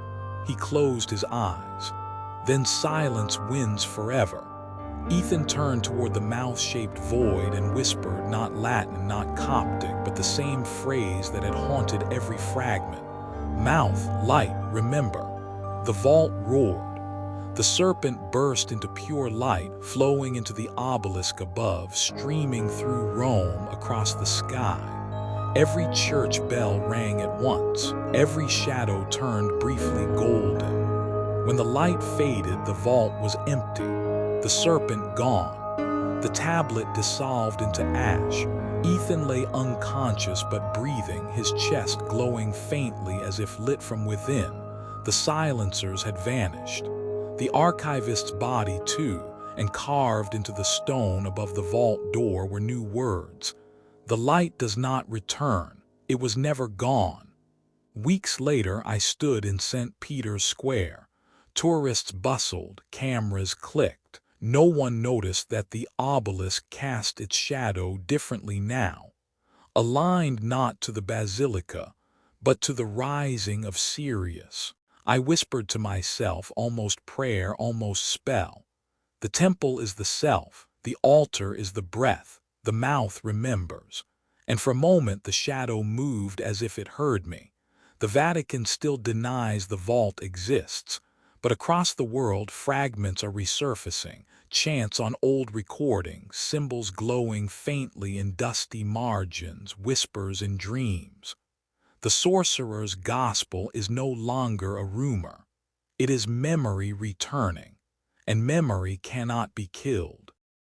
[SPEAKER 1] He closed his eyes. "Then silence wins forever." Ethan turned toward the mouth-shaped void and whispered, not Latin, not Coptic, but the same phrase that had haunted every fragment. "Mouth, light, remember." The vault roared. The serpent burst into pure light, flowing into the obelisk above, streaming through Rome across the sky. Every church bell rang at once. Every shadow turned briefly golden. When the light faded, the vault was empty. The serpent gone. The tablet dissolved into ash. Ethan lay unconscious but breathing, his chest glowing faintly as if lit from within. The silencers had vanished. The archivist's body too, and carved into the stone above the vault door were new words. The light does not return. It was never gone. Weeks later, I stood in St. Peter's Square. Tourists bustled, cameras clicked. No one noticed that the obelisk cast its shadow differently now, aligned not to the basilica, but to the rising of Sirius. I whispered to myself, almost prayer, almost spell. The temple is the self, the altar is the breath, the mouth remembers. And for a moment the shadow moved as if it heard me. The Vatican still denies the vault exists, but across the world fragments are resurfacing, chants on old recordings, symbols glowing faintly in dusty margins, whispers in dreams. The sorcerer's gospel is no longer a rumor. It is memory returning, and memory cannot be killed.